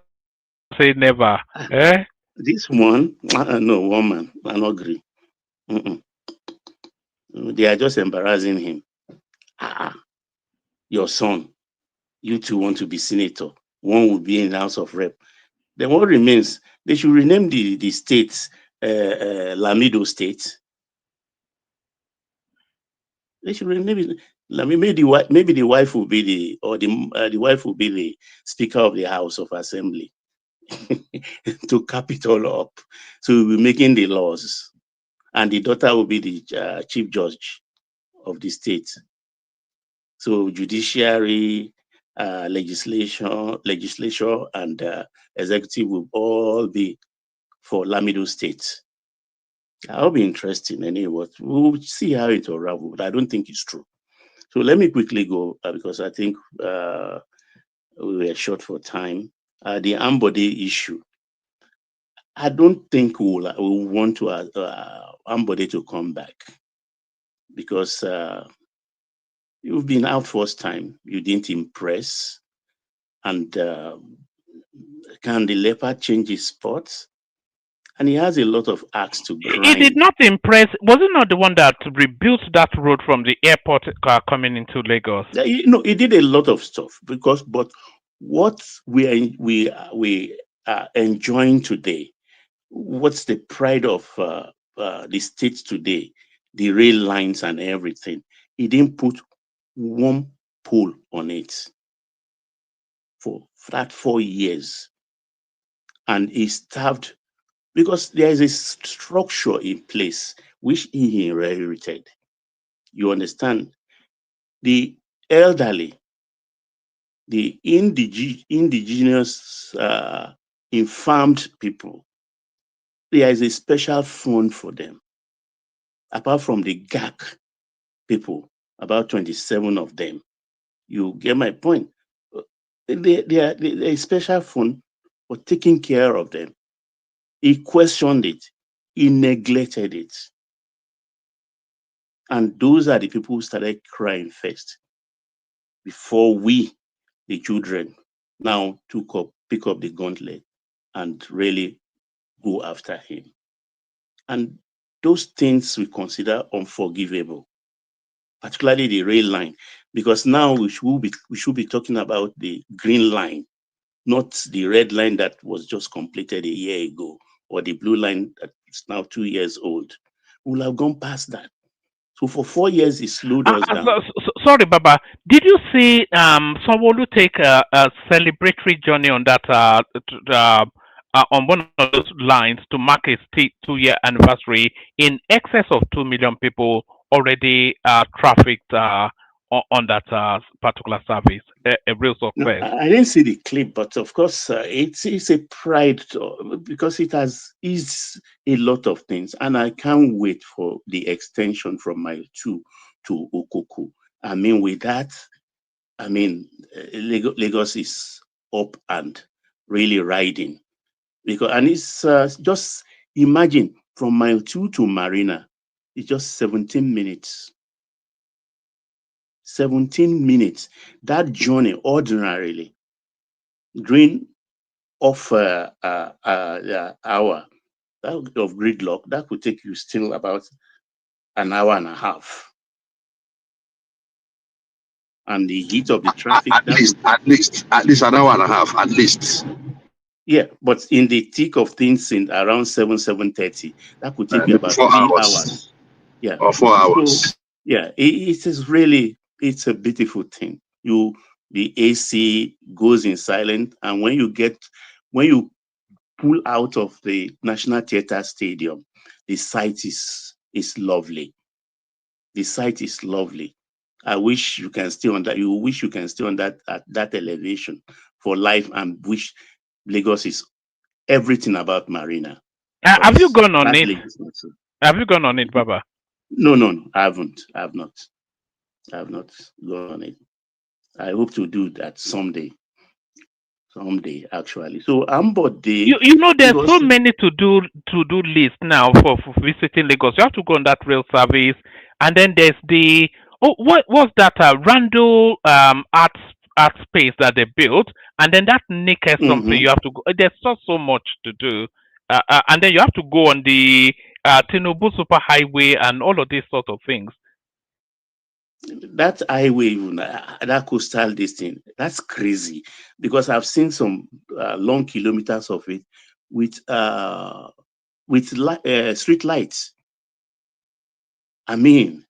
say never. Eh? This one, no, woman, I don't agree. They are just embarrassing him. Your son, you two want to be senator. One will be in the House of Rep. Then what remains? They should rename the states Lamido State. They should rename it. Maybe the wife will be the wife will be the Speaker of the House of Assembly to cap it all up. So we'll be making the laws, and the daughter will be the Chief Judge of the state. So judiciary, legislature, and executive will all be for Lamido State. That'll be interesting anyway. We'll see how it unravels, but I don't think it's true. So let me quickly go because I think we were short for time. The Ambodi issue. I don't think we'll want to Ambodi to come back because you've been out first time. You didn't impress, and can the leopard change his spots? And he has a lot of acts to grind. He did not impress. Was he not the one that rebuilt that road from the airport coming into Lagos? He did a lot of stuff but what we are enjoying today, what's the pride of the state today, the rail lines and everything, he didn't put one pole on it for that 4 years. And he starved because there is a structure in place which he inherited. You understand? The elderly, the indigenous infirmed people, there is a special fund for them. Apart from the GAC people, about 27 of them. You get my point? There is a special fund for taking care of them. He questioned it. He neglected it. And those are the people who started crying first before we, the children, now pick up the gauntlet and really go after him. And those things we consider unforgivable, particularly the rail line, because now we should be talking about the green line, not the red line that was just completed a year ago, or the blue line that is now 2 years old. We'll have gone past that. So for 4 years, it slowed us down. Sorry, Baba. Did you see Sanwo-Olu take a celebratory journey on that on one of those lines to mark its 2-year anniversary? In excess of 2 million people already trafficked on that particular service. A real success. No, I didn't see the clip, but of course, it's a pride because it has eased a lot of things, and I can't wait for the extension from Mile 2 to Okoko. I mean, with that, I mean, Lagos is up and really riding, because, and it's just imagine from Mile 2 to Marina, it's just 17 minutes. 17 minutes. That journey ordinarily during of hour of gridlock, that could take you still about an hour and a half. And the heat of the traffic, at least an hour and a half, at least. Yeah, but in the thick of things, in around 7:30, that could take you about 3 hours. Yeah, or 4 hours. So, yeah, it is really, it's a beautiful thing. The AC goes in silent, and when you pull out of the National Theatre Stadium, the site is lovely. The site is lovely. I wish you can stay on that. You wish you can stay on that at that elevation for life, and wish Lagos is everything about Marina. Have you gone on it? Have you gone on it, Baba? No, I haven't. I have not gone on it. I hope to do that someday. Actually. So Ambodi, you know, there's so many to do list now for visiting Lagos. You have to go on that rail service, and then there's the what's that Randall art space that they built, and then that naked something you have to go. There's so much to do, and then you have to go on the Tinubu Super Highway and all of these sort of things. That highway, that coastal distance, that's crazy, because I've seen some long kilometers of it with street lights. I mean,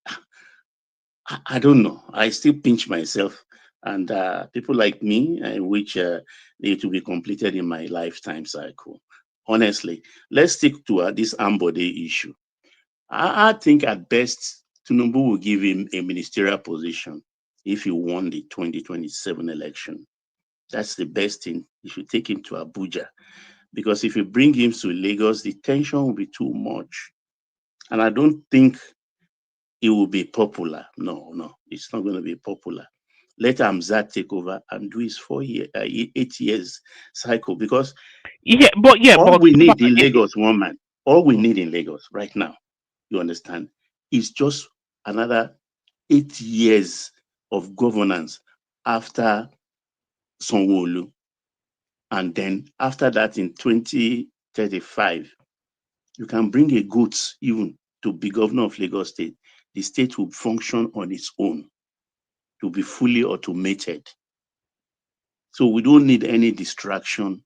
I don't know. I still pinch myself, and people like me, which need to be completed in my lifetime cycle. Honestly, let's stick to this Ambodi issue. I think at best, Tinubu will give him a ministerial position if he won the 2027 election. That's the best thing. You should take him to Abuja, because if you bring him to Lagos, the tension will be too much. And I don't think it will be popular. No, it's not going to be popular. Let Amzat take over and do his 8 years cycle, because all we need in Lagos, one man, all we need in Lagos right now, you understand, is just another 8 years of governance after Sanwo-Olu. And then after that, in 2035, you can bring a goat even to be governor of Lagos State. The state will function on its own, to be fully automated. So we don't need any distraction,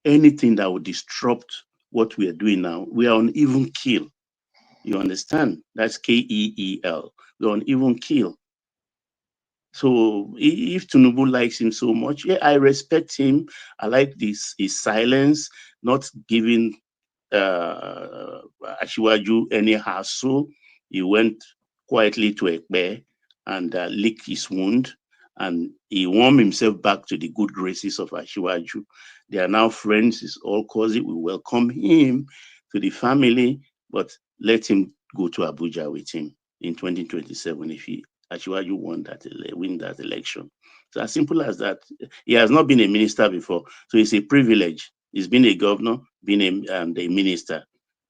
anything that would disrupt what we are doing now. We are on even keel. You understand? That's KEEL. We're on even keel. So if Tinubu likes him so much, yeah, I respect him. I like his silence, not giving Asiwaju any hassle. He went quietly to Agbero and licked his wound, and he warmed himself back to the good graces of Asiwaju. They are now friends. It's all cozy. We welcome him to the family, but let him go to Abuja with him in 2027 if Asiwaju win that election. So as simple as that. He has not been a minister before, so it's a privilege. He's been a governor, been a minister.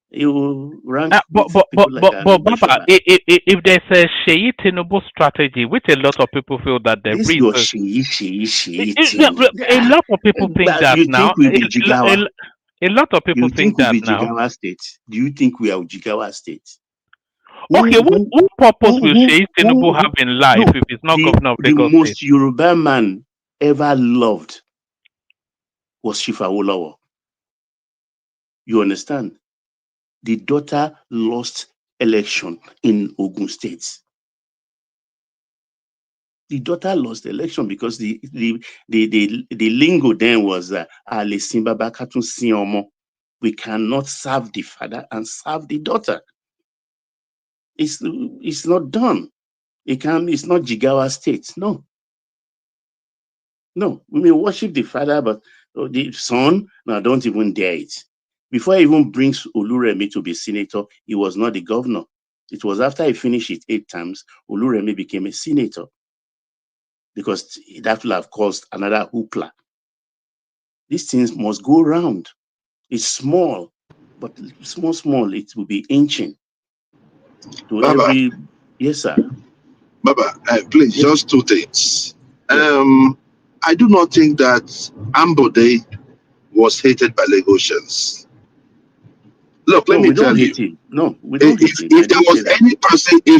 He will rank but Baba, if there's a Sheyi Tinubu strategy, which a lot of people feel that there is, a lot of people think that now. A lot of people You think we'll that be now. Jigawa State? Do you think we are Jigawa State? Okay, what purpose will Sheyi Tinubu have in life look, if he's not the, governor of the Lagos most State? Yoruba man ever loved was Shifa Awolowo. You understand? The daughter lost election in Ogun State. The daughter lost the election because the lingo then was we cannot serve the father and serve the daughter. It's not done. It's not Jigawa State. No. No, we may worship the father, but the son, no, don't even dare it. Before he even brings Oluremi to be senator, he was not the governor. It was after he finished it 8 times, Oluremi became a senator, because that will have caused another hoopla. These things must go round. It's small, but small, it will be inching to Baba, every. Yes, sir. Baba, please, Yes. just 2 things. I do not think that Ambodi was hated by Lagosians. Look, let me tell you. No, we don't hate him. If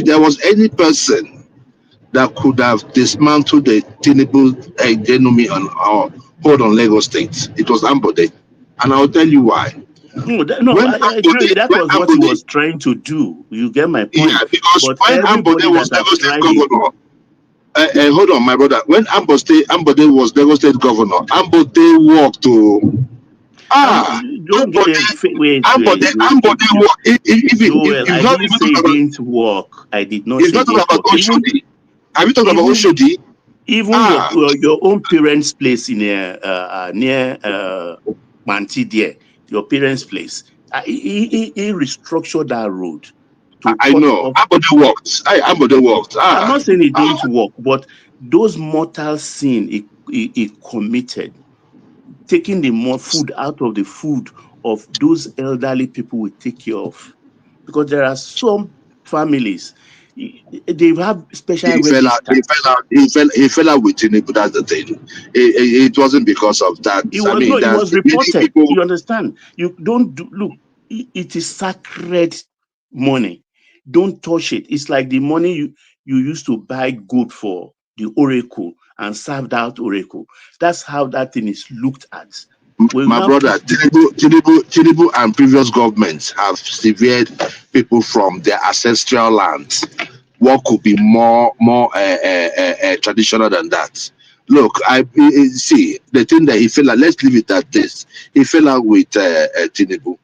there was any person that could have dismantled the Tinubu enemy or hold on Lagos State, it was Ambodi, and I'll tell you why. I agree. That was what he was trying to do. You get my point. Yeah, because but when Ambodi was Lagos State governor, hold on, my brother. When Ambodi was Lagos State governor, Ambodi walked to. Don't get Ambodi walked. I didn't say it didn't work. I did not say it didn't work. Have you talked about Oshodi? Even your own parents' place in near Manti there, your parents' place. He restructured that road. I know. Ambodi worked. Ambodi worked. I'm not saying it didn't work, but those mortal sin he committed, taking the more food out of the food of those elderly people we take care of, because there are some families they have special he fell out with Tinubu. That's the thing. It wasn't because of that. It was reported. You understand? You don't look. It is sacred money. Don't touch it. It's like the money you used to buy gold for the oracle and serve that oracle. That's how that thing is looked at. My brother, Tinubu and previous governments have severed people from their ancestral lands. What could be more traditional than that? Look, I see the thing that he fell out. Let's leave it at this. He fell out with Tinubu.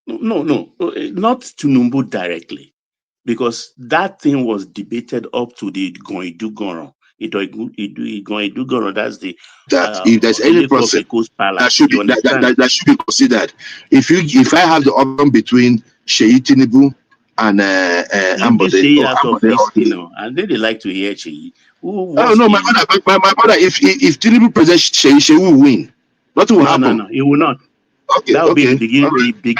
No, not Tinubu directly, because that thing was debated up to the Goidugoro. That's the if there's any person that should be considered. If I have the option between Sheyi Tinubu and Ambodi, and then they like to hear Sheyi. My brother, if Tinubu presents Sheyi will win. Nothing will happen. No, it will not. Okay, that would be the big.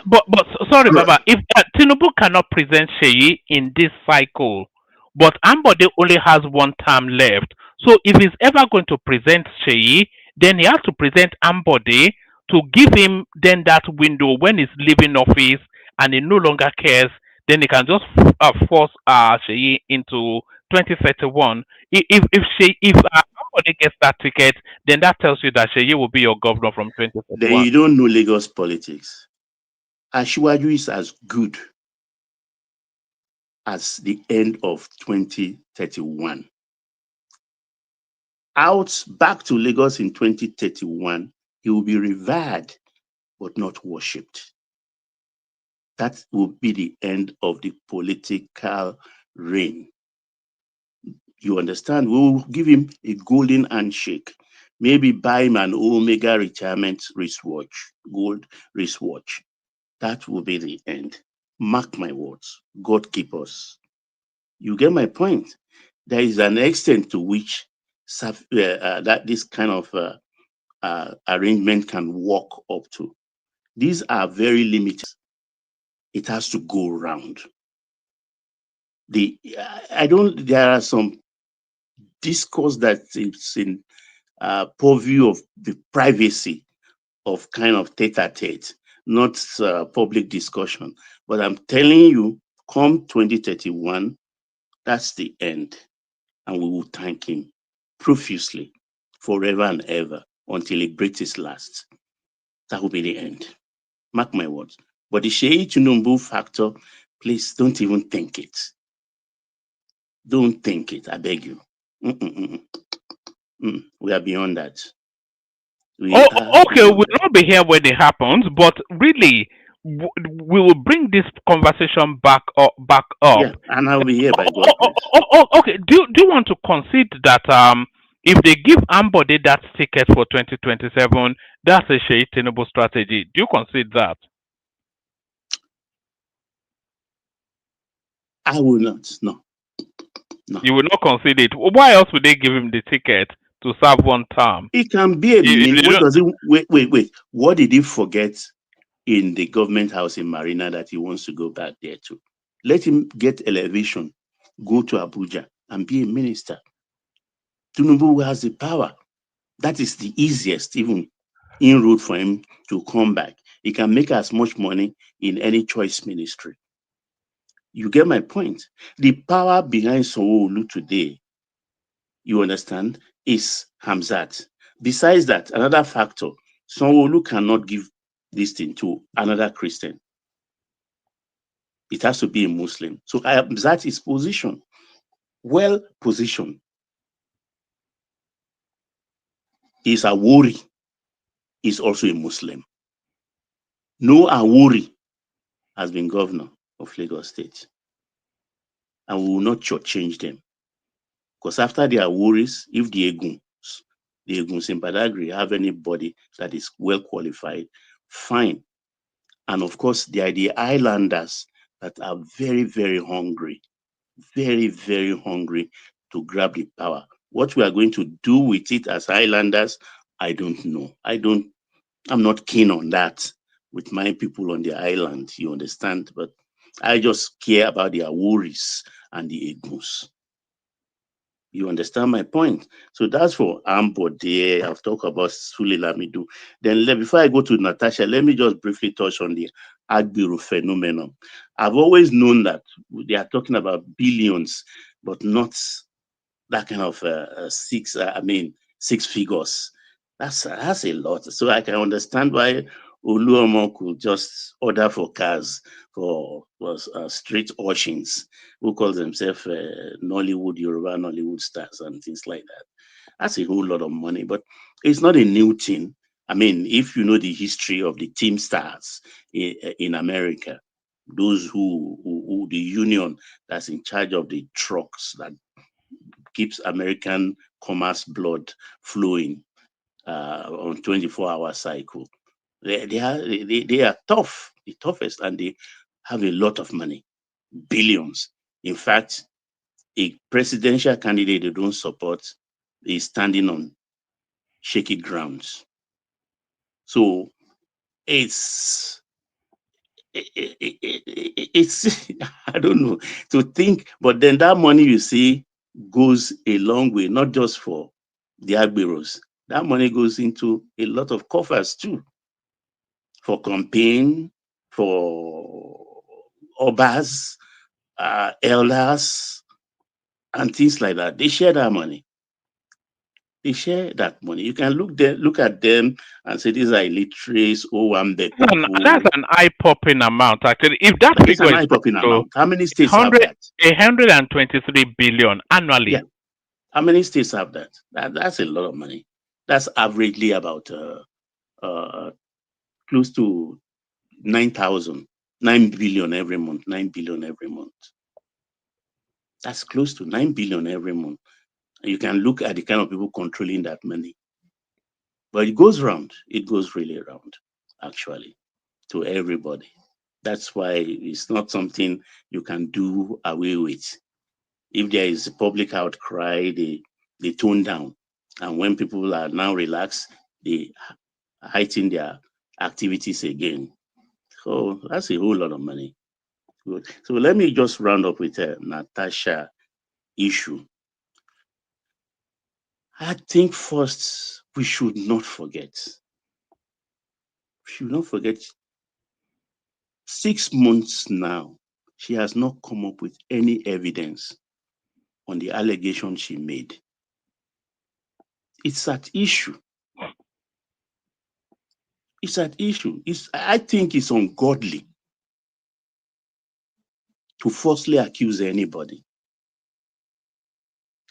But sorry, Baba. If Tinubu cannot present Sheyi in this cycle, but Ambodi only has 1 term left, so if he's ever going to present Sheyi, then he has to present Ambodi to give him then that window when he's leaving office and he no longer cares. Then he can just force Sheyi into 2031. If Ambodi gets that ticket, then that tells you that Sheyi will be your governor from 2031. Then you don't know Lagos politics. Asiwaju is as good as the end of 2031. Back to Lagos in 2031, he will be revered but not worshipped. That will be the end of the political reign. You understand? We will give him a golden handshake. Maybe buy him an Omega retirement wristwatch, gold wristwatch. That will be the end. Mark my words. God keep us. You get my point? There is an extent to which that this kind of arrangement can work up to. These are very limited. It has to go round. There are some discourse that it's in purview of the privacy of kind of tete-a-tete, not public discussion. But I'm telling you, come 2031, that's the end. And we will thank him profusely forever and ever until he breathes his last. That will be the end. Mark my words. But the Sheyi Tinubu factor, please don't even think it. Don't think it, I beg you. We are beyond that. Okay, we'll not be here when it happens, but really, we will bring this conversation back up. Yeah, and I'll be here by God's grace. Okay. Do you want to concede that if they give Ambodi that ticket for 2027, that's a Sheyi Tinubu strategy? Do you concede that? I will not. No. You will not concede it. Why else would they give him the ticket to serve one term? It can be a mean. What does it? Wait. What did he forget in the government house in Marina that he wants to go back there to? Let him get elevation, go to Abuja and be a minister. Tinubu has the power. That is the easiest, even inroad for him to come back. He can make as much money in any choice ministry. You get my point? The power behind Sanwo-Olu today, you understand, is Hamzat. Besides that, another factor, Sanwo-Olu cannot give this thing to another Christian. It has to be a Muslim. So Hamzat is positioned, well positioned. Is Awori is also a Muslim. No Awori has been governor of Lagos State. And we will not change them. Because after the Aworis, if the Eguns in Badagry have anybody that is well qualified, fine. And of course, they are the islanders that are very, very hungry, very, very hungry to grab the power. What we are going to do with it as islanders, I don't know. I'm not keen on that with my people on the island, you understand? But I just care about the Aworis and the Eguns. You understand my point? So that's for Ambodi. I've talked about Sule Lamido. Then before I go to Natasha, let me just briefly touch on the Agbero phenomenon. I've always known that they are talking about billions, but not that kind of six figures. That's a lot. So I can understand why Oluomo could just order for cars for street urchins who call themselves Nollywood, Yoruba Nollywood stars and things like that. That's a whole lot of money, but it's not a new thing. I mean, if you know the history of the team stars in America, those who the union that's in charge of the trucks that keeps American commerce blood flowing on 24-hour cycle. They are tough, the toughest, and they have a lot of money, billions. In fact, a presidential candidate they don't support is standing on shaky grounds. So it's I don't know to think, but then that money you see goes a long way, not just for the Agberos. That money goes into a lot of coffers too, for campaign, for obas, elders, and things like that. They share that money. They share that money. You can look at them and say these are illiterates. Oh, I'm the people. That's an eye-popping amount, actually. If that figure is eye-popping amount, how many states have that? 123 billion annually. Yeah. How many states have that? That's a lot of money. That's averagely about close to 9 billion every month. 9 billion every month. That's close to 9 billion every month. You can look at the kind of people controlling that money. But it goes round. It goes really around, actually, to everybody. That's why it's not something you can do away with. If there is a public outcry, they tone down. And when people are now relaxed, they heighten their activities again. So that's a whole lot of money. Good. So let me just round up with Natasha issue. I think first we should not forget. We should not forget 6 months now, she has not come up with any evidence on the allegation she made. It's at issue. It's at issue. I think it's ungodly to falsely accuse anybody.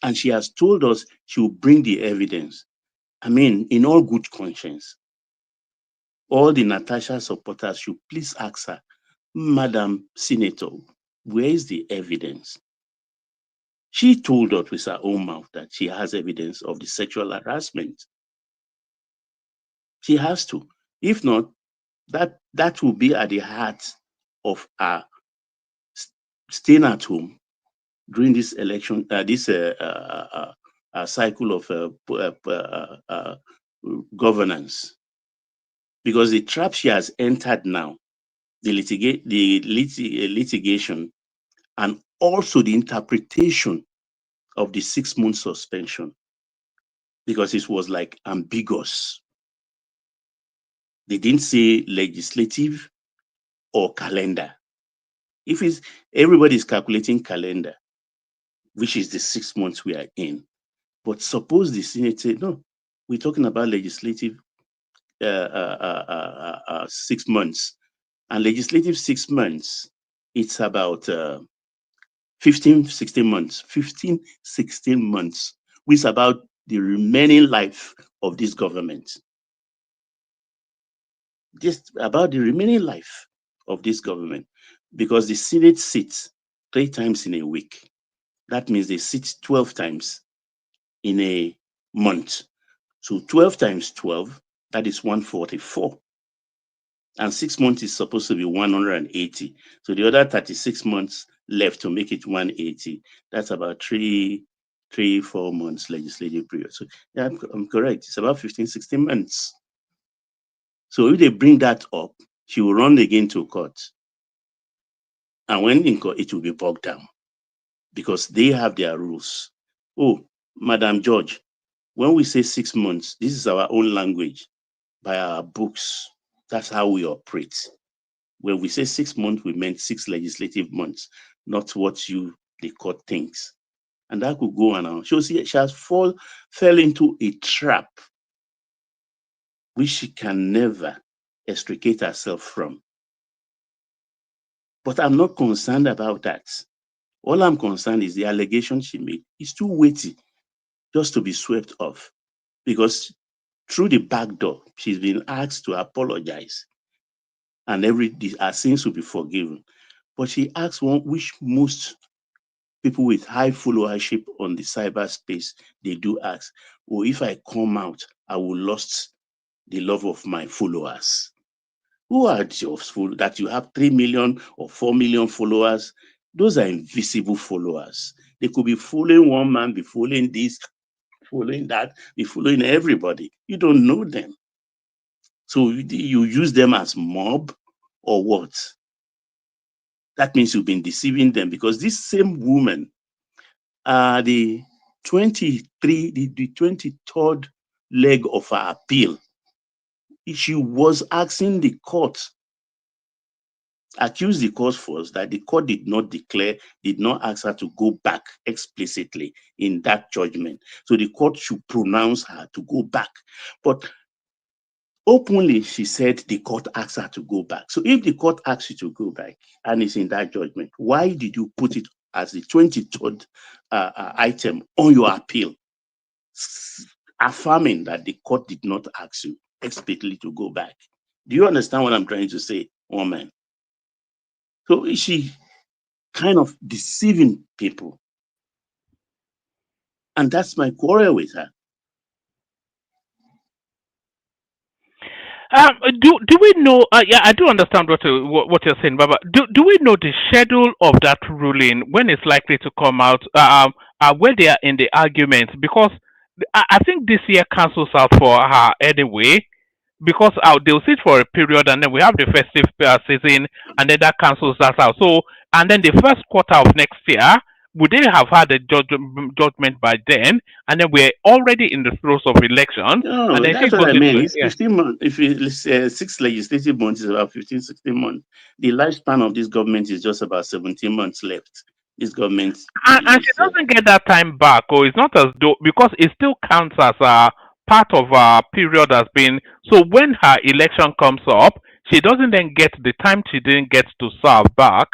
And she has told us she will bring the evidence. I mean, in all good conscience, all the Natasha supporters should please ask her, Madam Senator, where is the evidence? She told us with her own mouth that she has evidence of the sexual harassment. She has to. If not, that will be at the heart of her staying at home during this election, cycle of governance. Because the trap she has entered now, the litigation, and also the interpretation of the 6-month suspension, because it was like ambiguous. They didn't say legislative or calendar. If it's everybody's calculating calendar, which is the 6 months we are in, but suppose the Senate said, no, we're talking about legislative 6 months, and legislative 6 months, it's about 15, 16 months, which is about the remaining life of this government. Just about the remaining life of this government, because the Senate sits 3 times in a week. That means they sit 12 times in a month. So 12 times 12, that is 144. And 6 months is supposed to be 180. So the other 36 months left to make it 180. That's about 4 months legislative period. So yeah, I'm correct. It's about 15, 16 months. So if they bring that up, she will run again to court. And when in court, it will be bogged down because they have their rules. Oh, Madam Judge, when we say 6 months, this is our own language by our books. That's how we operate. When we say 6 months, we meant 6 legislative months, not what the court thinks. And that could go on. She has fell into a trap which she can never extricate herself from. But I'm not concerned about that. All I'm concerned is the allegation she made is too weighty just to be swept off, because through the back door, she's been asked to apologize and her sins will be forgiven. But she asked one which most people with high followership on the cyberspace, they do ask, oh, if I come out, I will lose the love of my followers. Who are those that you have 3 million or 4 million followers? Those are invisible followers. They could be following one man, be following this, following that, be following everybody. You don't know them. So you use them as mob or what? That means you've been deceiving them, because this same woman, the 23rd leg of her appeal, she was asking the court, accused the court first, that the court did not ask her to go back explicitly in that judgment. So the court should pronounce her to go back. But openly, she said the court asked her to go back. So if the court asks you to go back and it's in that judgment, why did you put it as the 23rd item on your appeal, affirming that the court did not ask you explicitly to go back? Do you understand what I'm trying to say, woman? So is she kind of deceiving people? And that's my quarrel with her. Do we know? Yeah, I do understand what you're saying, Baba. Do we know the schedule of that ruling, when it's likely to come out? When they are in the arguments, because I think this year cancels out for her anyway, because they'll sit for a period and then we have the festive season and then that cancels that out. So, and then the first quarter of next year, would they have had a judgment by then? And then we're already in the throes of elections. No, And then that's she what goes I into mean. it. It's Yeah. 15 months. If it's 6 legislative months, is about 15, 16 months. The lifespan of this government is just about 17 months left. This government And she is. doesn't get that time back, or it's not as though, because it still counts as a part of our period has been. So when her election comes up, she doesn't then get the time she didn't get to serve back.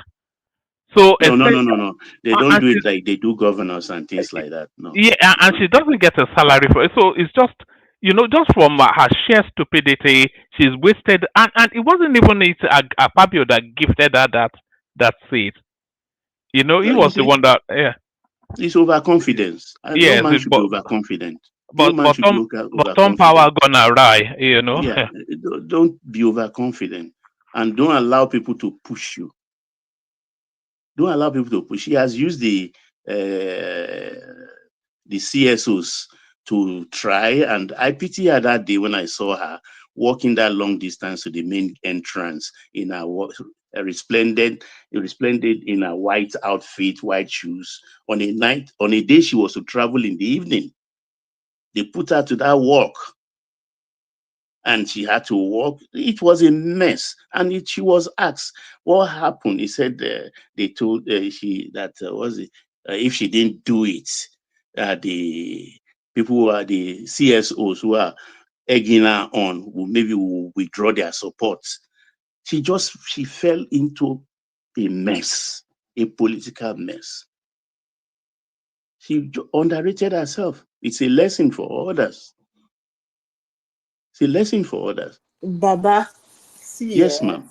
So No. They don't and do she, it like they do governors and things like that. No. yeah, and she doesn't get a salary for it. So it's just, just from her sheer stupidity, she's wasted. And it wasn't even Akpabio that gifted her that seat. He was the one that, yeah. It's overconfidence. And no Yes, man should be overconfident. No but man should be some power overconfident. gonna awry, Yeah, don't be overconfident, and don't allow people to push you. Don't allow people to push. He has used the CSOs to try, and I pity her that day when I saw her walking that long distance to the main entrance in a resplendent in a white outfit, white shoes, on a day she was to travel in the evening. They put her to that walk, and she had to walk. It was a mess. And she was asked what happened. He said they told she that if she didn't do it, the people who are the CSOs who are egging her on maybe will withdraw their support. She fell into a mess, a political mess. She underrated herself. It's a lesson for others. It's a lesson for others. Baba, see, yes, ma'am.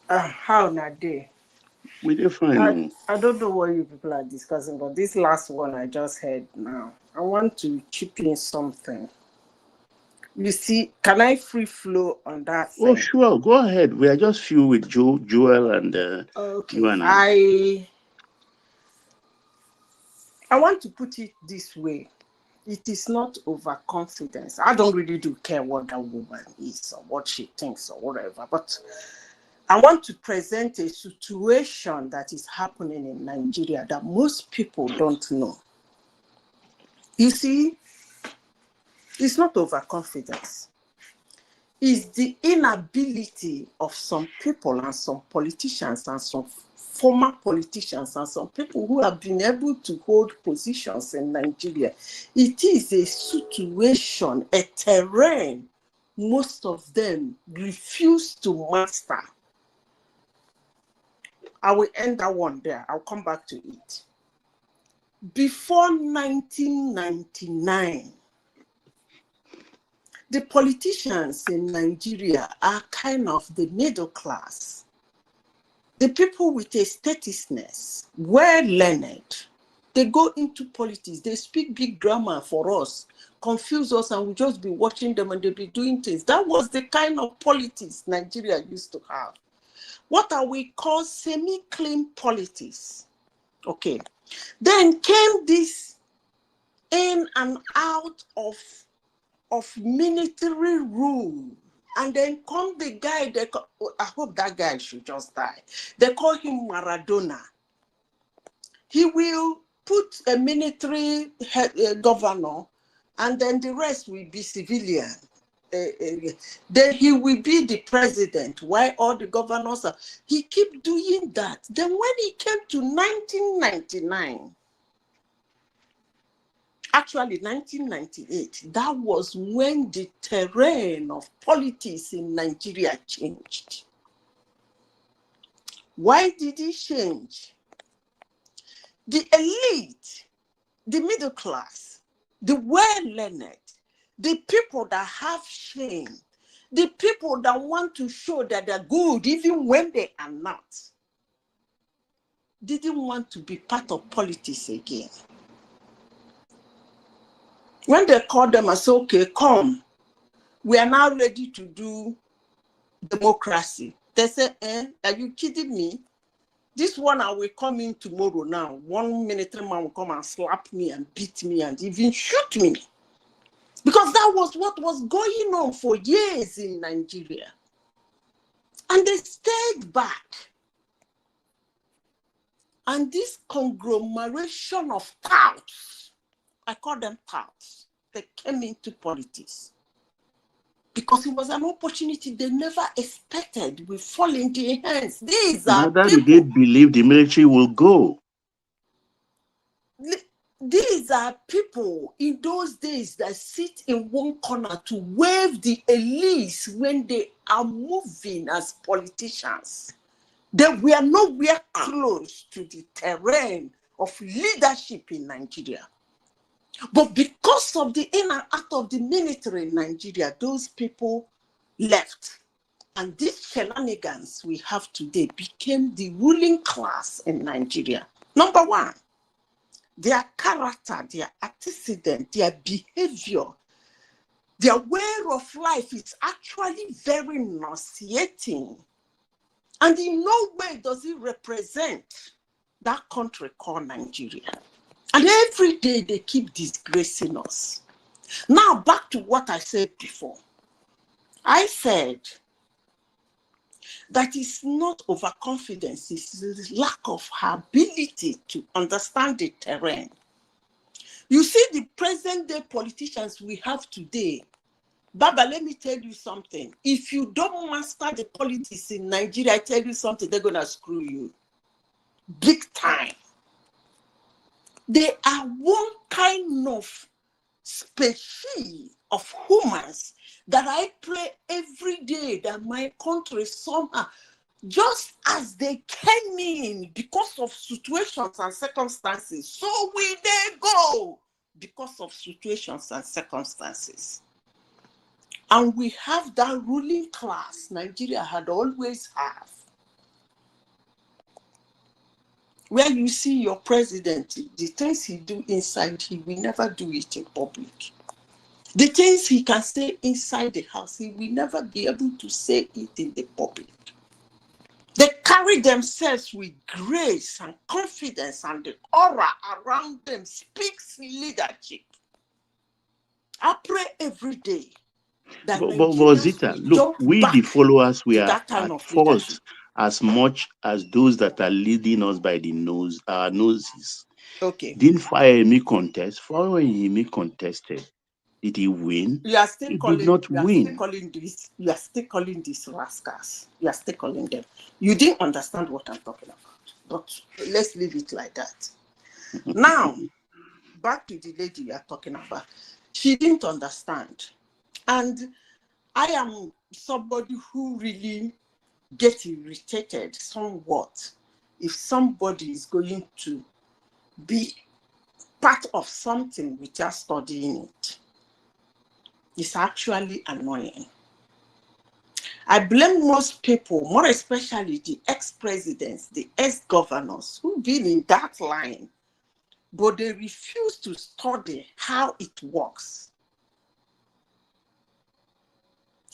How na day? We did fine. I don't know what you people are discussing, but this last one I just heard now, I want to chip in something. You see, can I free flow on that thing? Oh, sure. Go ahead. We are just few with Joel and okay. you and I want to put it this way. It is not overconfidence. I don't really do care what that woman is or what she thinks or whatever, but I want to present a situation that is happening in Nigeria that most people don't know. You see, it's not overconfidence. It's the inability of some people and some politicians and some former politicians and some people who have been able to hold positions in Nigeria. It is a situation, a terrain most of them refuse to master. I will end that one there. I'll come back to it. Before 1999, the politicians in Nigeria are kind of the middle class. The people with a statusedness, well-learned, they go into politics, they speak big grammar for us, confuse us, and we just be watching them and they be doing things. That was the kind of politics Nigeria used to have. What are we call semi-clean politics? Okay. Then came this in and out of military rule. And then come the guy, I hope that guy should just die. They call him Maradona. He will put a military governor, and then the rest will be civilian. Then he will be the president, while all the governors are. He keep doing that. Then when he came to 1999, actually 1998, that was when the terrain of politics in Nigeria changed. Why did it change? The elite, the middle class, the well-learned, the people that have shame, the people that want to show that they're good even when they are not, didn't want to be part of politics again. When they called them and said, okay, come, we are now ready to do democracy. They said, are you kidding me? This one I will come in tomorrow now. One military man will come and slap me and beat me and even shoot me. Because that was what was going on for years in Nigeria. And they stayed back. And this conglomeration of touts, I call them touts, they came into politics because it was an opportunity they never expected will fall in their hands. These are Neither people. did they believe the military will go. These are people in those days that sit in one corner to wave the elites when they are moving as politicians. They were nowhere close to the terrain of leadership in Nigeria. But because of the in and out of the military in Nigeria, those people left. And these shenanigans we have today became the ruling class in Nigeria. Number one, their character, their antecedent, their behavior, their way of life is actually very nauseating. And in no way does it represent that country called Nigeria. And every day they keep disgracing us. Now back to what I said before. I said that it's not overconfidence, it's lack of ability to understand the terrain. You see the present day politicians we have today. Baba, let me tell you something. If you don't master the politics in Nigeria, I tell you something, they're going to screw you. Big time. They are one kind of species of humans that I pray every day that my country somehow, just as they came in because of situations and circumstances, so will they go because of situations and circumstances. And we have that ruling class Nigeria had always have. Where you see your president, the things he do inside, he will never do it in public. The things he can say inside the house, he will never be able to say it in the public. They carry themselves with grace and confidence, and the aura around them speaks leadership. I pray every day that But Zita, look, we the followers, we are at fault as much as those that are leading us by the nose, our noses. Okay. Didn't Fire me contest? Following me contested. Did he win? You are still he calling. Did not you are win. still calling this. You are still calling these rascals. You are still calling them. You didn't understand what I'm talking about. But let's leave it like that. Now, back to the lady you are talking about. She didn't understand, and I am somebody who really gets irritated somewhat if somebody is going to be part of something without studying it. It's actually annoying. I blame most people, more especially the ex-presidents, the ex-governors who've been in that line, but they refuse to study how it works.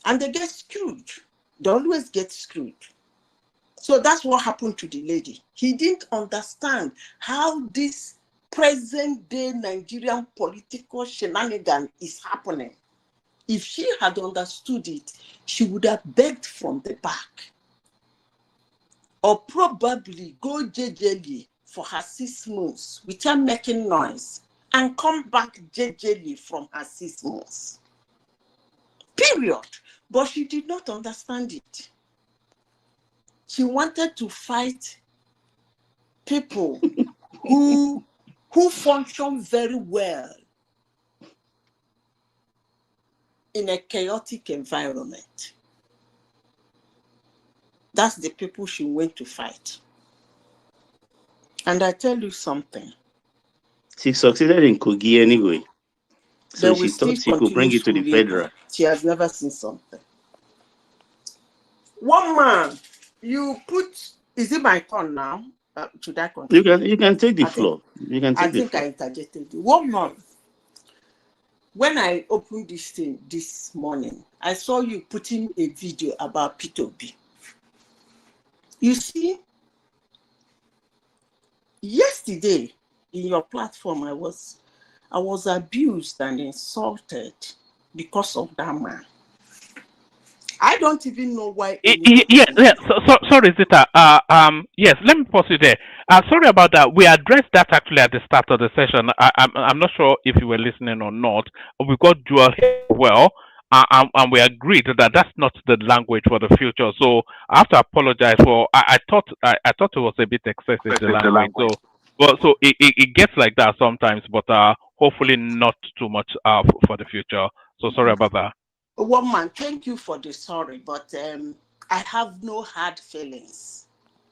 And they get screwed. They always get screwed. So that's what happened to the lady. He didn't understand how this present-day Nigerian political shenanigan is happening. If she had understood it, she would have begged from the back. Or probably go jejely for her 6 months without making noise and come back jejely from her 6 months. Period. But she did not understand it. She wanted to fight people who function very well in a chaotic environment. That's the people she went to fight. And I tell you something. She succeeded in Kogi anyway. So she thought she could bring it to the federal. She has never seen something. One man, you put, is it my turn now? Should I continue? You can take the floor. You can take the floor. I interjected. One man, when I opened this thing this morning, I saw you putting a video about P2B. You see, yesterday in your platform, I was abused and insulted because of that man. I don't even know why. Yeah. Sorry, Zita. Yes, let me pause you there. Sorry about that. We addressed that actually at the start of the session. I'm not sure if you were listening or not. We got Joel here well, and we agreed that that's not the language for the future. So I have to apologize for. I thought it was a bit excessive the language. So it gets like that sometimes, but hopefully not too much for the future. So sorry about that. Woman, thank you for the sorry, but I have no hard feelings.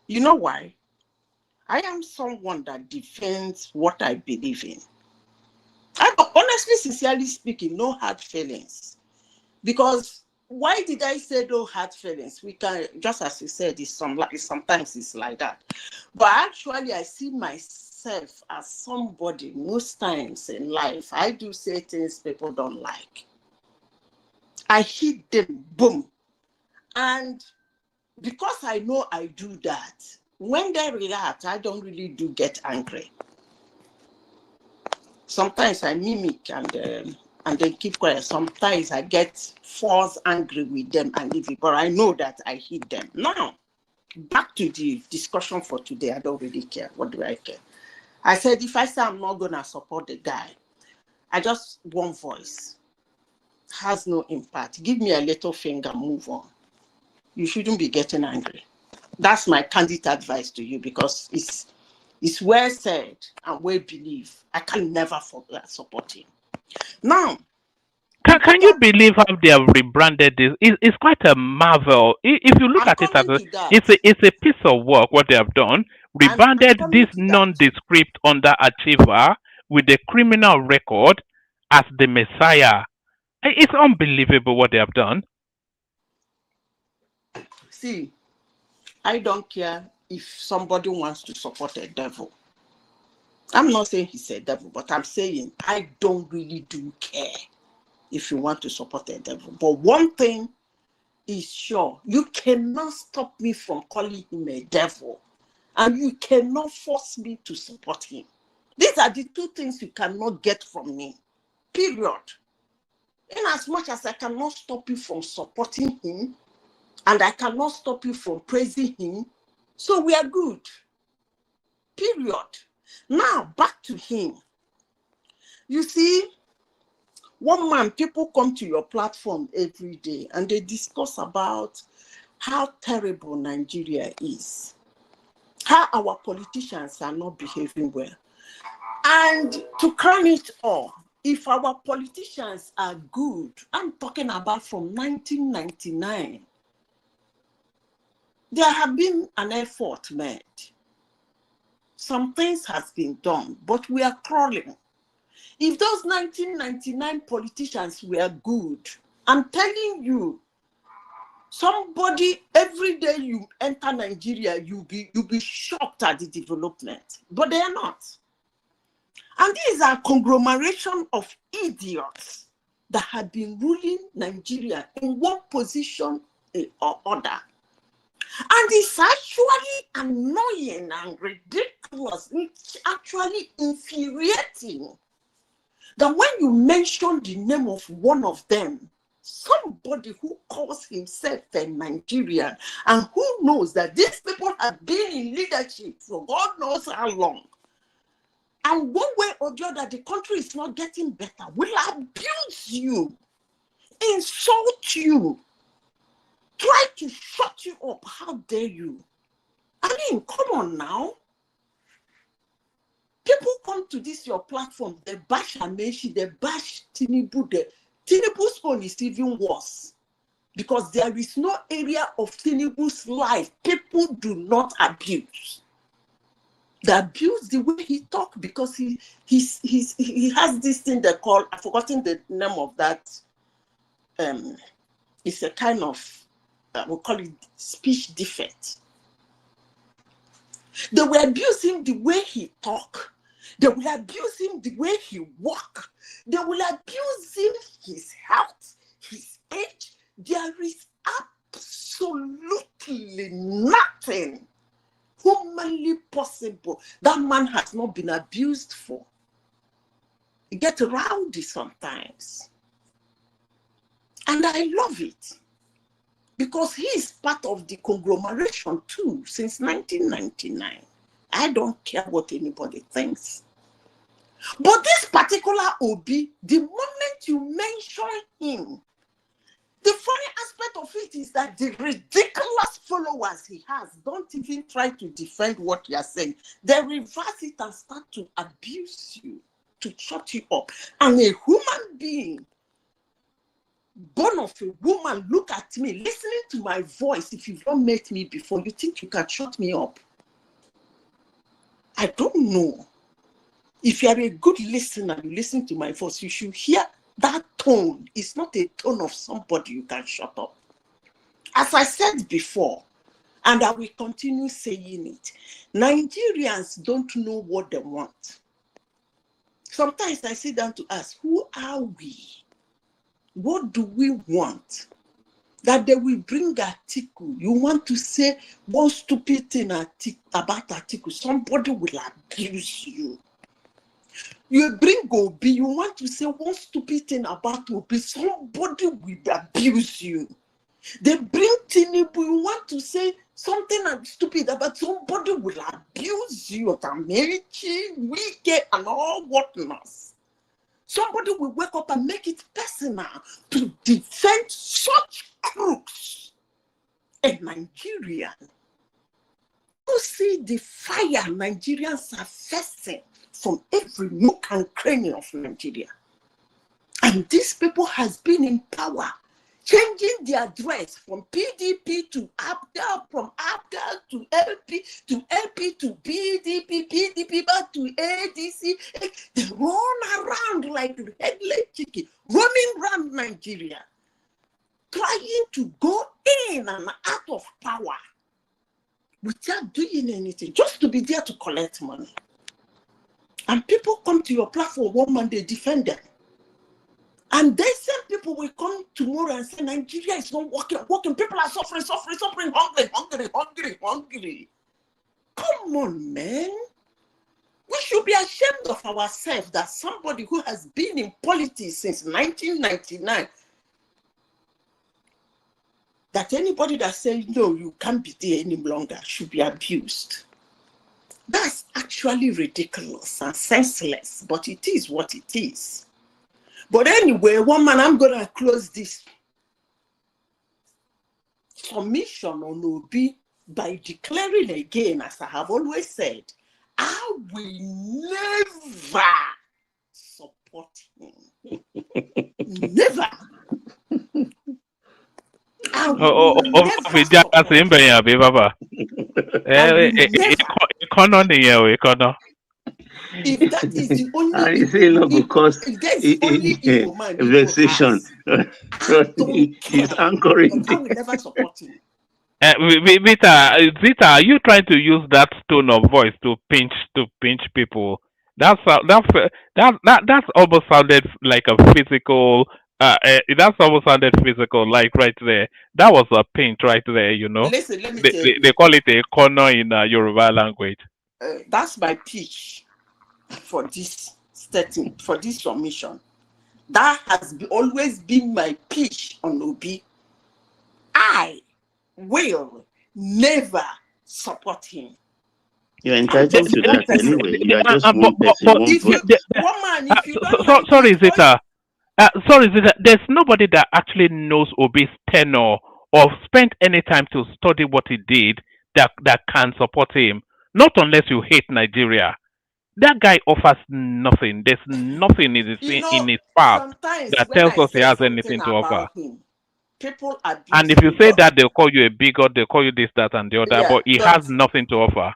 You know why? I am someone that defends what I believe in. I honestly, sincerely speaking, no hard feelings. Because why did I say no hard feelings? We can, just as you said, sometimes it's like that. But actually, I see myself as somebody most times in life. I do say things people don't like. I hit them, boom. And because I know I do that, when they react, I don't really do get angry. Sometimes I mimic and then keep quiet. Sometimes I get force angry with them and leave it, but I know that I hit them. Now, back to the discussion for today. I don't really care. What do I care? I said, if I say I'm not going to support the guy, I just one voice. Has no impact. Give me a little finger, move on. You shouldn't be getting angry. That's my candid advice to you, because it's well said and well believed. I can never support him. Now, can you believe how they have rebranded this? It's quite a marvel. If you look at it as it's a piece of work what they have done. Rebranded this nondescript underachiever with a criminal record as the Messiah. It's unbelievable what they have done. See, I don't care if somebody wants to support a devil. I'm not saying he's a devil, but I'm saying I don't really do care if you want to support a devil. But one thing is sure, you cannot stop me from calling him a devil, and you cannot force me to support him. These are the two things you cannot get from me, period. In as much as I cannot stop you from supporting him, and I cannot stop you from praising him, so we are good, period. Now, back to him. You see, one man, people come to your platform every day and they discuss about how terrible Nigeria is, how our politicians are not behaving well. And to crown it all, if our politicians are good, I'm talking about from 1999, there have been an effort made. Some things has been done, but we are crawling. If those 1999 politicians were good, I'm telling you, somebody, every day you enter Nigeria, you'll be shocked at the development, but they are not. And these are a conglomeration of idiots that have been ruling Nigeria in one position or other. And it's actually annoying and ridiculous. It's actually infuriating that when you mention the name of one of them, somebody who calls himself a Nigerian and who knows that these people have been in leadership for God knows how long, and one way or the other, the country is not getting better, will abuse you, insult you, try to shut you up. How dare you? I mean, come on now. People come to this your platform, they bash Amechi, they bash Tinubu. Tinubu's own is even worse, because there is no area of Tinubu's life people do not abuse. They abuse the way he talks, because he has this thing they call, I've forgotten the name of that. It's a kind of, we'll call it speech defect. They will abuse him the way he talk. They will abuse him the way he walk. They will abuse him his health, his age. There is absolutely nothing humanly possible that man has not been abused for. He gets rowdy sometimes. And I love it. because he is part of the conglomeration too since 1999. I don't care what anybody thinks. But this particular Obi, the moment you mention him, the funny aspect of it is that the ridiculous followers he has don't even try to defend what you are saying. They reverse it and start to abuse you, to shut you up. And a human being, born of a woman, look at me, listening to my voice. If you've not met me before, you think you can shut me up? I don't know. If you are a good listener, you listen to my voice, you should hear that tone. It's not a tone of somebody you can shut up. As I said before, and I will continue saying it, Nigerians don't know what they want. Sometimes I sit down to ask, who are we? What do we want? That they will bring Atiku. You want to say one stupid thing about Atiku, somebody will abuse you. You bring Obi, you want to say one stupid thing about Obi, somebody will abuse you. They bring Tinubu, you want to say something stupid about somebody will abuse you. Tamerichi, Wike, and all whatnot. Somebody will wake up and make it personal to defend such crooks in Nigeria. You see the fire Nigerians are facing from every nook and cranny of Nigeria. And these people has been in power, changing their dress from PDP to Abga, from Abga to LP to PDP, PDP back to ADC. They run around like headless chicken, running around Nigeria, trying to go in and out of power without doing anything, just to be there to collect money. And people come to your platform one man, they defend them. And they same people will come tomorrow and say Nigeria is not working. People are suffering, hungry. Come on, man. We should be ashamed of ourselves that somebody who has been in politics since 1999, that anybody that says, no, you can't be there any longer, should be abused. That's actually ridiculous and senseless, but it is what it is. But anyway, one man, I'm going to close this submission on Obi by declaring again, as I have always said, I will never support him. Never. I will never support him. If that is the only vexation, he's anchoring. I will never support him. Zita, are you trying to use that tone of voice to pinch people? That's almost sounded like a physical. That's almost sounded physical, like right there. That was a pinch right there. You know. Listen, let me tell you. They call it a corner in Yoruba language. That's my pitch for this statement, for this submission. That has always been my pitch on Obi. I will never support him. You're entitled to that anyway. You are just one person. Sorry, Zita. There's nobody that actually knows Obi's tenure or spent any time to study what he did that can support him. Not unless you hate Nigeria. That guy offers nothing. There's nothing in his past that tells us he has anything to offer. People abuse and if you say that, they'll call you a bigot, they'll call you this, that, and the other, but he has nothing to offer.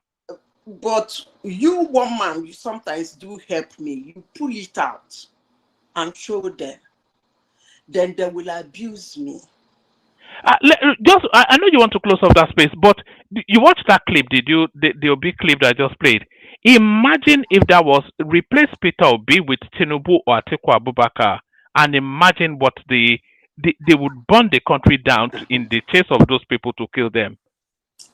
But you, one man, you sometimes do help me. You pull it out and show them. Then they will abuse me. I know you want to close off that space, but you watched that clip, did you? The Obi clip that I just played. Imagine if that was replace Peter Obi with Tinubu or Atiku Abubakar, and imagine what they would burn the country down in the chase of those people to kill them.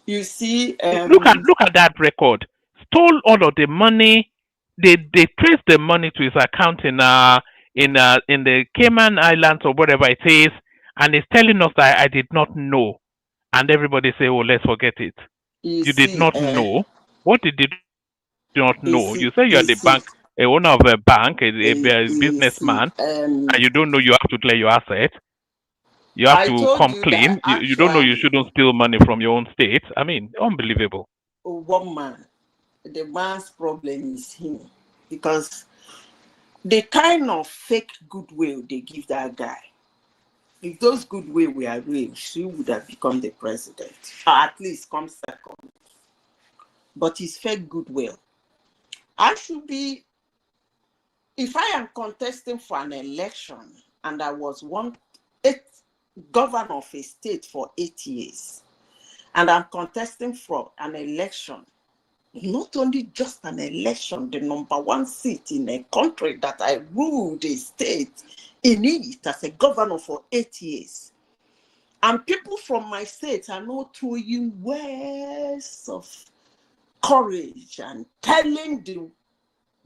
You see, look at that record. Stole all of the money. They traced the money to his account in the Cayman Islands or whatever it is, and he's telling us that I did not know, and everybody say, "Oh, let's forget it." You did not know. What did you not know? You say you're the bank, a owner of a bank, a businessman, and you don't know you have to clear your assets. You have I to told come you clean. that You don't know you actually, shouldn't steal money from your own state. I mean, unbelievable. one man, the man's problem is him, because the kind of fake goodwill they give that guy, if those goodwill were real, she would have become the president, or at least come second. But it's fake goodwill. I should be, if I am contesting for an election and I was governor of a state for 8 years, and I'm contesting for an election, not only just an election, the #1 seat in a country that I ruled a state in it as a governor for 8 years. And people from my state are not throwing words of courage and telling the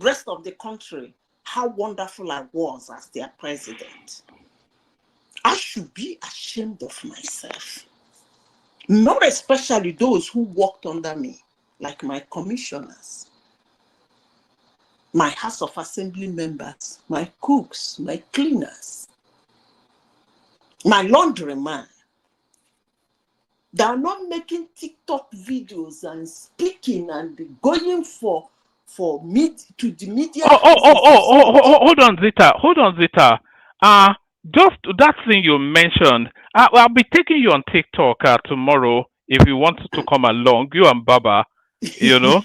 rest of the country how wonderful I was as their president. I should be ashamed of myself. Not especially those who worked under me, like my commissioners, my House of Assembly members, my cooks, my cleaners, my laundryman. They are not making TikTok videos and speaking and going for to the media. Hold on, Zita. Just that thing you mentioned. I'll be taking you on TikTok tomorrow if you want to come along. You and Baba, you know.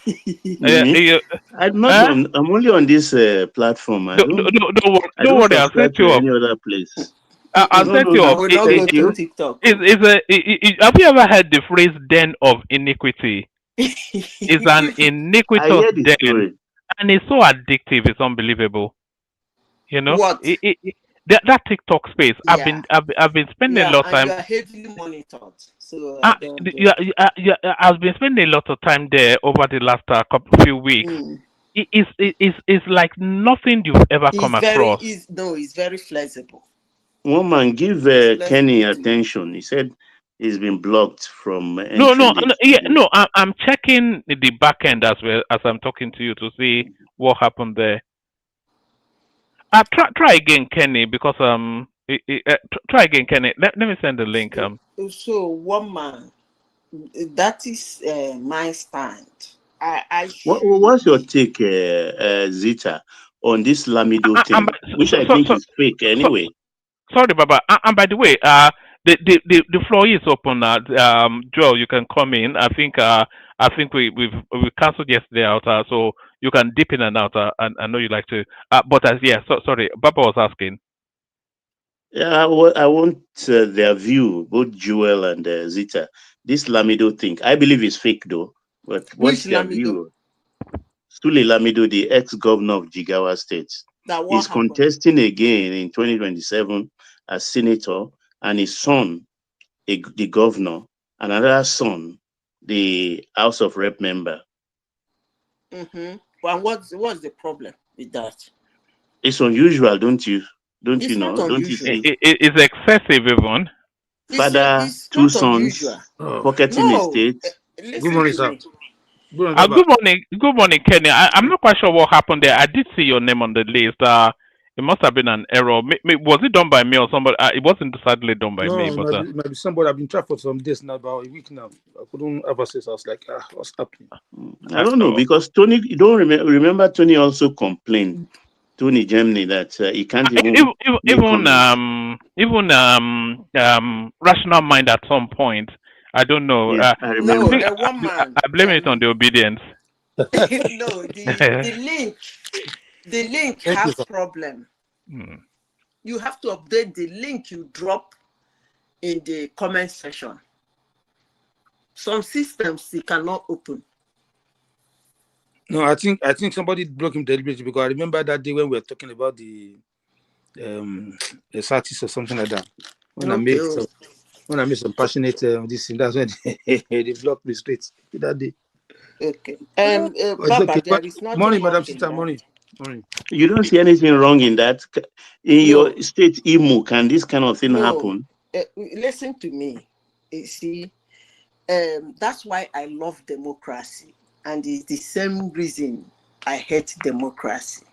I'm not on. I'm only on this platform. Don't worry. I'll set you up. Any other place. I'll set you up. Have you ever heard the phrase "den of iniquity"? It's an iniquitous den, and it's so addictive. It's unbelievable. You know What? That TikTok space. Yeah. I've been spending a lot of time. You are heavily monitored. So I've been spending a lot of time there over the last few weeks. It's like nothing you've ever come across. It's very flexible. One man, give Kenny attention. He said he's been blocked from. I'm checking the back end as well as I'm talking to you to see what happened there. Try again, Kenny, because try again, Kenny. Let me send the link. So one man, that is my stand. What's your take, Zita, on this Lamido thing, which I think is fake anyway? Sorry, Baba. And by the way, the floor is open. Joel, you can come in. I think we cancelled yesterday out, so you can dip in and out. And I know you like to. Sorry, Baba was asking. Yeah, I want their view, both Joel and Zita. This Lamido thing, I believe is fake though. But what's their view? Sule Lamido, the ex-governor of Jigawa State, is contesting again in 2027 as senator, and his son, the governor, and another son, the House of Rep member. Well, what's the problem with that? It's unusual, don't you know? Unusual. Don't you see? It's excessive, even. Father, two sons, pocketing a state. Good morning, sir. Good morning, Kenny. I'm not quite sure what happened there. I did see your name on the list. It must have been an error. Was it done by me or somebody? It wasn't decidedly done by me. But it might be somebody. I've been trapped for some days now, about a week now. I couldn't have access. I was like, what's happening? I don't know, because Tony, you don't remember Tony also complained, Tony Germany, that he can't even rational mind at some point. I don't know. Yes, I remember. I blame it on the obedience. No, the link has problem. You have to update the link you drop in the comment section. Some systems you cannot open. No, I think somebody blocked him deliberately, because I remember that day when we were talking about the artist or something like that. When I made some passionate this thing, that's when they blocked me straight that day. Okay. Baba, there is not morning, Madam Sister, morning. You don't see anything wrong in that. In your state, Imo, can this kind of thing happen? listen to me. You see, that's why I love democracy, and it's the same reason I hate democracy.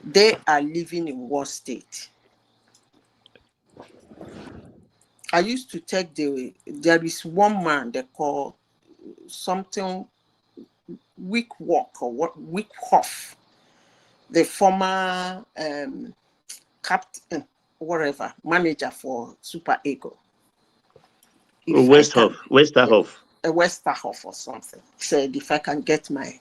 They are living in war state. I used to take there is one man they call something Wick Walk or what Wick Hoff, the former captain, whatever, manager for Super Eagle. Westerhoff or something. Said if I can get my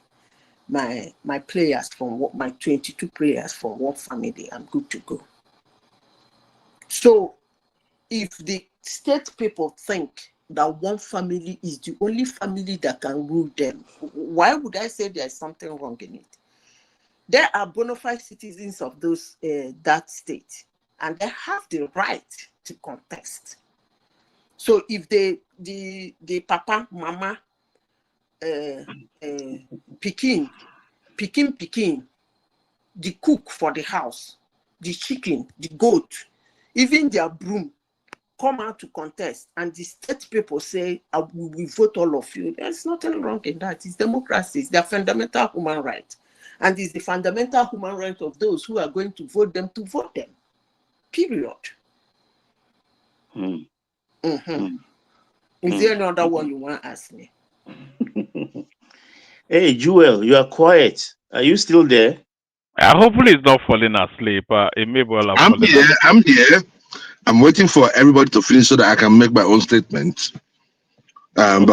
players from my 22 players from one family, I'm good to go. So if the state people think that one family is the only family that can rule them, why would I say there's something wrong in it? There are bona fide citizens of those that state, and they have the right to contest. So if the papa, mama, Peking, the cook for the house, the chicken, the goat, even their broom, come out to contest, and the state people say, we vote all of you. There's nothing wrong in that. It's democracy. It's their fundamental human right. And it's the fundamental human right of those who are going to vote them. Period. Is there another one you want to ask me? Hey, Joel, you are quiet. Are you still there? Hopefully he's not falling asleep. It may well have I'm here. I'm here. I'm waiting for everybody to finish so that I can make my own statement. How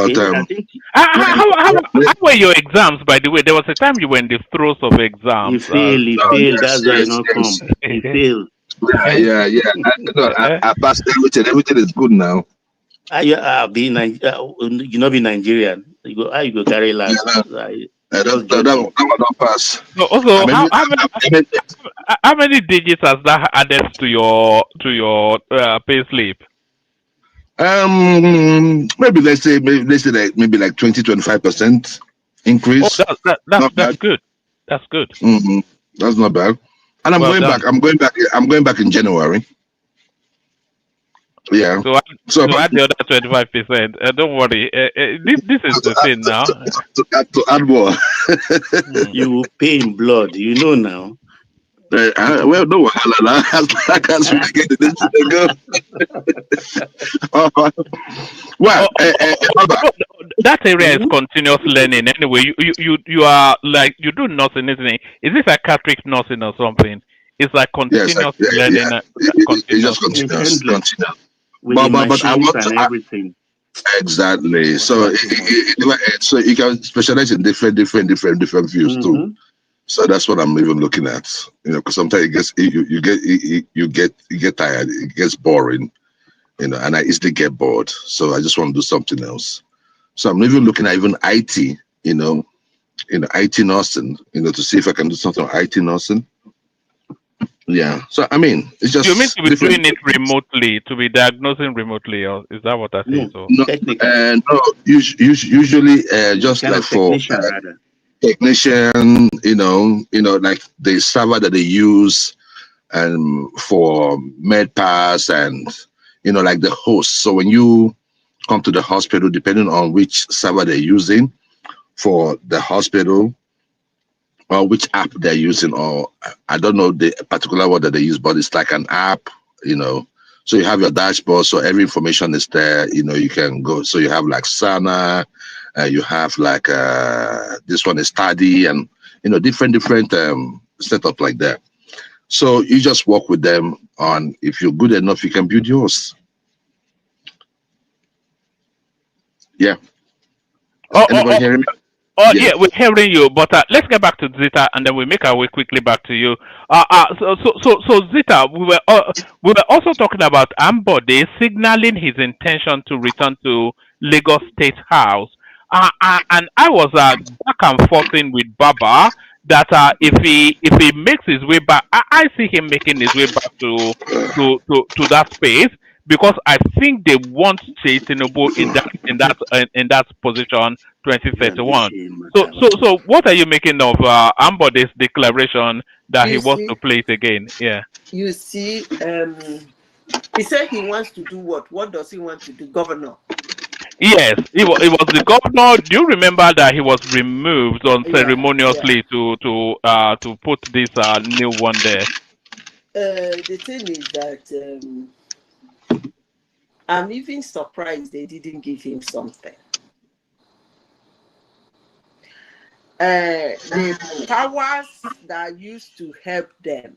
were your exams, by the way? There was a time you were in the throes of exams. You failed. That's why I not come. He failed. Yeah. I passed everything. Everything is good now. You not be Nigerian. You go carry last. That one don't pass. No, also, how many digits has that added to your pay slip? Maybe let's say like 20-25% increase. Oh, that's good. That's good. That's not bad. And I'm going back. I'm going back in January. Yeah. So add the other 25%. Don't worry. This is the thing now. To add more. You will pay in blood. You know now. Well, no, I can't get this to go. That area is continuous learning. Anyway, you are like you do nursing, isn't it? Is this like Catholic nursing or something? It's like continuous learning. It's just continuous. With the machines and everything. Exactly. So you can specialize in different views too. So that's what I'm even looking at. Because sometimes you get tired, it gets boring, and I easily get bored. So I just want to do something else. So I'm even looking at even IT, IT nursing, to see if I can do something on IT nursing. Yeah. So I mean, it's just. You mean to be doing it remotely, to be diagnosing remotely, or is that what I think? No, usually just like for technician, like the server that they use, and for MedPass and like the host. So when you come to the hospital, depending on which server they're using for the hospital, or which app they're using, or I don't know the particular one that they use, but it's like an app, So you have your dashboard, so every information is there. You can go. So you have like Sana, you have like this one is Study, and different setup like that. So you just work with them on. If you're good enough, you can build yours. Yeah. Anybody hearing me? Yeah, we're hearing you, but let's get back to Zita, and then we make our way quickly back to you. So Zita, we were also talking about Ambodi signaling his intention to return to Lagos State House, and I was back and forthing with Baba that if he makes his way back, I see him making his way back to that space. Because I think they want Chase Tinubu in that position 2031. So what are you making of Ambodi's declaration that he wants to play it again? Yeah. You see, He said he wants to do what? What does he want to do, Governor? Yes, it was the governor. Do you remember that he was removed unceremoniously to put this new one there? The thing is that I'm even surprised they didn't give him something. The powers that used to help them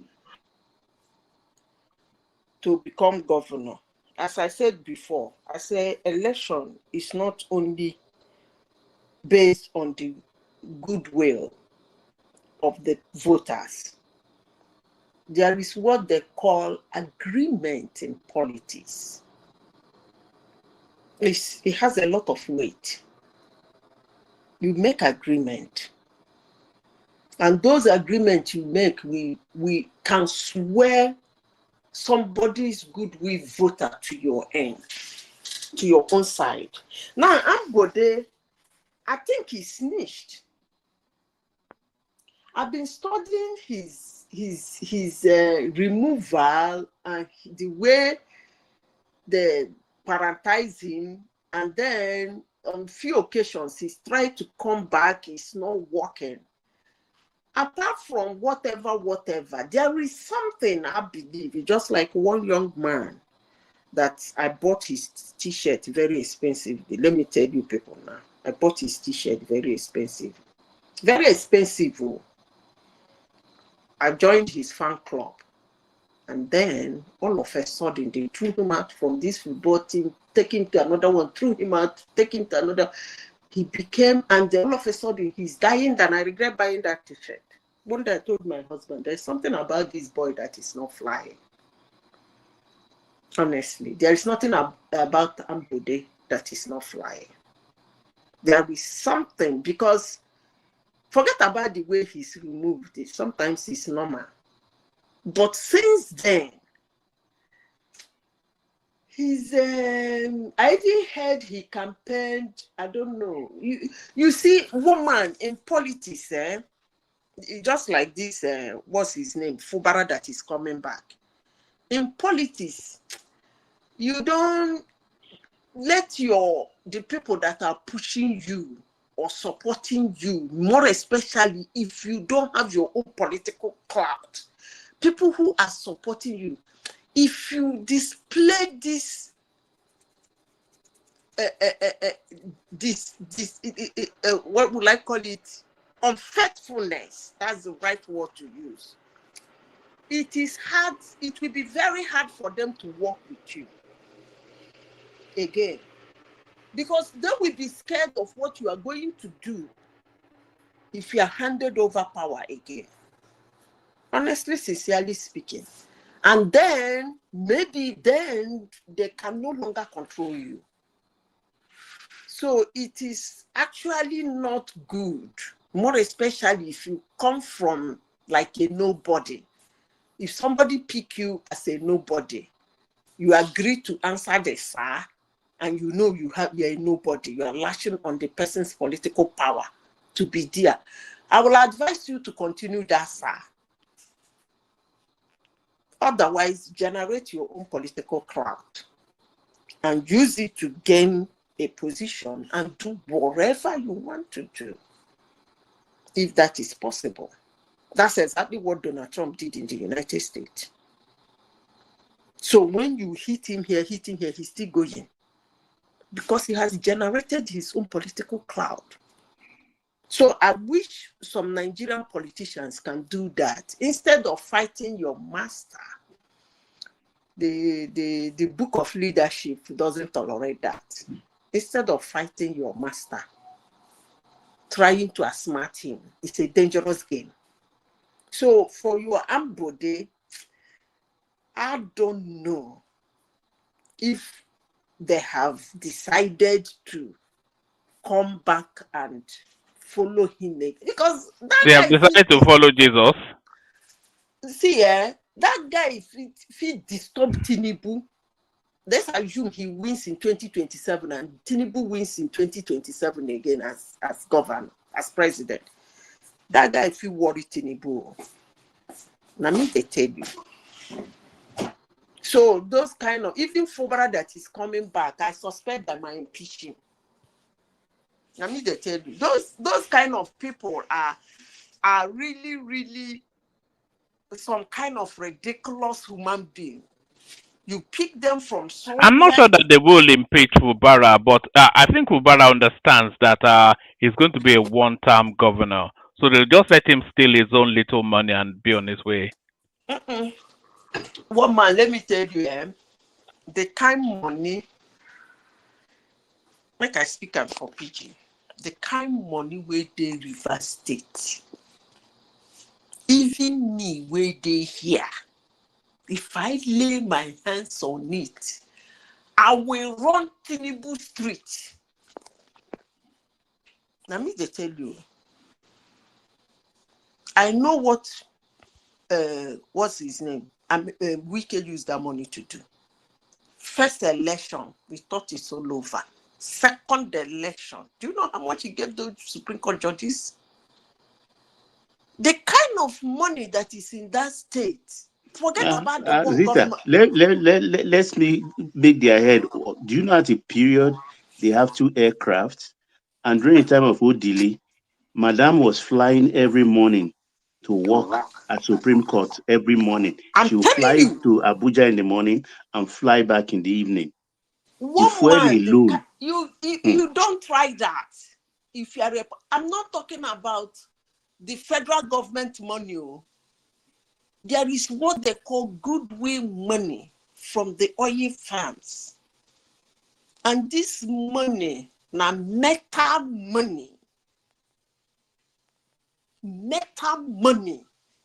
to become governor, as I said before, I say election is not only based on the goodwill of the voters. There is what they call agreement in politics. It has a lot of weight. You make agreement. And those agreements you make, we can swear somebody's goodwill voter to your end, to your own side. Now, Ambodi, I think he snitched. I've been studying his removal and the way they parantize him, and then on few occasions he's tried to come back, it's not working. Apart from whatever, there is something I believe, just like one young man that I bought his t-shirt very expensively. Let me tell you people now, I bought his t-shirt very expensive. Very expensive. I joined his fan club. And then all of a sudden they threw him out from this football team, taking to another one, threw him out, taking to another. He became, and then all of a sudden he's dying, and I regret buying that t-shirt. One day I told my husband, there's something about this boy that is not flying. Honestly, there is nothing about Ambodi that is not flying. There is something, because forget about the way he's removed it. Sometimes it's normal. But since then, he's, I even heard he campaigned, I don't know. You see, woman in politics, just like this, what's his name, Fubara that is coming back. In politics, you don't let the people that are pushing you or supporting you, more especially if you don't have your own political clout, people who are supporting you, if you display this, what would I call it? Unfaithfulness, that's the right word to use. It is hard, it will be very hard for them to work with you again, because they will be scared of what you are going to do if you are handed over power again. Honestly, sincerely speaking. And then, maybe then they can no longer control you. So it is actually not good, more especially if you come from like a nobody. If somebody pick you as a nobody, you agree to answer the sir, and you know you are a nobody, you are lashing on the person's political power to be there. I will advise you to continue that, sir. Otherwise, generate your own political clout and use it to gain a position and do whatever you want to do, if that is possible. That's exactly what Donald Trump did in the United States. So when you hit him here, he's still going, because he has generated his own political clout. So I wish some Nigerian politicians can do that. Instead of fighting your master, the book of leadership doesn't tolerate that. Instead of fighting your master, trying to outsmart him, it's a dangerous game. So for your Ambodi, I don't know if they have decided to come back and follow him, because they have decided to follow Jesus. See, that guy, if he disturb Tinubu, let's assume he wins in 2027 and Tinubu wins in 2027 again as governor, as president. That guy, if you worry Tinubu, now me they tell you, So those kind of, even Fubara that is coming back, I suspect that might impeach him. I mean, they tell you, those kind of people are really, really some kind of ridiculous human being. You pick them from somewhere. I'm not sure that they will impeach Fubara, but I think Fubara understands that he's going to be a one-term governor. So they'll just let him steal his own little money and be on his way. One man, let me tell you, the kind money, like I speak out for PG, the kind money where they River State, even me where they here, if I lay my hands on it, I will run Tinubu Street. Now me they tell you, I know what's his name? Wike used that money to do. First election, we thought it's all over. Second election, do you know how much he gave those Supreme Court judges? The kind of money that is in that state. Forget about the one Rita, government. let's make their head. Do you know at a period they have 2 aircraft, and during the time of Odili, Madam was flying every morning to work at Supreme Court every morning. She will fly to Abuja in the morning and fly back in the evening. One man, you don't try that. If you are, I'm not talking about the federal government money. There is what they call goodwill money from the oil farms. And this money, now meta money,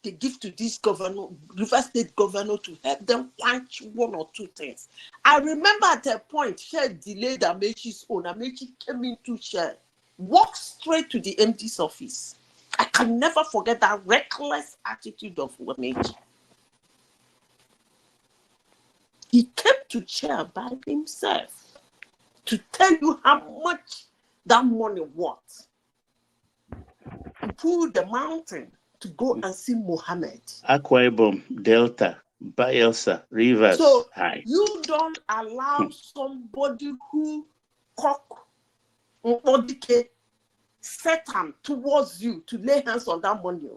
they give to this governor, River State governor, to help them punch 1 or 2 things. I remember at a point, Shell delayed Amechi's own. Amechi came into Shell, walked straight to the MD's office. I can never forget that reckless attitude of Amechi. He came to chair by himself to tell you how much that money was. He pulled the mountain to go and see Mohammed. Akwa Ibom, Delta, Bayelsa, Rivers. So High. you don't allow somebody who set them towards you to lay hands on that money.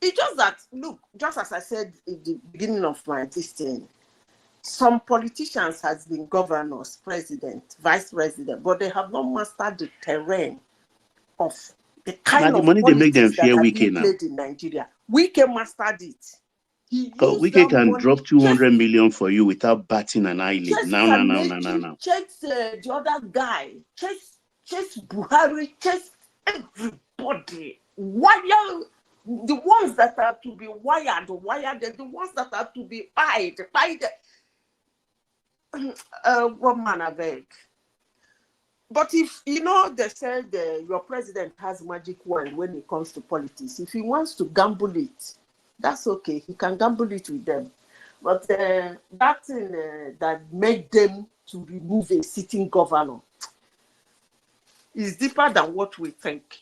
It's just that, look, just as I said in the beginning of my thing, some politicians has been governors, president, vice president, but they have not mastered the terrain of the kind of money they make them politics that fear have Wike been now. played in Nigeria. Wike mastered it. Wike can drop 200 million for you without batting an eyelid. Now. Chase the other guy. Chase Buhari. Chase everybody. Wire the ones that are to be wired, the ones that are to be pied. One man I beg. But if you know, they said your president has magic wand when it comes to politics. If he wants to gamble it, that's okay. He can gamble it with them. But that thing that made them to remove a sitting governor is deeper than what we think.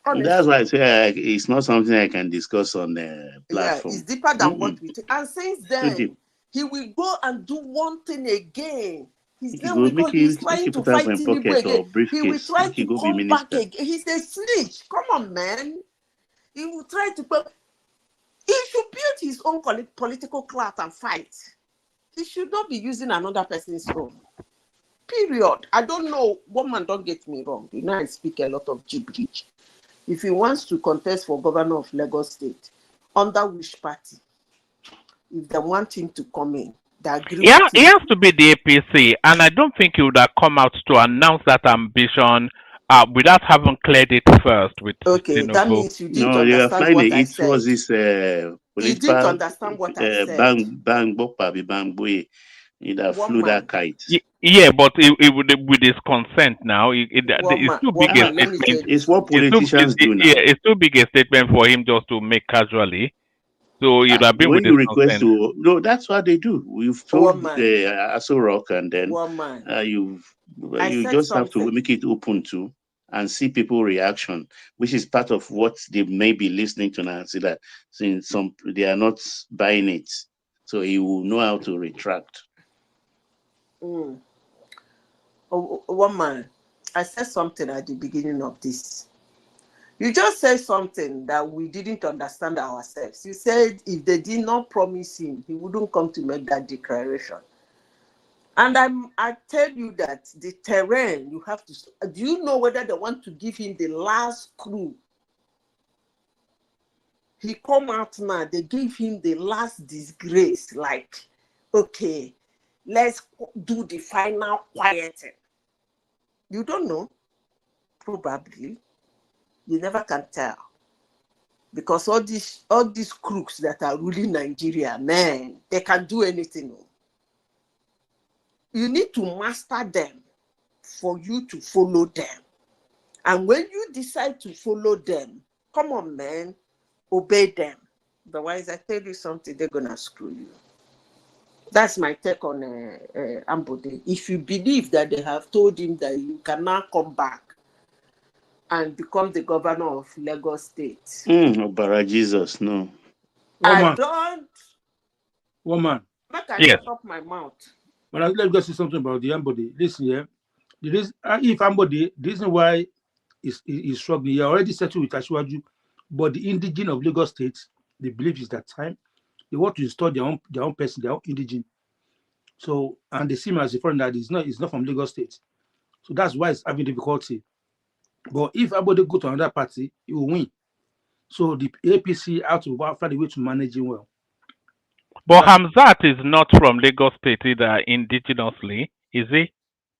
Honestly. That's why I say it's not something I can discuss on the platform. Yeah, it's deeper than what we think. And since then, he will go and do one thing again. He's trying to fight Tinubu again. He will try to come back again. He's a snitch. Come on, man. He will try to... He should build his own political clout and fight. He should not be using another person's own. Period. I don't know. Woman, don't get me wrong. You know, I speak a lot of gibberish. If he wants to contest for governor of Lagos State, under which party? If they want him to come in, they agree. Yeah, he has to be the APC, and I don't think he would have come out to announce that ambition without having cleared it first with Tinubu. That means you didn't understand what I said. Was this he didn't understand what I said. Bang, he flew that kite. Yeah, but it would, with his consent now. It's too big a statement. It's what politicians do now. Yeah, it's too big a statement for him just to make casually. So you'd have been when with you his request consent. no, that's what they do. We've told Aso Rock, and then you just have to make it open to and see people reaction, which is part of what they may be listening to now. See that since they are not buying it. So he will know how to retract. Oh, one man, I said something at the beginning of this. You just said something that we didn't understand ourselves. You said if they did not promise him, he wouldn't come to make that declaration. And I tell you that the terrain, you have to, do you know whether they want to give him the last clue? He come out now, they give him the last disgrace, like, okay, let's do the final quieting. You don't know, probably. You never can tell. Because all these crooks that are ruling Nigeria, man, they can do anything. You need to master them for you to follow them. And when you decide to follow them, come on, man, obey them. Otherwise, I tell you something, they're going to screw you. That's my take on Ambodi. If you believe that they have told him that you cannot come back and become the governor of Lagos State. Obara Jesus, no. Don't. Woman. I can stop my mouth. But let me just say something about the Ambodi. Listen here. If Ambodi, the reason why he's struggling, he already settled with Asiwaju, but the indigenous of Lagos State, they believe is that time. They want to install their own person, their own indigenous. So, and they see him as a foreigner that is not from Lagos State. So that's why it's having difficulty. But if Ambodi go to another party, he will win. So the APC have to find a way to manage him well. But Hamzat is not from Lagos State either, indigenously, is he?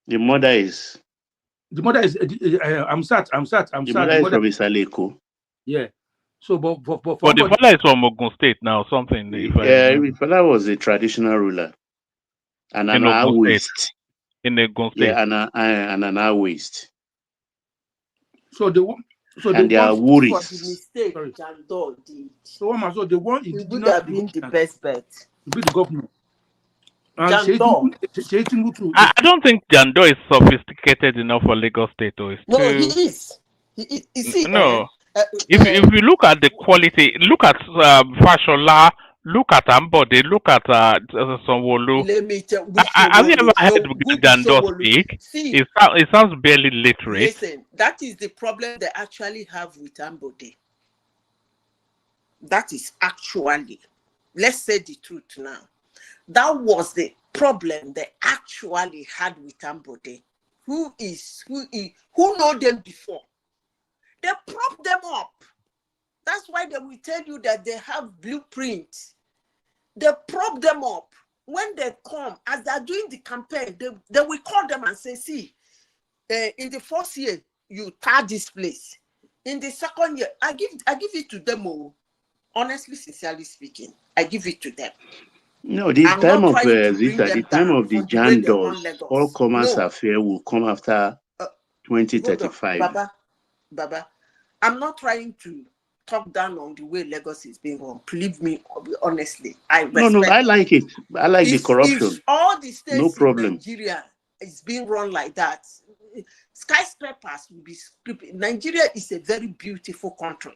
The mother is. The mother is Hamzat. The mother is from Isaleko. Yeah. So, but the father is from Ogun State now, something. The father was a traditional ruler. And an Awist. In Ogun State. Yeah, and an Awist. And they are worried. For the mistake Jandor did. So the one he would have been the best bet. Be the governor. Jandor. I don't think Jandor is sophisticated enough for Lagos State. No, he is. He is. No. If you look at the quality, look at Fashola, look at Ambodi, look at Sanwo-Olu. Let me tell you. Have you ever heard Jandor speak? It sounds barely literate. Listen, that is the problem they actually have with Ambodi. That is actually, let's say the truth now. That was the problem they actually had with Ambodi. Who know them before? They prop them up. That's why they will tell you that they have blueprints. They prop them up. When they come, as they're doing the campaign, they will call them and say, see, in the first year, you tar this place. In the second year, I give it to them all. Honestly, sincerely speaking, I give it to them. No, the time of the time of the Jandors, all commerce affair will come after 2035. Baba, I'm not trying to talk down on the way Lagos is being run. Believe me, honestly, I respect. No, I like it. I like the corruption. If all the states no problem. in Nigeria is being run like that, skyscrapers will be stupid. Nigeria is a very beautiful country.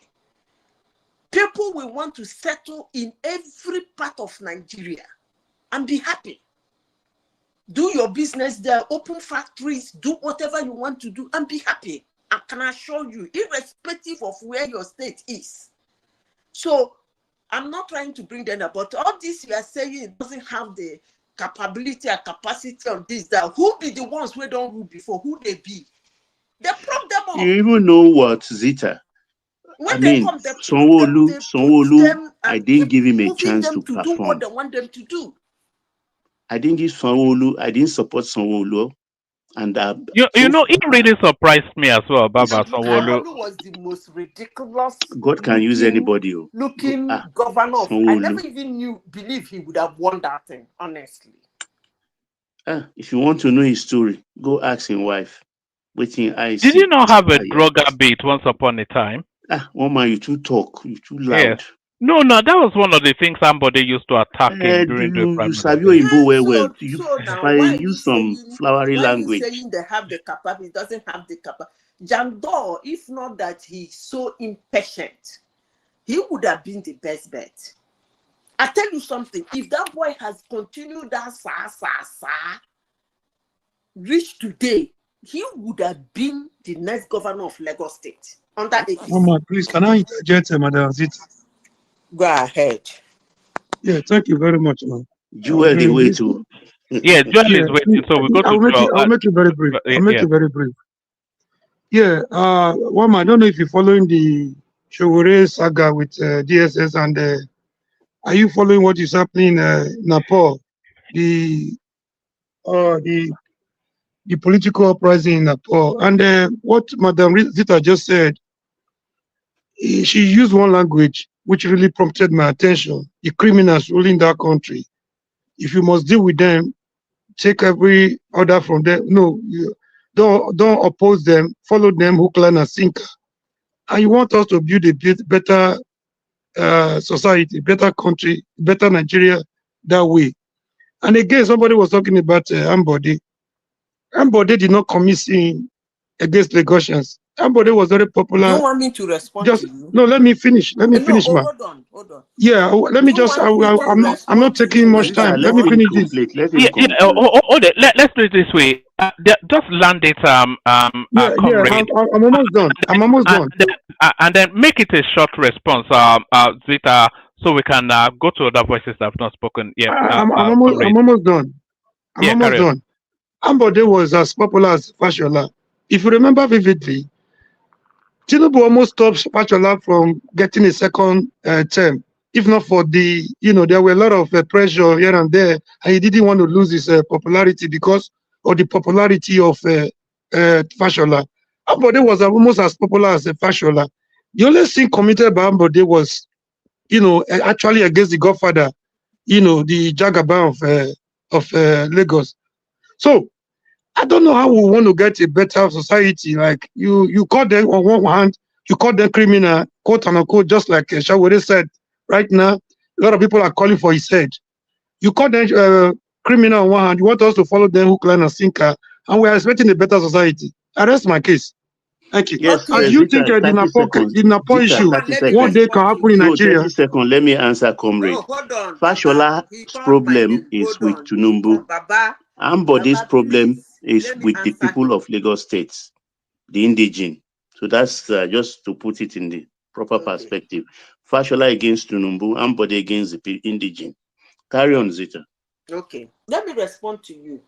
People will want to settle in every part of Nigeria and be happy. Do your business there, open factories, do whatever you want to do and be happy. I can assure you, irrespective of where your state is. So I'm not trying to bring them up, but all this you are saying it doesn't have the capability or capacity on this, that who be the ones who don't rule before, who they be? They prop them up. You even know what, Zita? When they come, Sanwo-Olu, I didn't give him a chance to perform. Do what they want them to do. I didn't give Sanwo-Olu, I didn't support Sanwo-Olu. And you know, it really surprised me as well, Baba Sanwo-Olu. Sanwo-Olu was the most ridiculous. God can use anybody. Looking governor. I never even believe he would have won that thing, honestly. If you want to know his story, go ask his wife. Did you not have a drug habit once upon a time? One man, you too talk, you too loud. Yes. No, that was one of the things somebody used to attack him during the prime. You sabi Igbo well. You use some flowery language. Saying they have the capacity, he doesn't have the capacity. Jandor, if not that he's so impatient, he would have been the best bet. I tell you something, if that boy has continued that reach today, he would have been the next governor of Lagos State under APC. Mama, please, can I interject, Madam Zita? Go ahead. Yeah, thank you very much, man. Jewel, the way to. Yeah, Joel is waiting, so we go to Joel. I'll make it very brief. I'll make it very brief. Yeah, one man, I don't know if you're following the Shogore saga with DSS and are you following what is happening in Nepal? The political uprising in Nepal. And what Madam Zita just said, she used one language which really prompted my attention. The criminals ruling that country. If you must deal with them, take every order from them. No, you don't oppose them, follow them, hook, line, and sinker. And you want us to build a better society, better country, better Nigeria that way. And again, somebody was talking about Ambodi. Ambodi did not commit sin against Lagosians. Ambodi was very popular. You want me to respond to you? No, let me finish. Let me finish, man. Hold on. Yeah, let me just. I'm not taking much time. Let me finish this. Hold it. Let's do it this way. Just land it. I'm almost done. I'm almost done. And then make it a short response, Zita, so we can go to other voices that have not spoken. Yeah, I'm almost done. I'm almost done. Ambodi was as popular as Fashola. If you remember vividly, Tinubu almost stopped Fashola from getting a second term. If not for the, there were a lot of pressure here and there, and he didn't want to lose his popularity because of the popularity of Fashola. Ambodi was almost as popular as Fashola. The only thing committed by Ambodi was, actually against the godfather, the Jagaban of Lagos. So I don't know how we want to get a better society. Like you call them on one hand, you call them criminal, quote unquote, just like Shawore said. Right now, a lot of people are calling for his head. You call them criminal on one hand, you want us to follow them hook, line, and sinker, and we are expecting a better society. I rest my case. Thank you. Yes, and you think the Nepal issue, what they can happen in Nigeria? 30 seconds, let me answer, comrade. Fashola's problem is with Tinubu. Ambodi's problem is with the people of Lagos State, the indigene. So that's just to put it in the proper perspective. Fashola against Tinubu, Ambodi against the indigene. Carry on, Zita. Okay, let me respond to you.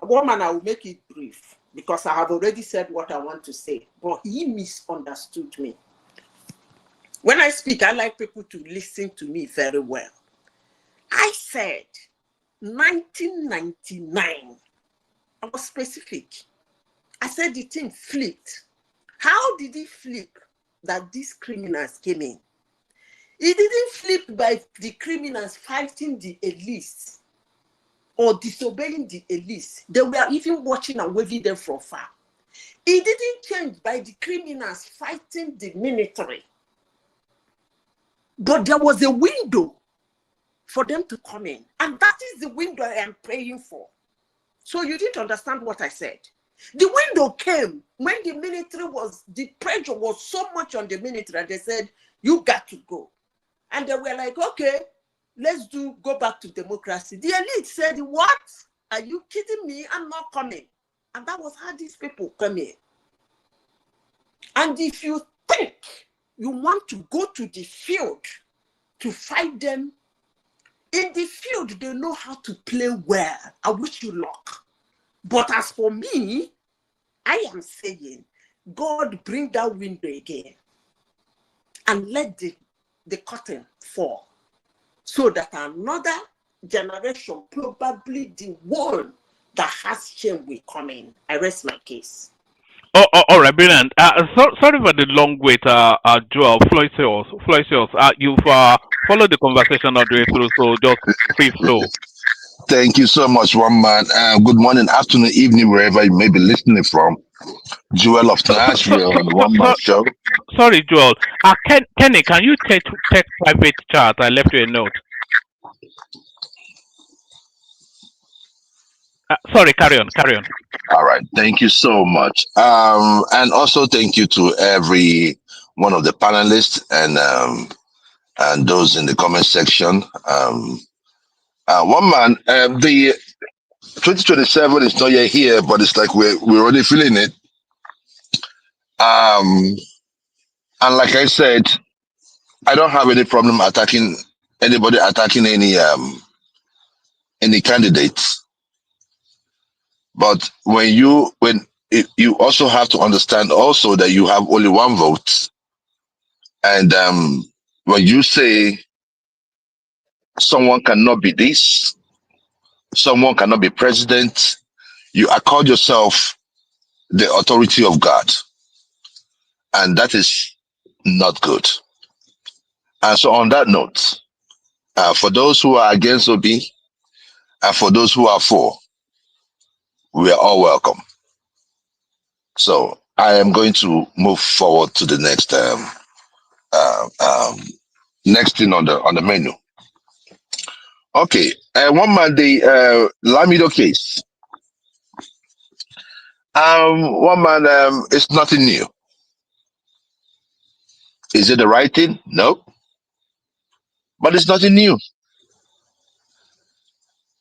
Woman, I will make it brief because I have already said what I want to say, but he misunderstood me. When I speak, I like people to listen to me very well. I said 1999. I was specific. I said the thing flipped. How did it flip that these criminals came in? It didn't flip by the criminals fighting the elites or disobeying the elites. They were even watching and waving them from far. It didn't change by the criminals fighting the military. But there was a window for them to come in. And that is the window I am praying for. So you didn't understand what I said. The window came when the military the pressure was so much on the military, and they said, you got to go. And they were like, okay, let's go back to democracy. The elite said, what? Are you kidding me? I'm not coming. And that was how these people come in. And if you think you want to go to the field to fight them, in the field, they know how to play well. I wish you luck. But as for me, I am saying, God, bring that window again and let the curtain fall so that another generation, probably the one that has shame, will come in. I rest my case. All right, brilliant. Sorry for the long wait, Joel. Floisios, you've followed the conversation all the way through, so just free flow. Thank you so much, one man. Good morning, afternoon, evening, wherever you may be listening from. Joel of Nashville on the One Man Show. Sorry, Joel. Kenny, can you take private chat? I left you a note. Sorry, carry on. All right, thank you so much. And also thank you to every one of the panelists and and those in the comment section. One man, the 2027 is not yet here, but it's like we're already feeling it. And like I said, I don't have any problem attacking anybody, attacking any candidates. But you also have to understand also that you have only one vote, and when you say someone cannot be this, someone cannot be president, you accord yourself the authority of God, and that is not good. And so on that note, for those who are against Obi and for those who are for, we are all welcome. So I am going to move forward to the next next thing on the menu. Okay, one man, the Lamido case. One man, it's nothing new. Is it the right thing? No. But it's nothing new.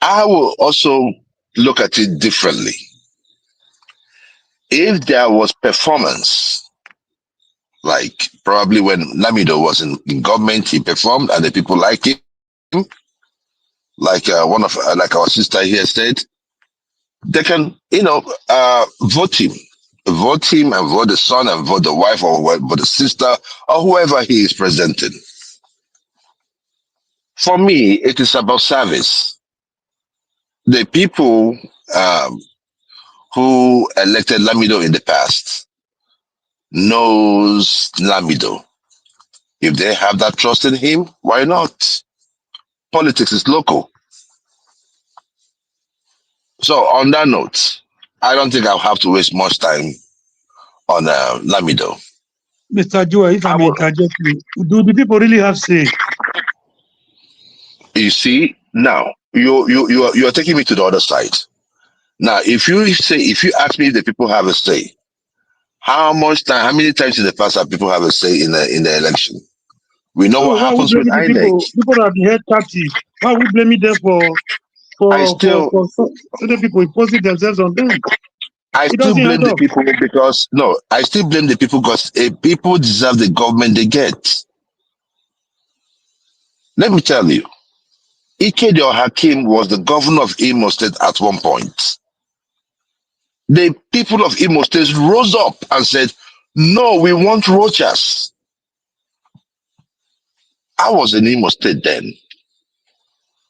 I will also look at it differently. If there was performance, like probably when Lamido was in government, he performed and the people like him, like like our sister here said, they can, vote him and vote the son and vote the wife or vote the sister or whoever he is presenting. For me, it is about service. The people who elected Lamido in the past knows Lamido. If they have that trust in him, why not? Politics is local. So on that note, I don't think I'll have to waste much time on Lamido. Mr. Joa, if I may interject you, do the people really have say? You see, now you're taking me to the other side. Now, if you ask me if the people have a say, how many times in the past have people have a say in the election? We know what happens with INEC. People that held captive. Why we blaming them for certain people imposing themselves on them? I still blame the people because people deserve the government they get. Let me tell you, Ikedio Hakim was the governor of Imo State at one point. The people of Imo State rose up and said, no, we want Rochas. I was in Imo State then.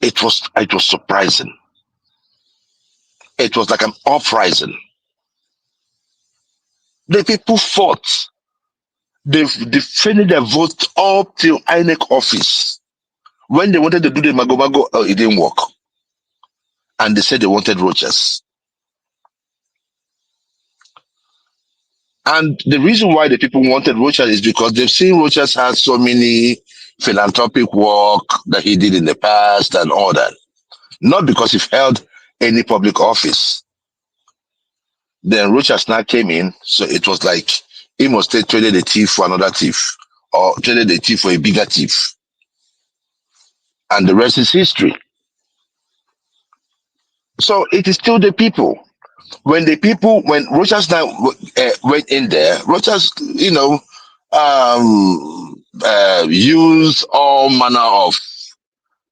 It was surprising. It was like an uprising. The people fought. They defended their vote up till INEC office. When they wanted to do the Mago, it didn't work. And they said they wanted Rochas. And the reason why the people wanted Rochas is because they've seen Rochas had so many philanthropic work that he did in the past and all that. Not because he held any public office. Then Rochas now came in, so it was like Imo State traded a thief for another thief, or traded a thief for a bigger thief. And the rest is history. So it is still the people. When Rochas now went in there, Rochas, used all manner of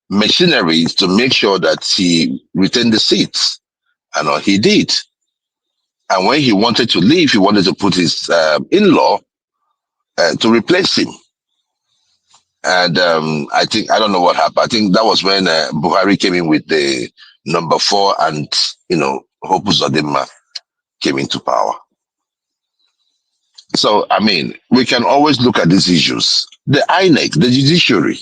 machinery to make sure that he retained the seats. And he did. And when he wanted to leave, he wanted to put his in-law to replace him. And I don't know what happened. I think that was when Buhari came in with the number 4 and, Hope Uzodinma came into power. So, we can always look at these issues. The INEC, the judiciary.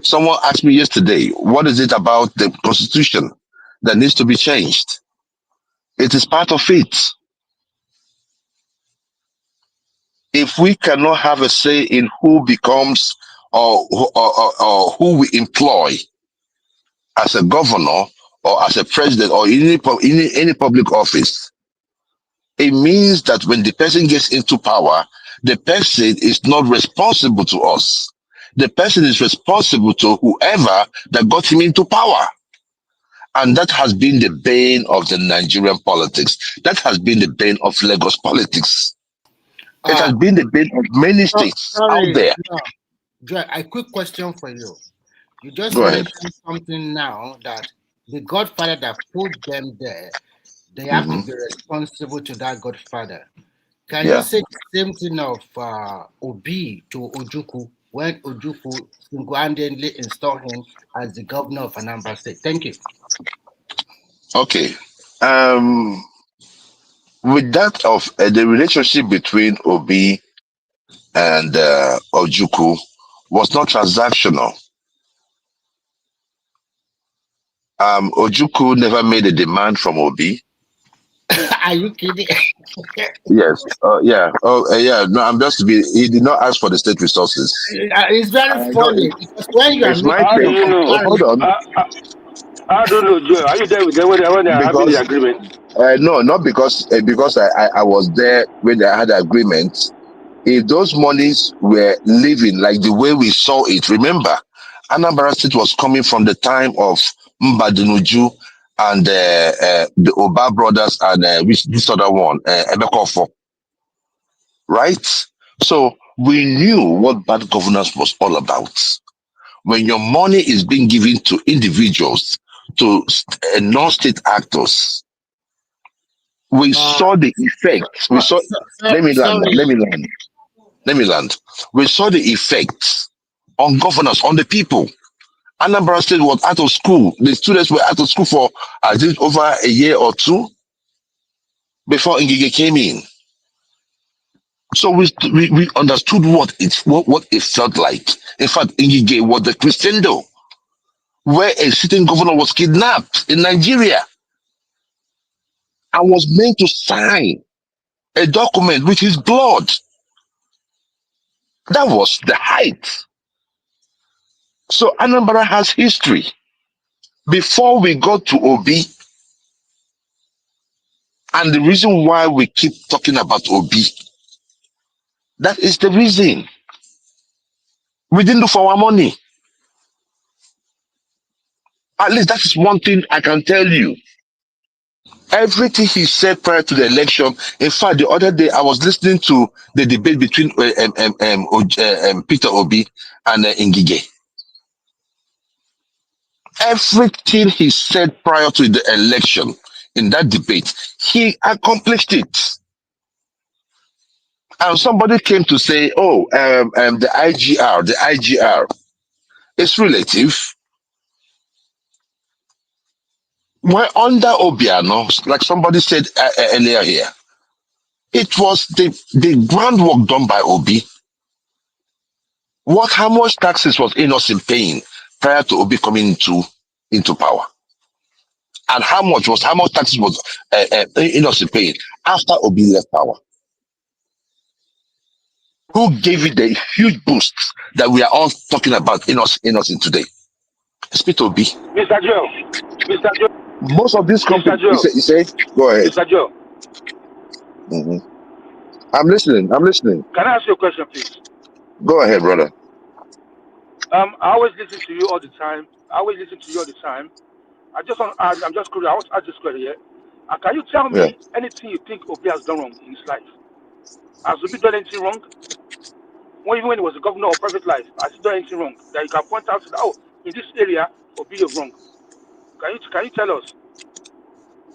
Someone asked me yesterday, what is it about the constitution that needs to be changed? It is part of it. If we cannot have a say in who becomes or who we employ as a governor or as a president or in any public office, it means that when the person gets into power, the person is not responsible to us. the person is responsible to whoever that got him into power. And that has been the bane of the Nigerian politics. That has been the bane of Lagos politics. It has been the bane of many states out there. Joy, a quick question for you. You just Go ahead. mentioned something now that the godfather that put them there, they have to be responsible to that godfather. Can you say the same thing of Obi to Ojukwu when Ojukwu single-handedly installed him as the governor of Anambra State? Thank you. Okay. With that of the relationship between Obi and Ojukwu was not transactional. Ojukwu never made a demand from Obi. Are you kidding? Yes. Yeah. Yeah. No, he did not ask for the state resources. It's very funny because when you are How do you know? Hold on. I don't know, Joe. Are you there with them when they are having the agreement? No, not because I was there when they had the agreement. If those monies were living like the way we saw it, remember, Anambra State was coming from the time of Mbadinuju and the Oba brothers and this other one, Ebekofo. Right? So we knew what bad governance was all about. When your money is being given to individuals, to non-state actors, we saw the effects. We saw. Let me land. We saw the effects on governance, on the people. Anambra State was out of school. The students were out of school for I think over a year or two before Ngige came in. So we understood what it felt like. In fact, Ngige was the crescendo where a sitting governor was kidnapped in Nigeria and was meant to sign a document with his blood. That was the height. So Anambra has history. Before we got to Obi, and the reason why we keep talking about Obi, that is the reason. We didn't do for our money. At least that is one thing I can tell you. Everything he said prior to the election. In fact, the other day I was listening to the debate between Peter Obi and Ngige. Everything he said prior to the election in that debate, he accomplished it. And somebody came to say, "Oh, the IGR is relative." We're under Obiano, like somebody said earlier here. It was the groundwork done by Obi. How much taxes was Innocent paying prior to Obi coming into power? And how much taxes was Innocent paying after Obi left power? Who gave it the huge boost that we are all talking about Innocent today? It's Peter Obi. Mr. Joe. Most of these companies, you say, go ahead. Mr. Joe. I'm listening. Can I ask you a question, please? Go ahead, brother. I always listen to you all the time. I'm just curious. I want to ask this question here. Can you tell me anything you think Obi has done wrong in his life? Has Obi done anything wrong? Even when he was a governor of private life, has he done anything wrong that you can point out that, in this area, Obi is wrong? Can you tell us?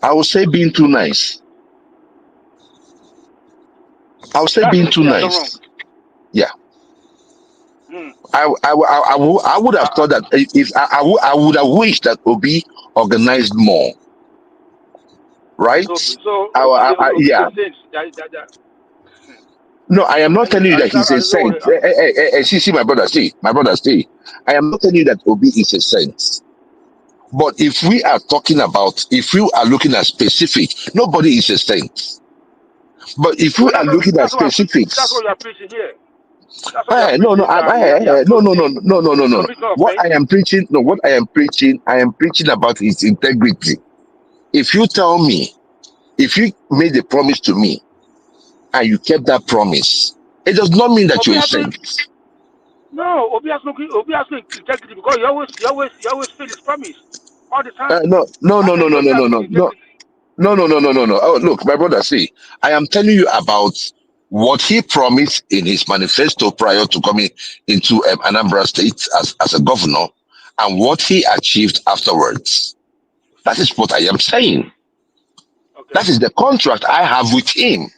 I would say being too nice. Yeah. I would have thought that if I would have wished that Obi organized more. Right? Yeah. No, I am not telling you that he's a saint. See, my brother, see. I am not telling you that Obi is a saint. But if we are looking at specific, nobody is a saint. But if we are looking at specifics, that's what you are preaching here. No. What I am preaching about his integrity. If you tell me, if you made a promise to me, and you kept that promise, it does not mean that you're a saint. No, Obi has no integrity because he always fail his promise all the time. No. That means Obi has no integrity. No. Oh, look, my brother, see, I am telling you about what he promised in his manifesto prior to coming into Anambra State as a governor and what he achieved afterwards. That is what I am saying. Okay. That is the contract I have with him.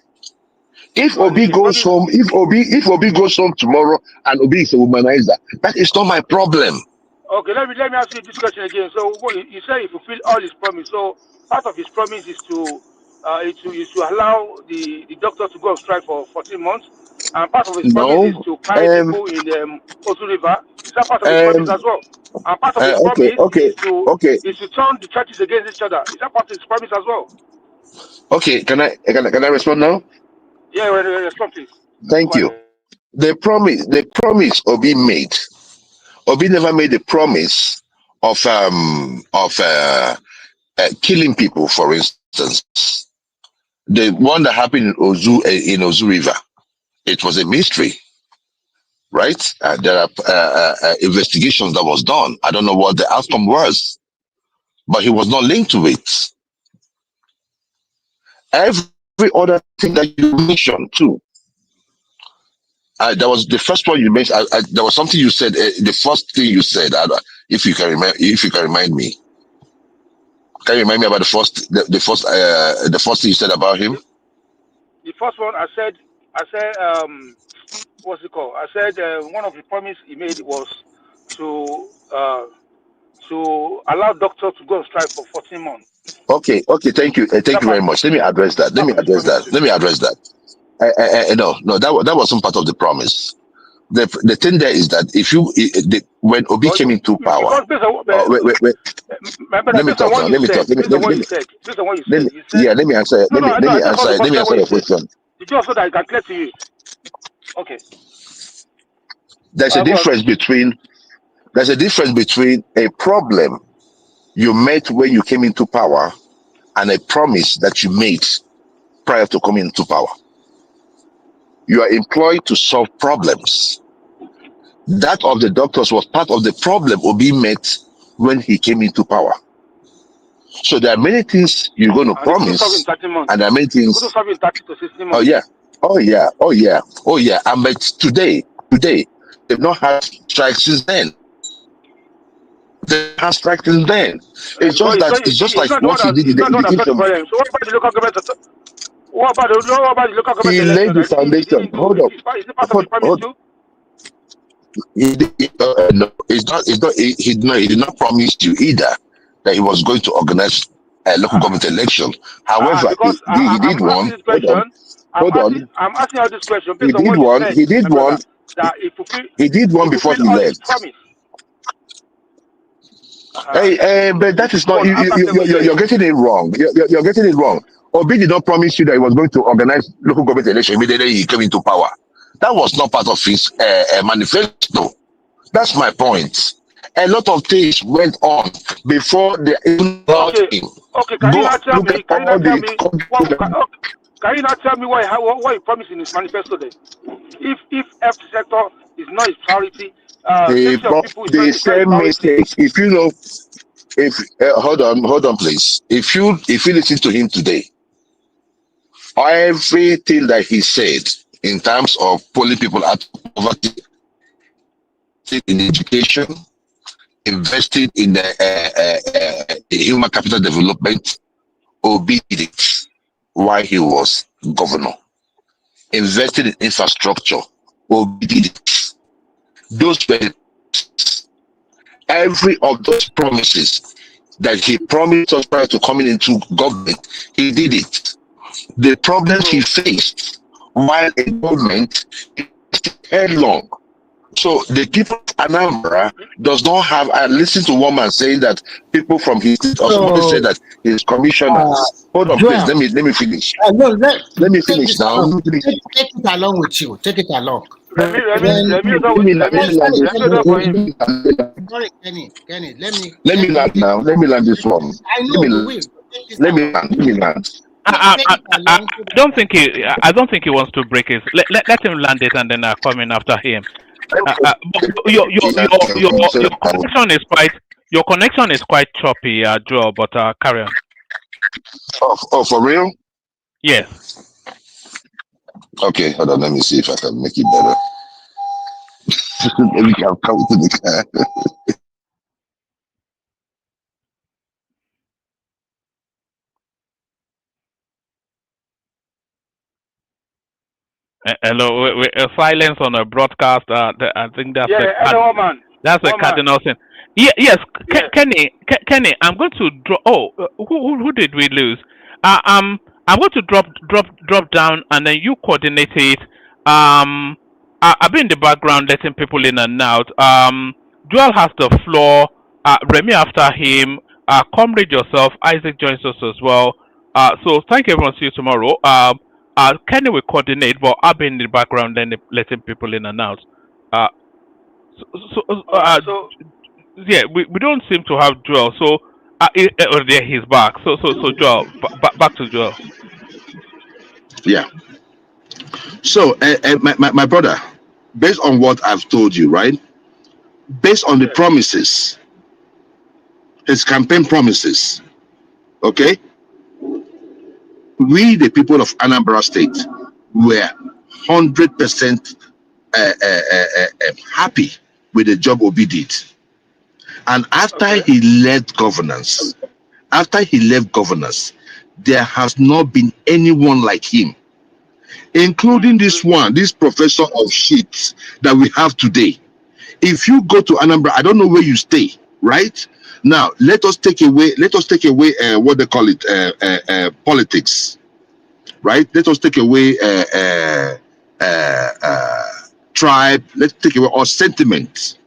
If Obi goes home, if Obi goes home tomorrow and Obi is a womanizer, that is not my problem. Okay, let me ask you this question again. So you say he fulfilled all his promise. So part of his promise is to allow the doctor to go on strike for 14 months, and part of his promise is to carry people in Osu River. Is that part of his promise as well? And part of his promise is to turn the churches against each other. Is that part of his promise as well? Okay, can I respond now? Yeah, respond please. Thank you. The promise Obi made. Obi never made a promise of killing people, for instance. The one that happened in Ozu River, it was a mystery, right? There are investigations that was done. I don't know what the outcome was, but he was not linked to it. Every other thing that you mentioned too. That was the first one you mentioned. There was something you said. The first thing you said. If you can remind me. Can you remind me about the first thing you said about him? The first one I said, what's it called? I said one of the promise he made was to allow doctors to go on strike for 14 months. Okay, thank you very much. Let me address that. No, that wasn't part of the promise. The thing there is that when Obi came into power, let me talk. Let me answer your question. Did you also that I can clear to you? Okay. There's a difference between a problem you met when you came into power and a promise that you made prior to coming into power. You are employed to solve problems. That of the doctors was part of the problem Obi met when he came into power. So there are many things you're going to promise, and there are many things. Oh yeah. And but today, they've not had strikes since then. They have strikes since then. It's just like what he did in the education. So what about the local government? What about the local government? He laid the foundation. Hold up. He did not promise you either that he was going to organize a local government election. However, he did one. Hold on. I'm asking you this question. He did one. He did one before he left. But that is not. You're getting it wrong. You're getting it wrong. Obi did not promise you that he was going to organize local government election immediately he came into power. That was not part of his manifesto. That's my point. A lot of things went on before they even allowed him. Okay, can you not tell me what he promised in his manifesto then? If F sector is not his priority, the same mistakes. If you know, hold on, please. If you listen to him today, everything that he said in terms of pulling people out of poverty, in education, investing in the human capital development, Obi did it while he was governor. Invested in infrastructure, Obi did it. Those were every of those promises that he promised us prior to coming into government, he did it. The problems he faced while in government is headlong. So the people of Anambra does not have. I listened to one man saying that people from his or somebody said that his commissioners. Hold on, please. Let me finish. Let me finish now. Take it along with you. Take it along. Kenny, let me land now. Let me land this one. I know you will. Let me land. I don't think he wants to break his. Let him land it and then come in after him. Your connection is quite choppy, Joe. But carry on. Oh, for real? Yes. Okay, hold on. Let me see if I can make it better. Maybe I'll come to the car. Hello, silence on a broadcast. I think that's that's a cardinal sin. Yes, Kenny, I'm going to drop. Oh, who did we lose? I'm going to drop down, and then you coordinate it. I've been in the background letting people in and out. Joel has the floor. Remy after him. Comrade yourself. Isaac joins us as well. So thank you, everyone. See you tomorrow. Kenny will coordinate, but I've been in the background then letting people in and out. Yeah, we don't seem to have Joel. So there he's back. So Joel, back to Joel. Yeah. So my brother, based on what I've told you, right? Based on the promises, his campaign promises, okay? We, the people of Anambra State, were 100% happy with the job Obi did. And after he left governance, there has not been anyone like him, including this professor of shit that we have today. If you go to Anambra, I don't know where you stay, right? Now, let us take away what they call it, politics, right? Let us take away tribe, let's take away all sentiments.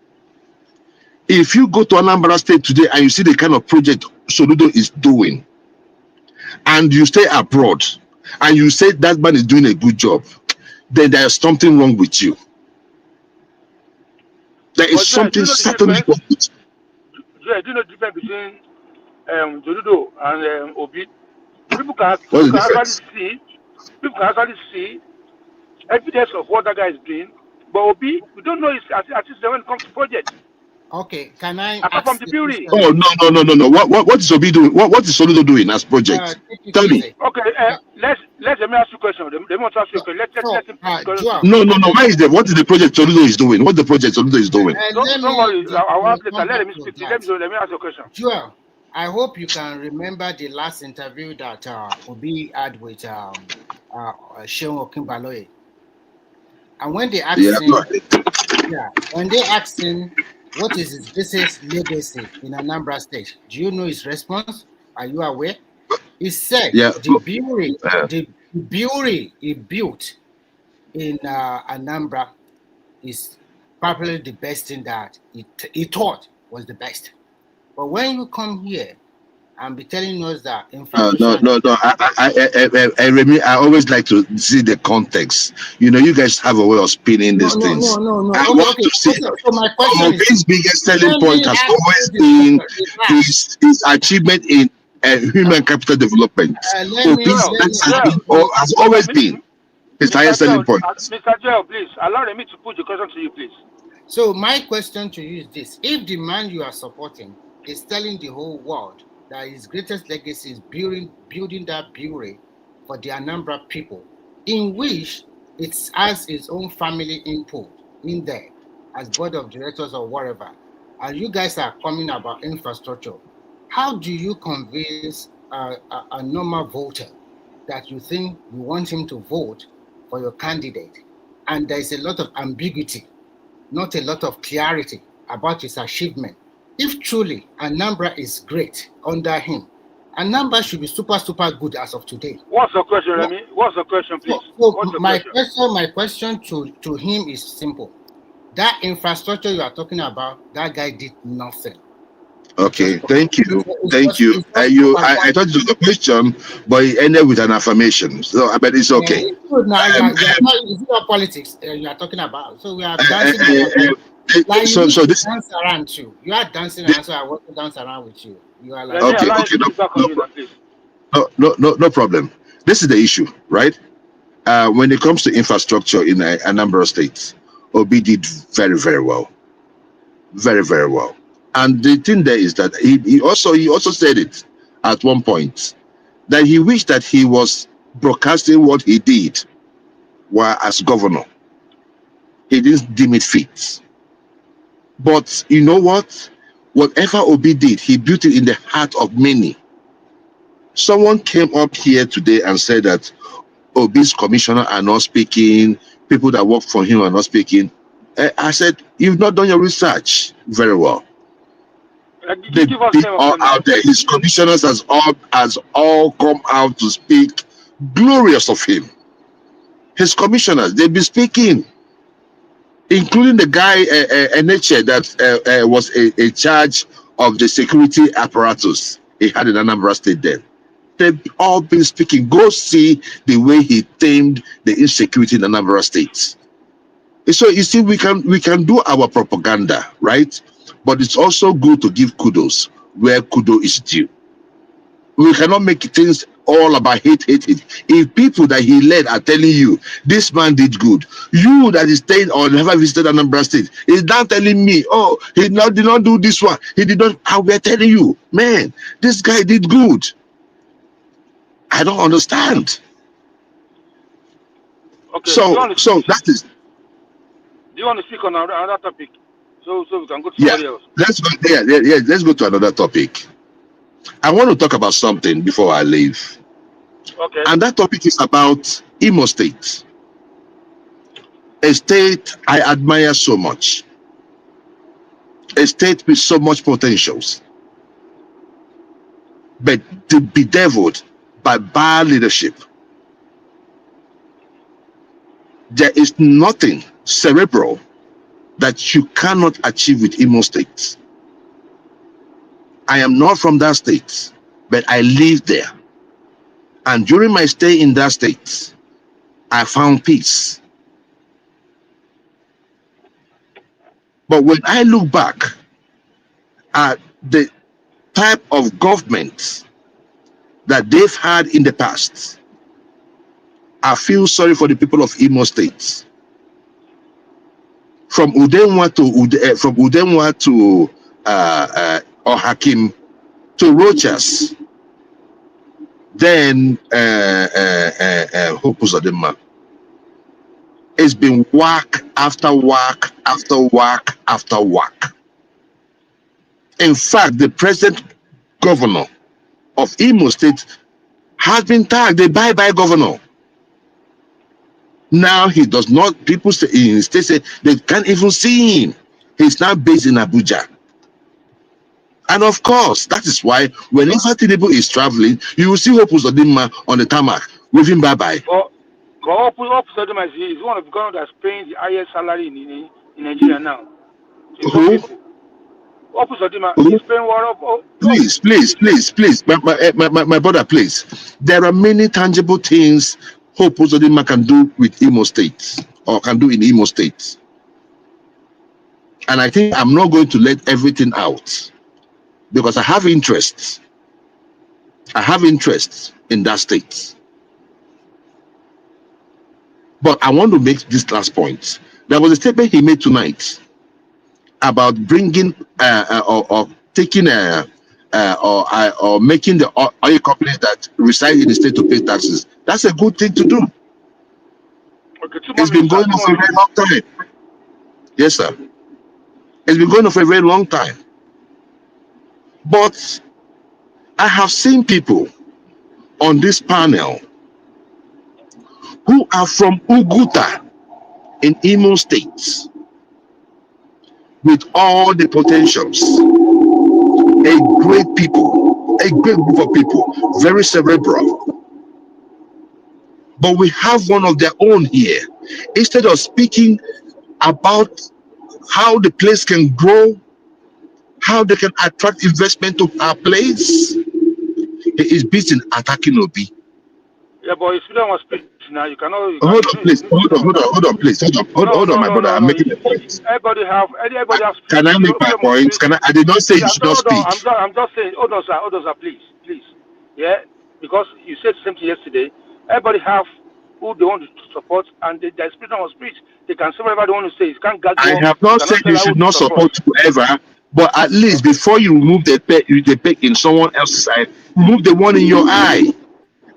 If you go to Anambra State today and you see the kind of project Soludo is doing, and you stay abroad, and you say that man is doing a good job, then there is something wrong with you. There is something certainly wrong with you. Do you know the difference between Soludo and Obi? People can actually see evidence of what that guy is doing, but Obi, we don't know his artist when it comes to project. Okay, can I? Apart from the beauty. Oh no! What is Obi doing? What is Soludo doing as project? Tell me. Okay, let me ask you a question. Let me ask you a question. Let him No. What is the project Soludo is doing? What the project Soludo is doing? Don't worry. I'll ask later. Let me speak. Let me ask you a question. Joel, I hope you can remember the last interview that Obi had with Seun Okinbaloye. And when they asked him, what is his business legacy in Anambra State? Do you know his response? Are you aware? He said the brewery he built in Anambra is probably the best thing that he thought was the best. But when you come here and be telling us that no. I always like to see the context. You know, you guys have a way of spinning these things. No. I want to see. So my question is, his biggest selling point has always been his achievement in human capital development. Has always been his highest selling point. Mr. Joel, please allow me to put the question to you, please. So my question to you is this: if the man you are supporting is telling the whole world that his greatest legacy is building that brewery for the Anambra people, in which it has its own family input in there as board of directors or whatever, and you guys are coming about infrastructure, how do you convince a normal voter that you think you want him to vote for your candidate, and there is a lot of ambiguity, not a lot of clarity about his achievement? If truly Anambra is great under him, Anambra should be super good as of today. What's the question, Remy? What's the question, please? My question to him is simple. That infrastructure you are talking about, that guy did nothing. Okay, thank you. I thought it was a question, but it ended with an affirmation. So I bet it's okay. It's good now. It's not politics you are talking about. So we are dancing. This dance around too. You are dancing around, so I want to dance around with you. You are like no problem. This is the issue, right? When it comes to infrastructure in Anambra State, Obi did very, very well. Very, very well. And the thing there is that he also said it at one point that he wished that he was broadcasting what he did while as governor. He didn't deem it fit. But you know what? Whatever Obi did, he built it in the heart of many. Someone came up here today and said that Obi's commissioner are not speaking, people that work for him are not speaking. I said, you've not done your research very well. They've been all out there. His commissioners has all come out to speak glorious of him. His commissioners, they've been speaking, including the guy Eneche that was a charge of the security apparatus he had in Anambra State then. They've all been speaking. Go see the way he tamed the insecurity in Anambra State. So you see, we can do our propaganda, right? But it's also good to give kudos where kudos is due. We cannot make things all about hate. If people that he led are telling you this man did good, you that is staying or never visited Anambra State is now telling me, oh, he did not do this one, he did not. And we're telling you, man, this guy did good. I don't understand. Okay. So that is. Do you want to speak on another topic? So we can go to somebody else. Let's go. Yeah. Let's go to another topic. I want to talk about something before I leave. Okay. And that topic is about Imo State. A state I admire so much. A state with so much potentials. But bedeviled by bad leadership. There is nothing cerebral that you cannot achieve with Imo State. I am not from that state, but I lived there. And during my stay in that state, I found peace. But when I look back at the type of government that they've had in the past, I feel sorry for the people of Imo State. From Udenwa to Ohakim to Rochas, then Hopuzadema. It's been whack after whack after whack after whack. In fact, the present governor of Imo State has been tagged the bye-bye governor. Now he does not, people say in state say they can't even see him. He's now based in Abuja. And of course, that is why whenever Tinubu is traveling, you will see Opus Odinma on the tarmac with him bye-bye. Opus Odinma is one of the governors that's paying the highest salary in Nigeria now. Who? Opus Odinma is paying one of... Please, my brother, please. There are many tangible things Opus Odinma can do with Imo State, or can do in Imo State. And I think I'm not going to let everything out, because I have interests. I have interests in that state. But I want to make this last point. There was a statement he made tonight about bringing or taking or making the oil companies that reside in the state to pay taxes. That's a good thing to do. Okay, it's been going on for a very long time. Yes, sir. It's been going on for a very long time. But I have seen people on this panel who are from Uguta in Imo State with all the potentials. A great people, a great group of people, very cerebral. But we have one of their own here. Instead of speaking about how the place can grow, how they can attract investment to our place, he is busy attacking Obi. Yeah, but if you don't want to speak now, you cannot. Hold on, please. Hold on, please. Hold on, my brother. I'm making a point. Everybody has. Can I make my point? I did not say you should not speak. I'm just saying. Hold on, sir, please. Yeah, because you said something yesterday. Everybody have who they want to support, and there's freedom of speech. They can say whatever they want to say. You can't gag I them. have You not cannot said tell you her who should to not support. support whoever, but at least before you remove the peg in someone else's eye, remove the one in your eye.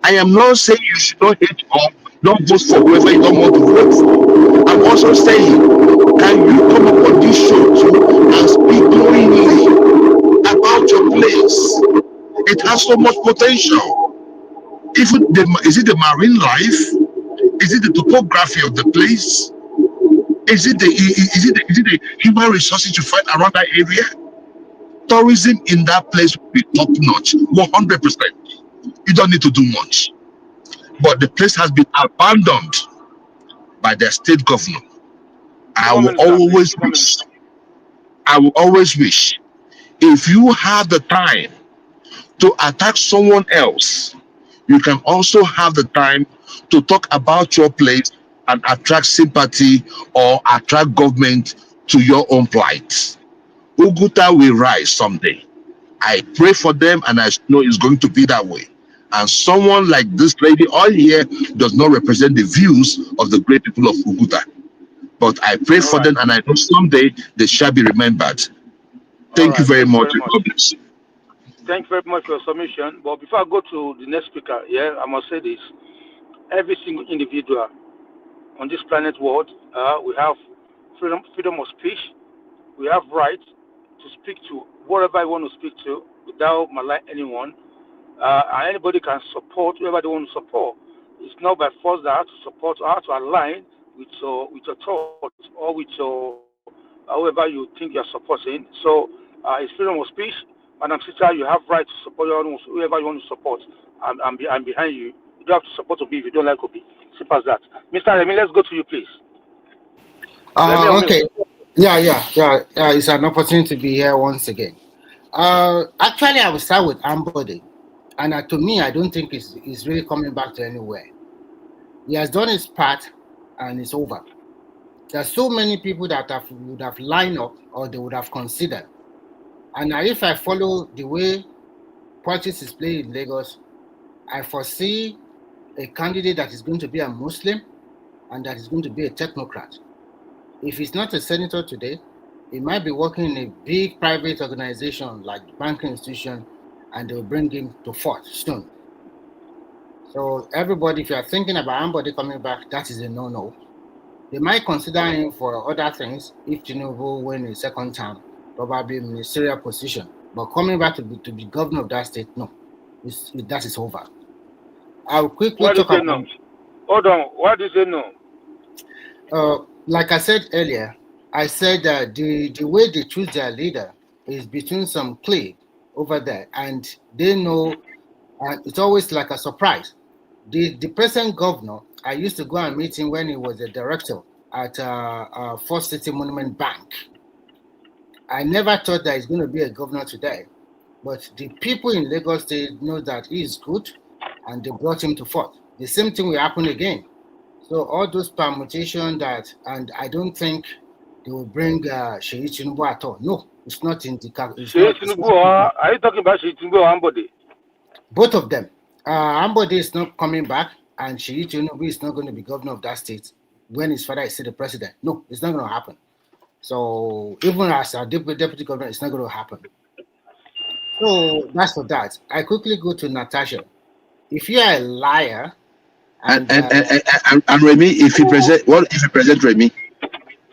I am not saying you should not hate or not vote for whoever you don't want to vote for. I'm also saying, can you come up on this show too and speak glowingly about your place? It has so much potential. Is it the marine life? Is it the topography of the place? Is it the human resources you find around that area? Tourism in that place will be top notch, 100%. You don't need to do much. But the place has been abandoned by the state governor. I will always wish, if you have the time to attack someone else, you can also have the time to talk about your place and attract sympathy or attract government to your own plight. Uguta will rise someday. I pray for them, and I know it's going to be that way. And someone like this lady all here does not represent the views of the great people of Uguta. But I pray for them, and I know someday they shall be remembered. Thank you very much. God bless you. Thank you very much for your submission. But before I go to the next speaker, I must say this. Every single individual on this planet world, we have freedom of speech. We have right to speak to whatever you want to speak to without maligning anyone. And anybody can support whoever they want to support. It's not by force that I have to support or have to align with your thoughts or with your whoever you think you're supporting. So it's freedom of speech. Madam Sister, you have right to support whoever you want to support. I'm behind you. You don't have to support Obi if you don't like Obi. Simple as that. Mr. Remy, let's go to you, please. Okay. Yeah. It's an opportunity to be here once again. Actually, I will start with Ambodi. And to me, I don't think it's really coming back to anywhere. He has done his part, and it's over. There are so many people that would have lined up or they would have considered. And if I follow the way politics is played in Lagos, I foresee a candidate that is going to be a Muslim and that is going to be a technocrat. If he's not a senator today, he might be working in a big private organization like the banking institution, and they'll bring him to fourth soon. So everybody, if you are thinking about anybody coming back, that is a no-no. They might consider him for other things if Tinubu win a second term, probably a ministerial position. But coming back to be governor of that state, no, that is over. I'll quickly talk about. No? Hold on. Why do you say no? Like I said earlier, I said that the way they choose their leader is between some clique over there, and they know, and it's always like a surprise. The present governor, I used to go and meet him when he was a director at First City Monument Bank. I never thought that he's going to be a governor today, but the people in Lagos State know that he is good, and they brought him to fourth. The same thing will happen again. So all those permutations and I don't think they will bring Sheyi Tinubu at all. No, it's not in the Sheyi Tinubu, are you talking about Sheyi Tinubu or Ambodi? Both of them. Ambodi is not coming back, and Sheyi Tinubu is not going to be governor of that state when his father is still the president. No, it's not going to happen. So even as a deputy governor, it's not going to happen. So that's for that. I quickly go to Natasha. If you are a liar, and Remy, if you present Remy,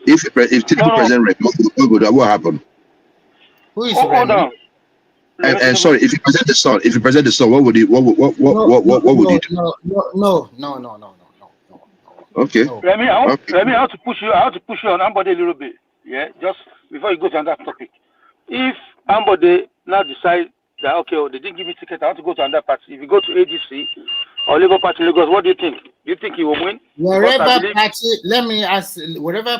if Tinubu present Remy, what happened? Who is Remy? And sorry, if you present the son, what would he? What would he do? No. Okay. Remy, I have to push you on Ambodi a little bit. Yeah, just before you go to another topic. If Ambodi now decide that they didn't give me ticket, I want to go to another party. If you go to ADC or Labour Party Lagos, what do you think? Do you think he will win? Whatever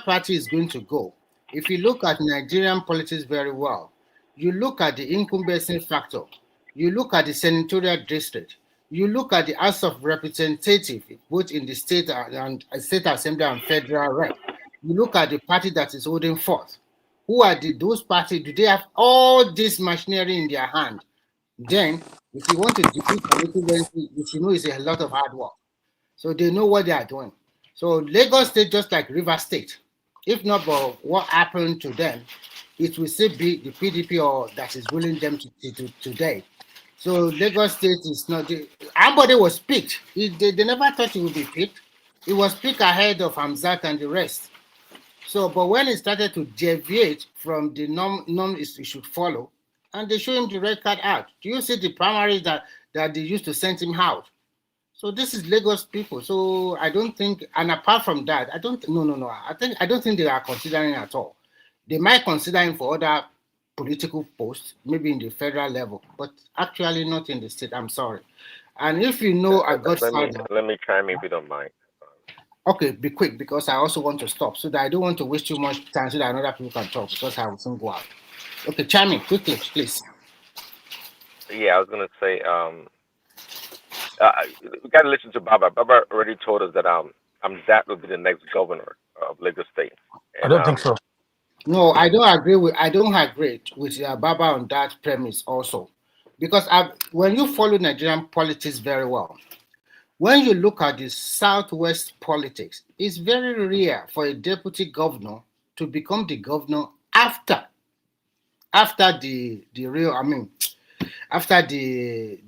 party is going to go, if you look at Nigerian politics very well, you look at the incumbency factor, you look at the senatorial district, you look at the House of Representatives, both in the state and state assembly and federal rep. You look at the party that is holding forth. Who are those parties? Do they have all this machinery in their hand? Then, if you want to defeat an incumbency, you should know it's a lot of hard work. So they know what they are doing. So Lagos State, just like River State, if not for what happened to them, it will still be the PDP or that is ruling them today. So Lagos State is not. Ambodi was picked. They never thought he would be picked. He was picked ahead of Hamzat and the rest. So, but when he started to deviate from the norm he should follow, and they show him the red card out. Do you see the primaries that they used to send him out? So this is Lagos people. So I don't think, and apart from that, I don't. No. I don't think they are considering at all. They might consider him for other political posts, maybe in the federal level, but actually not in the state. I'm sorry. And if you know a Godfather, let me chime in if you don't mind. Okay, be quick because I also want to stop so that I don't want to waste too much time so that other people can talk because I will soon go out. Okay, chime in quickly, please. Yeah, I was gonna say, we gotta listen to Baba. Baba already told us that that will be the next governor of Lagos State. And, I don't think so. No, I don't agree with Baba on that premise also, because when you follow Nigerian politics very well, when you look at the Southwest politics, it's very rare for a deputy governor to become the governor after the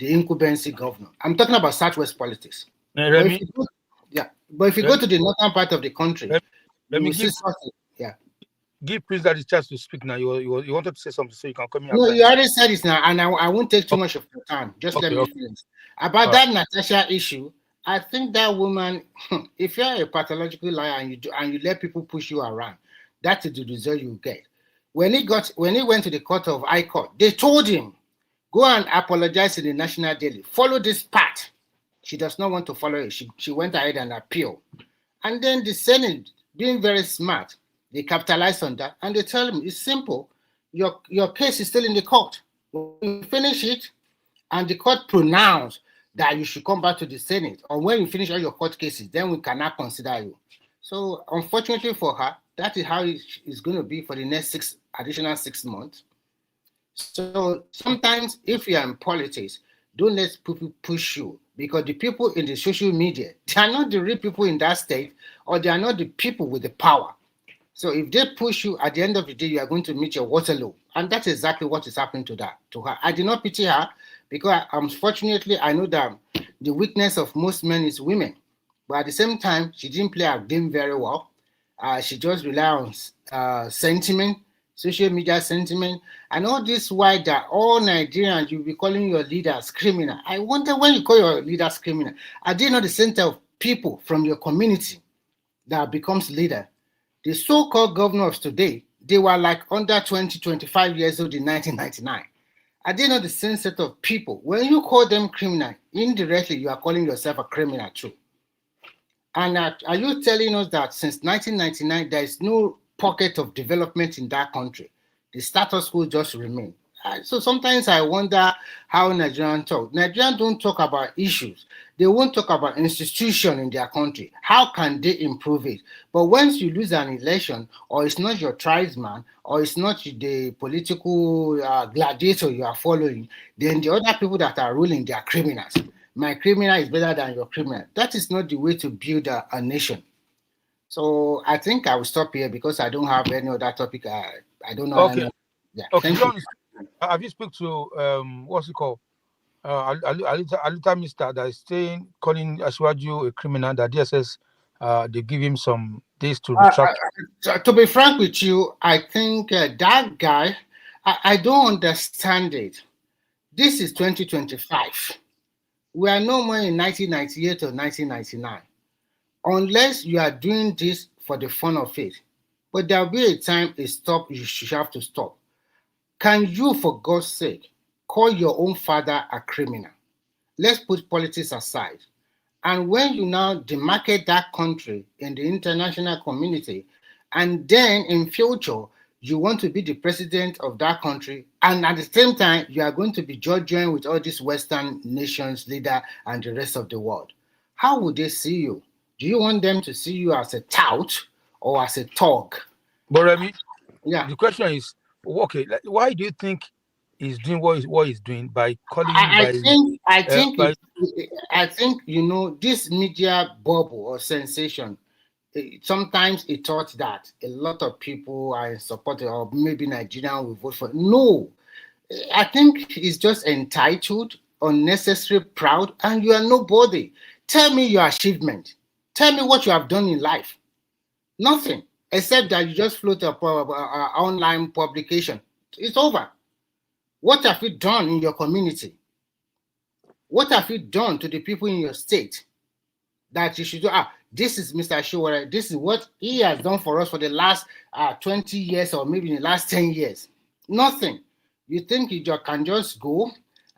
incumbency governor. I'm talking about Southwest politics. But if you go to the northern part of the country, let me give Prince that the chance to speak now. You wanted to say something, so you can come in. No, you already said it now, and I won't take too much of your time. Just let me finish. About that Natasha issue, I think that woman, if you're a pathological liar and you let people push you around, that is the result you get. When he went to the court of High Court, they told him, go and apologize in the National Daily. Follow this path. She does not want to follow it. She went ahead and appealed. And then the Senate, being very smart, they capitalized on that and they tell him it's simple. Your case is still in the court. When you finish it and the court pronounced that you should come back to the Senate, or when you finish all your court cases, then we cannot consider you. So unfortunately for her, that is how it's going to be for the next additional 6 months. So sometimes if you are in politics, don't let people push you, because the people in the social media, they are not the real people in that state, or they are not the people with the power. So if they push you, at the end of the day, you are going to meet your Waterloo. And that's exactly what is happening to her. I did not pity her, because unfortunately, I know that the weakness of most men is women. But at the same time, she didn't play her game very well. She just relied on sentiment, social media sentiment, and all this while that all Nigerians, you'll be calling your leaders criminal. I wonder when you call your leaders criminal, are they not the center of people from your community that becomes leader? The so-called governors today, they were like under 20, 25 years old in 1999. Are they not the same set of people? When you call them criminal, indirectly, you are calling yourself a criminal too. And are you telling us that since 1999, there is no pocket of development in that country? The status quo just remains. So sometimes I wonder how Nigerians talk. Nigerians don't talk about issues. They won't talk about institution in their country. How can they improve it? But once you lose an election, or it's not your tribesman, or it's not the political gladiator you are following, then the other people that are ruling, they are criminals. My criminal is better than your criminal. That is not the way to build a nation. So I think I will stop here because I don't have any other topic. I don't know. Okay. Okay. Have you spoke to what's it called? Alita Mister that is calling Ashwaju a criminal. That DSS they give him some days to retract. To be frank with you, I think that guy, I don't understand it. This is 2025. We are no more in 1998 or 1999, unless you are doing this for the fun of it. But there will be a time you should have to stop. Can you, for God's sake, call your own father a criminal? Let's put politics aside. And when you now demarcate that country in the international community, and then in future, you want to be the president of that country, and at the same time, you are going to be joined with all these Western nations, leader, and the rest of the world. How would they see you? Do you want them to see you as a tout or as a thug? But Remy, yeah. The question is, okay, why do you think is doing what he's doing by calling I think you know, this media bubble or sensation. Sometimes it thought that a lot of people are in support, or maybe Nigerian will vote for. No, I think he's just entitled, unnecessary, proud, and you are nobody. Tell me your achievement. Tell me what you have done in life. Nothing, except that you just float up online publication. It's over. What have you done in your community? What have you done to the people in your state that you should do? This is Mr. Ashowara. This is what he has done for us for the last 20 years, or maybe in the last 10 years. Nothing. You think you can just go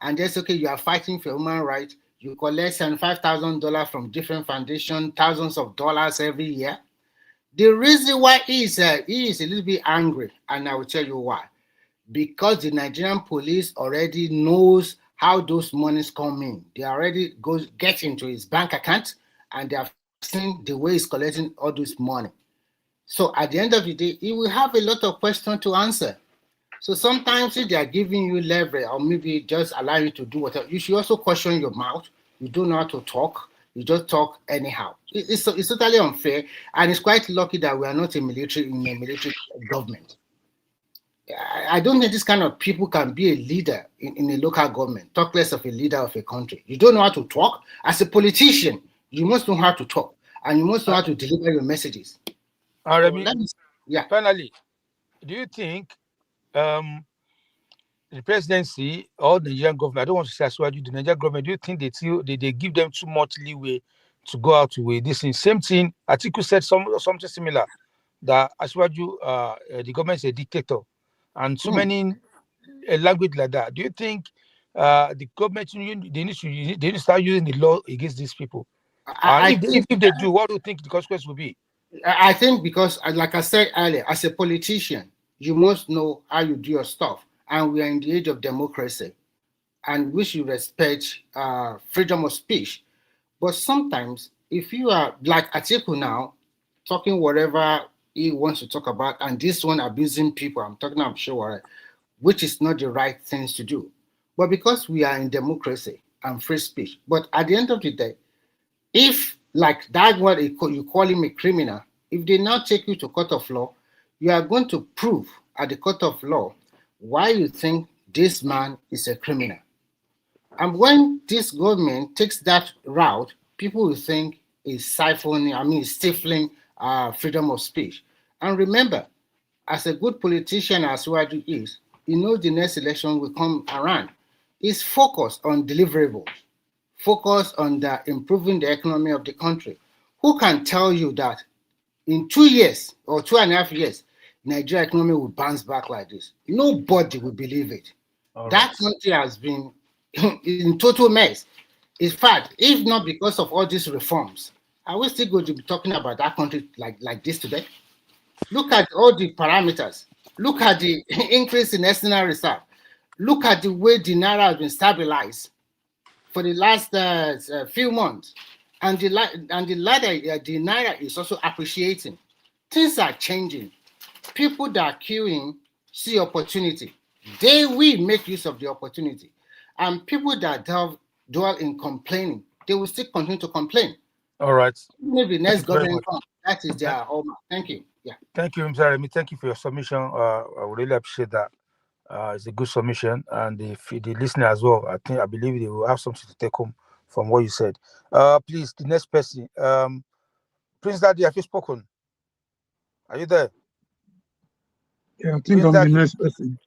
and just, okay, you are fighting for human rights. You collect $75,000 from different foundations, thousands of dollars every year. The reason why he is a little bit angry, and I will tell you why. Because the Nigerian police already knows how those monies come in. They already get into his bank account, and they have seen the way he's collecting all this money. So at the end of the day, he will have a lot of questions to answer. So sometimes if they are giving you leverage, or maybe just allow you to do whatever, you should also caution your mouth. You don't know how to talk. You just talk anyhow. It's totally unfair, and it's quite lucky that we are not in a military government. I don't think this kind of people can be a leader in a local government, talk less of a leader of a country. You don't know how to talk. As a politician, you must know how to talk, and you must know how to deliver your messages. Finally, do you think the presidency or the Nigerian government, I don't want to say as well, the Nigerian government, do you think they give them too much leeway to go out with this thing? Same thing, Atiku said something similar, that Asiwaju, the government is a dictator, and so many language like that. Do you think the government, they need to start using the law against these people? If they do, what do you think the consequence will be? I think because, like I said earlier, as a politician, you must know how you do your stuff. And we are in the age of democracy, and we should respect freedom of speech. But sometimes, if you are like Atiku now, talking whatever he wants to talk about, and this one abusing people, I'm sure, which is not the right things to do. But because we are in democracy and free speech, but at the end of the day, if like that what you call him a criminal, if they now take you to court of law, you are going to prove at the court of law why you think this man is a criminal. And when this government takes that route, people will think it's stifling freedom of speech. And remember, as a good politician as Wadu is, he knows the next election will come around. He's focused on deliverables, focused on improving the economy of the country. Who can tell you that in 2 years or 2.5 years, Nigeria economy will bounce back like this? Nobody will believe it. That country has been in total mess. In fact, if not because of all these reforms, are we still going to be talking about that country like this today? Look at all the parameters. Look at the increase in external reserve. Look at the way the Naira has been stabilized for the last few months. And the Naira is also appreciating. Things are changing. People that are queuing see opportunity. They will make use of the opportunity. And people that dwell in complaining, they will still continue to complain. All right. Maybe next government comes. That is their home. Thank you. Yeah. Thank you, Mr. Remy. Thank you for your submission. I would really appreciate that. It's a good submission, and the listener as well. I believe they will have something to take home from what you said. Please, the next person. Prince Daddy, have you spoken? Are you there? Yeah, I think I'm the next person.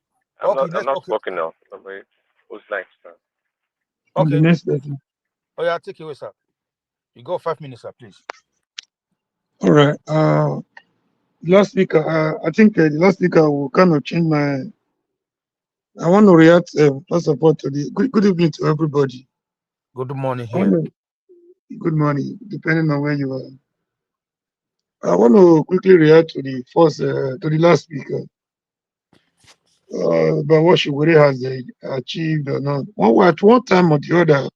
I'm not spoken now. Who's next? I'm the next person. Oh yeah, take it away, sir. You go 5 minutes, sir, please. All right. Last speaker, I think the last speaker will kind of change my. I want to react first of all to the good evening to everybody. Good morning here. Good morning, depending on where you are. I want to quickly react to the last speaker about what Shigure has achieved or not. At one time or the other,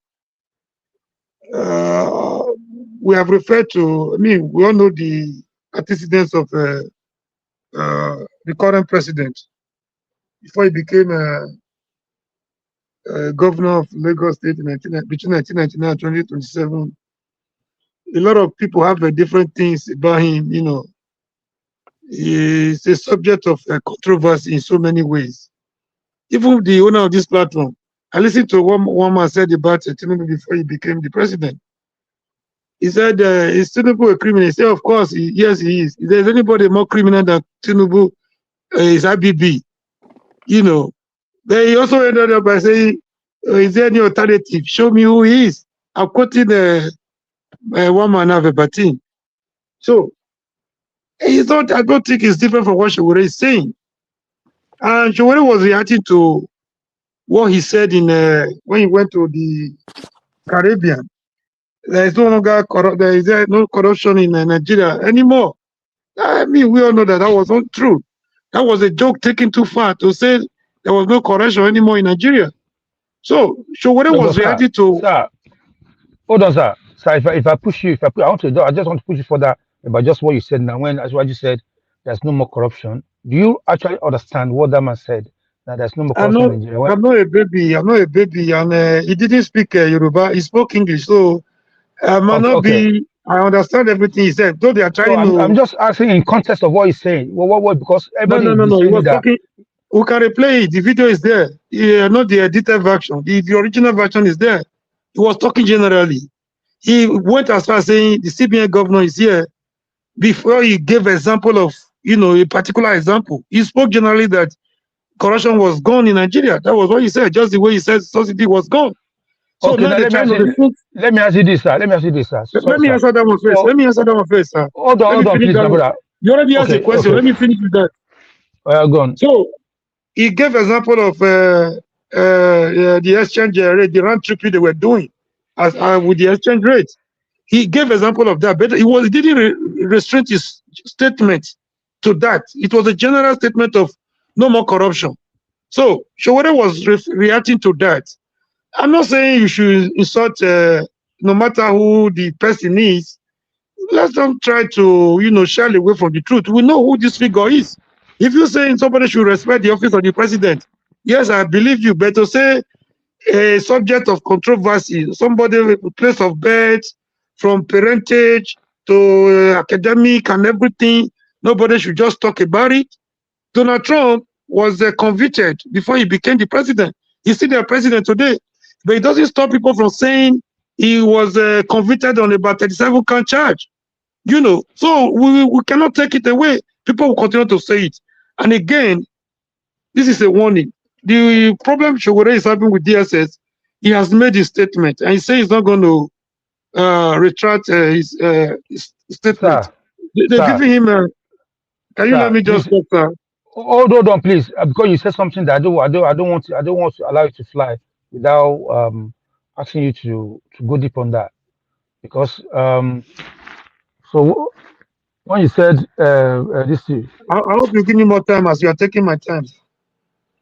we have referred to. We all know the antecedents of the current president before he became governor of Lagos State between 1999 and 2027. A lot of people have different things about him, you know. He's a subject of controversy in so many ways. Even the owner of this platform, I listened to one man said about Tinubu before he became the president. He said, is Tinubu a criminal? He said, of course, yes, he is. If there's anybody more criminal than Tinubu, is IBB. You know. Then he also ended up by saying, is there any alternative? Show me who he is. I'm quoting one man of a batin. So, I don't think it's different from what Showore is saying. And Showore was reacting to what he said in when he went to the Caribbean. There is no longer no corruption in Nigeria anymore. I mean, we all know that was not true. That was a joke taken too far to say there was no corruption anymore in Nigeria. So Showore was reacting to. Sir, hold on, sir. Sir, if I push you, I just want to push you further about just what you said now. As what you said, there's no more corruption. Do you actually understand what that man said? That there's no more corruption in Nigeria. I'm not a baby. And he didn't speak Yoruba. He spoke English. So I might not be. I understand everything he said. Though they are trying to. I'm just asking in context of what he's saying. What? Because everybody. No. He was talking. We can replay it. The video is there. Not the edited version. The original version is there. He was talking generally. He went as far as saying the CBN governor is here. Before he gave example of, a particular example, he spoke generally that corruption was gone in Nigeria. That was what he said. Just the way he said subsidy was gone. So okay, now let me ask you this, sir. Let me answer that one first. Sir. Hold on, please, my brother. You already asked a question. Let me finish with that. Go on. So he gave example of the exchange rate, the round trip they were doing with the exchange rate. He gave example of that, but he didn't restrict his statement to that. It was a general statement of no more corruption. So Showore was reacting to that. I'm not saying you should insult no matter who the person is. Let's not try to, shy away from the truth. We know who this figure is. If you're saying somebody should respect the office of the president, yes, I believe you. But to say a subject of controversy, somebody place of birth, from parentage to academic and everything, nobody should just talk about it. Donald Trump was convicted before he became the president. He's still the president today. But it doesn't stop people from saying he was convicted on about 37 count charge. So we cannot take it away. People will continue to say it. And again, this is a warning. The problem Showore is having with DSS, he has made his statement and he says he's not going to retract his statement. They're giving him can you let me just talk, sir? Hold on, please, because you said something that I don't want to allow you to fly without asking you to go deep on that. Because so when you said this, I hope you give me more time as you are taking my time.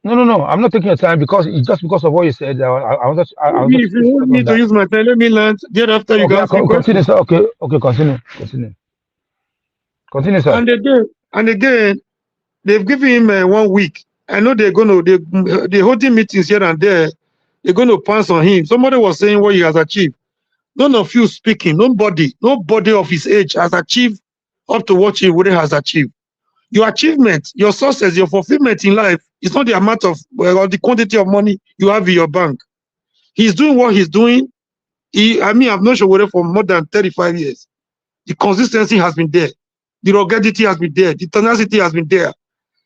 No, I'm not taking your time because it's just because of what you said. If you want me to use my time, let me learn. Thereafter, you guys continue, sir. Okay, continue. Continue, sir. And again, they've given him 1 week. I know they're holding meetings here and there. They're going to pass on him. Somebody was saying what he has achieved. None of you speaking. Nobody of his age has achieved up to what he would have achieved. Your achievement, your success, your fulfillment in life is not the amount of or the quantity of money you have in your bank. He's doing what he's doing. I've known Showore for more than 35 years. The consistency has been there. The ruggedity has been there. The tenacity has been there.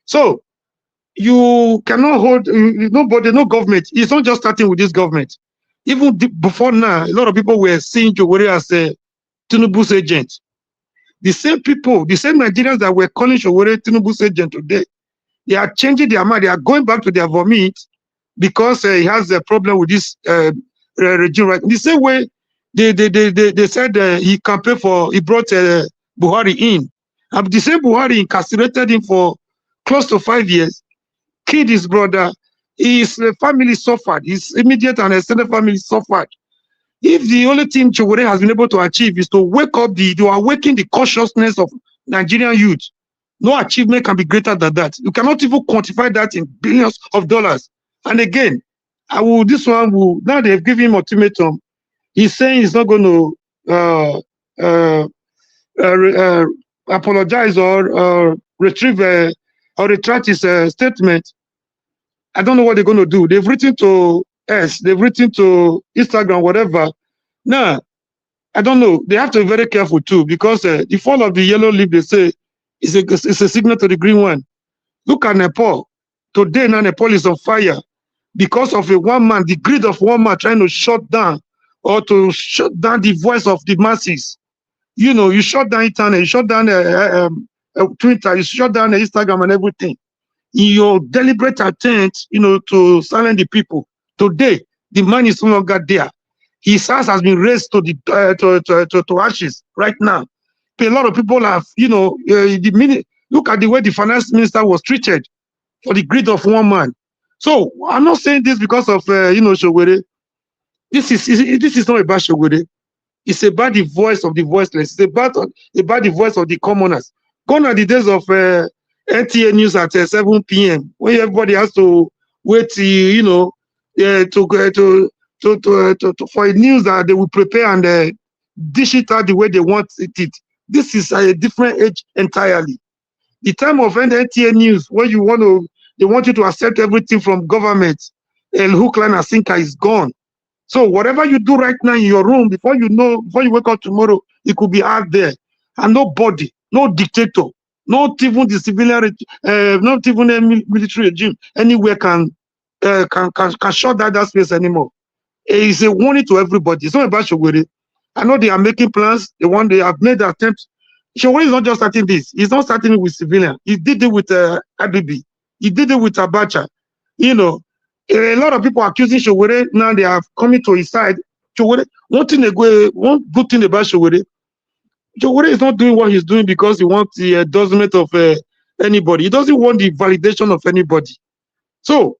So you cannot hold nobody, no government. It's not just starting with this government. Even before now, a lot of people were seeing Showore as a Tinubu's agent. The same people, the same Nigerians that were calling Showore Tinubu's agent today, they are changing their mind. They are going back to their vomit because he has a problem with this regime. Right? In the same way, they said he brought Buhari in. And the same Buhari incarcerated him for close to 5 years, killed his brother. His family suffered. His immediate and extended family suffered. If the only thing Showore has been able to achieve is to awaken the consciousness of Nigerian youth, no achievement can be greater than that. You cannot even quantify that in billions of dollars. And again, This one will, now they've given him ultimatum. He's saying he's not going to apologize or retrieve or retract his statement. I don't know what they're going to do. They've written to S, they've written to Instagram, whatever. Now, I don't know. They have to be very careful too, because the fall of the yellow leaf, they say, is a signal to the green one. Look at Nepal. Today, now Nepal is on fire because of one man, the greed of one man trying to shut down or to shut down the voice of the masses. You know, you shut down internet, you shut down Twitter, you shut down Instagram and everything. In your deliberate attempt, you know, to silence the people. Today, the man is no longer there. His house has been raised to the to ashes right now. A lot of people have, you know, look at the way the finance minister was treated for the greed of one man. So I'm not saying this because of you know, Shogwere. This is not about Shogwere. It's about the voice of the voiceless. It's about the voice of the commoners. Gone are the days of NTA news at 7 p.m. when everybody has to wait, you know, for a news that they will prepare and dish it out the way they want it. This is a different age entirely. The time of NTA news, where they want you to accept everything from government, and hook, line, and sinker is gone. So whatever you do right now in your room, before you wake up tomorrow, it could be out there, and nobody, no dictator, not even the civilian, not even a military regime anywhere can shut down that space anymore. It's a warning to everybody. It's not about Shogwere. I know they are making plans. They have made attempts. Shogwere is not just starting this. He's not starting it with civilian. He did it with Abibi. He did it with Abacha. You know, a lot of people are accusing Shogwere. Now they are coming to his side. Shogwere, one good thing about Shogwere is not doing what he's doing because he wants the endorsement of anybody. He doesn't want the validation of anybody. So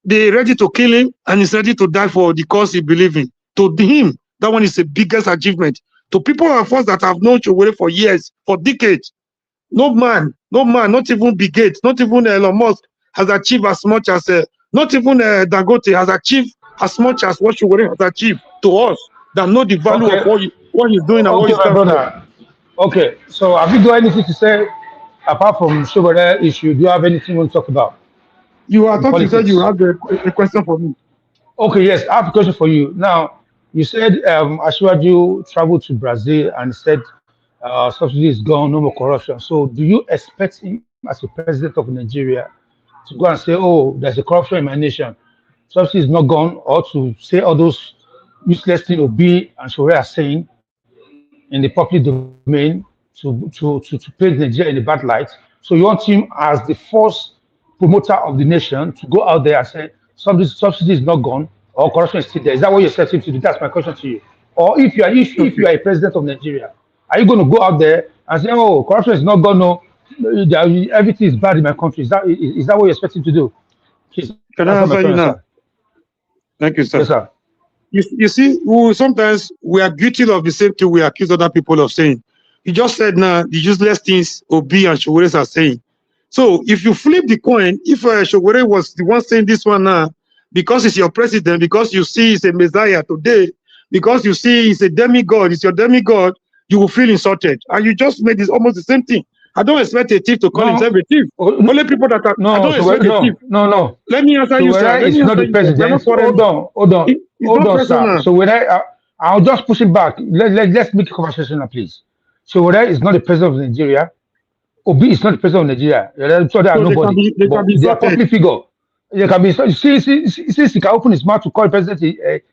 they're ready to kill him, and he's ready to die for the cause he believes in. To him, that one is the biggest achievement. To people of us that have known Shogwere for years, for decades, no man, not even Bill Gates, not even Elon Musk has achieved as much as, not even Dangote has achieved as much as what Shogwere has achieved to us that know the value of what he's doing and what he's done. Okay, so have you got anything to say apart from Shogwere issue? Do you have anything you want to talk about? You are talking, said you have a question for me. Okay, yes, I have a question for you. Now, you said Ashwaju traveled to Brazil and said subsidy is gone, no more corruption. So do you expect him as a president of Nigeria to go and say, oh, there's a corruption in my nation, subsidy is not gone, or to say all those useless things Obi and Shogwere are saying in the public domain to paint Nigeria in a bad light? So you want him as the first promoter of the nation to go out there and say subsidy is not gone or corruption is still there? Is that what you're expecting to do? That's my question to you. Or if you are a president of Nigeria, are you going to go out there and say, oh, corruption is not gone, no, everything is bad in my country? Is that what you're expecting to do? Please, can I answer you now? Thank you, sir. Yes, sir. You see, sometimes we are guilty of the same thing we accuse other people of saying. You just said now the useless things Obi and Shogwere are saying. So if you flip the coin, if Shogwere was the one saying this one now, because he's your president, because you see he's a messiah today, because you see he's a demigod, it's your demigod, you will feel insulted. And you just made this almost the same thing. I don't expect a thief to call himself a thief. Only people that are No. Let me answer you, sir. It's not the president. Hold on, sir. So I'll just push it back. Let's make a conversation now, please. So whether is not the president of Nigeria, Obi is not the president of Nigeria. So there are nobody. They are public figure. They can be. Since he can open his mouth to call the president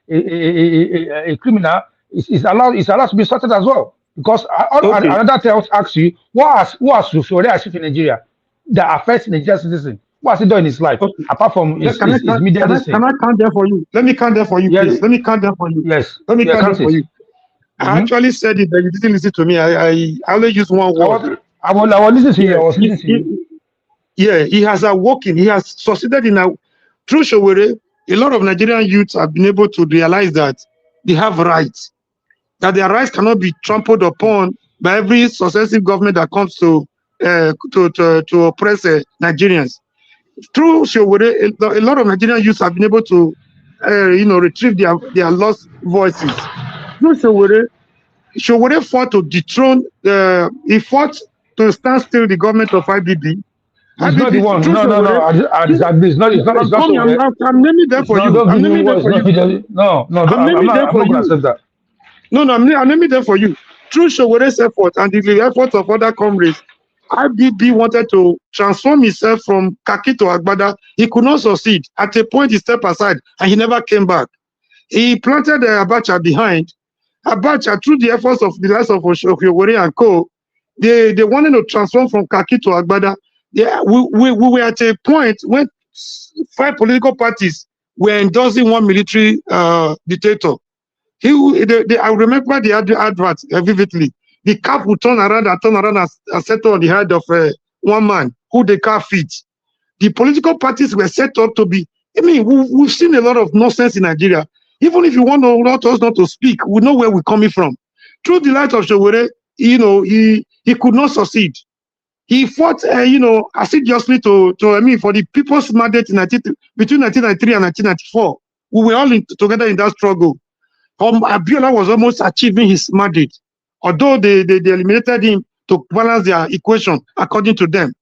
a criminal, it's allowed to be sorted as well. Because another tells asks you, what has Shogwere achieved in Nigeria that affects Nigerian citizen? What has he done in his life apart from his media? Can I count there for you? Let me count there for you, please. Let me count there for you. Yes. Let me count there for you. I actually said it, but you didn't listen to me. I only used one word. I was listening to you. I was listening to you. Yeah, he has awoken. He has succeeded in through Shogwere. A lot of Nigerian youths have been able to realize that they have rights, that their rights cannot be trampled upon by every successive government that comes to oppress Nigerians. through Showore, a lot of Nigerian youths have been able to, retrieve their lost voices. Through Showore fought to dethrone. He fought to stand still the government of IBB. He's not the IBB one. through No, no, no. Showore. I disagree. It's not Come so here, well. I'm naming them for No, you. don't I'm give me naming them words. for No, you. no, no. I'm naming them I'm for not going to you. accept that. No, I'm naming them for you. Through Showere's effort and the efforts of other comrades, IBB wanted to transform himself from Kaki to Agbada. He could not succeed. At a point, he stepped aside and he never came back. He planted Abacha behind. Abacha, through the efforts of the likes of Showore and co, they wanted to transform from Kaki to Agbada. We were at a point when 5 political parties were endorsing one military dictator. I remember the advert vividly. The cap would turn around and settle on the head of one man who the car fits. The political parties were set up to be. I mean, we've seen a lot of nonsense in Nigeria. Even if you want us not to speak, we know where we're coming from. Through the light of Showore, he could not succeed. He fought, assiduously for the people's mandate between 1993 and 1994. We were all together in that struggle. Abiola was almost achieving his mandate, although they eliminated him to balance their equation according to them.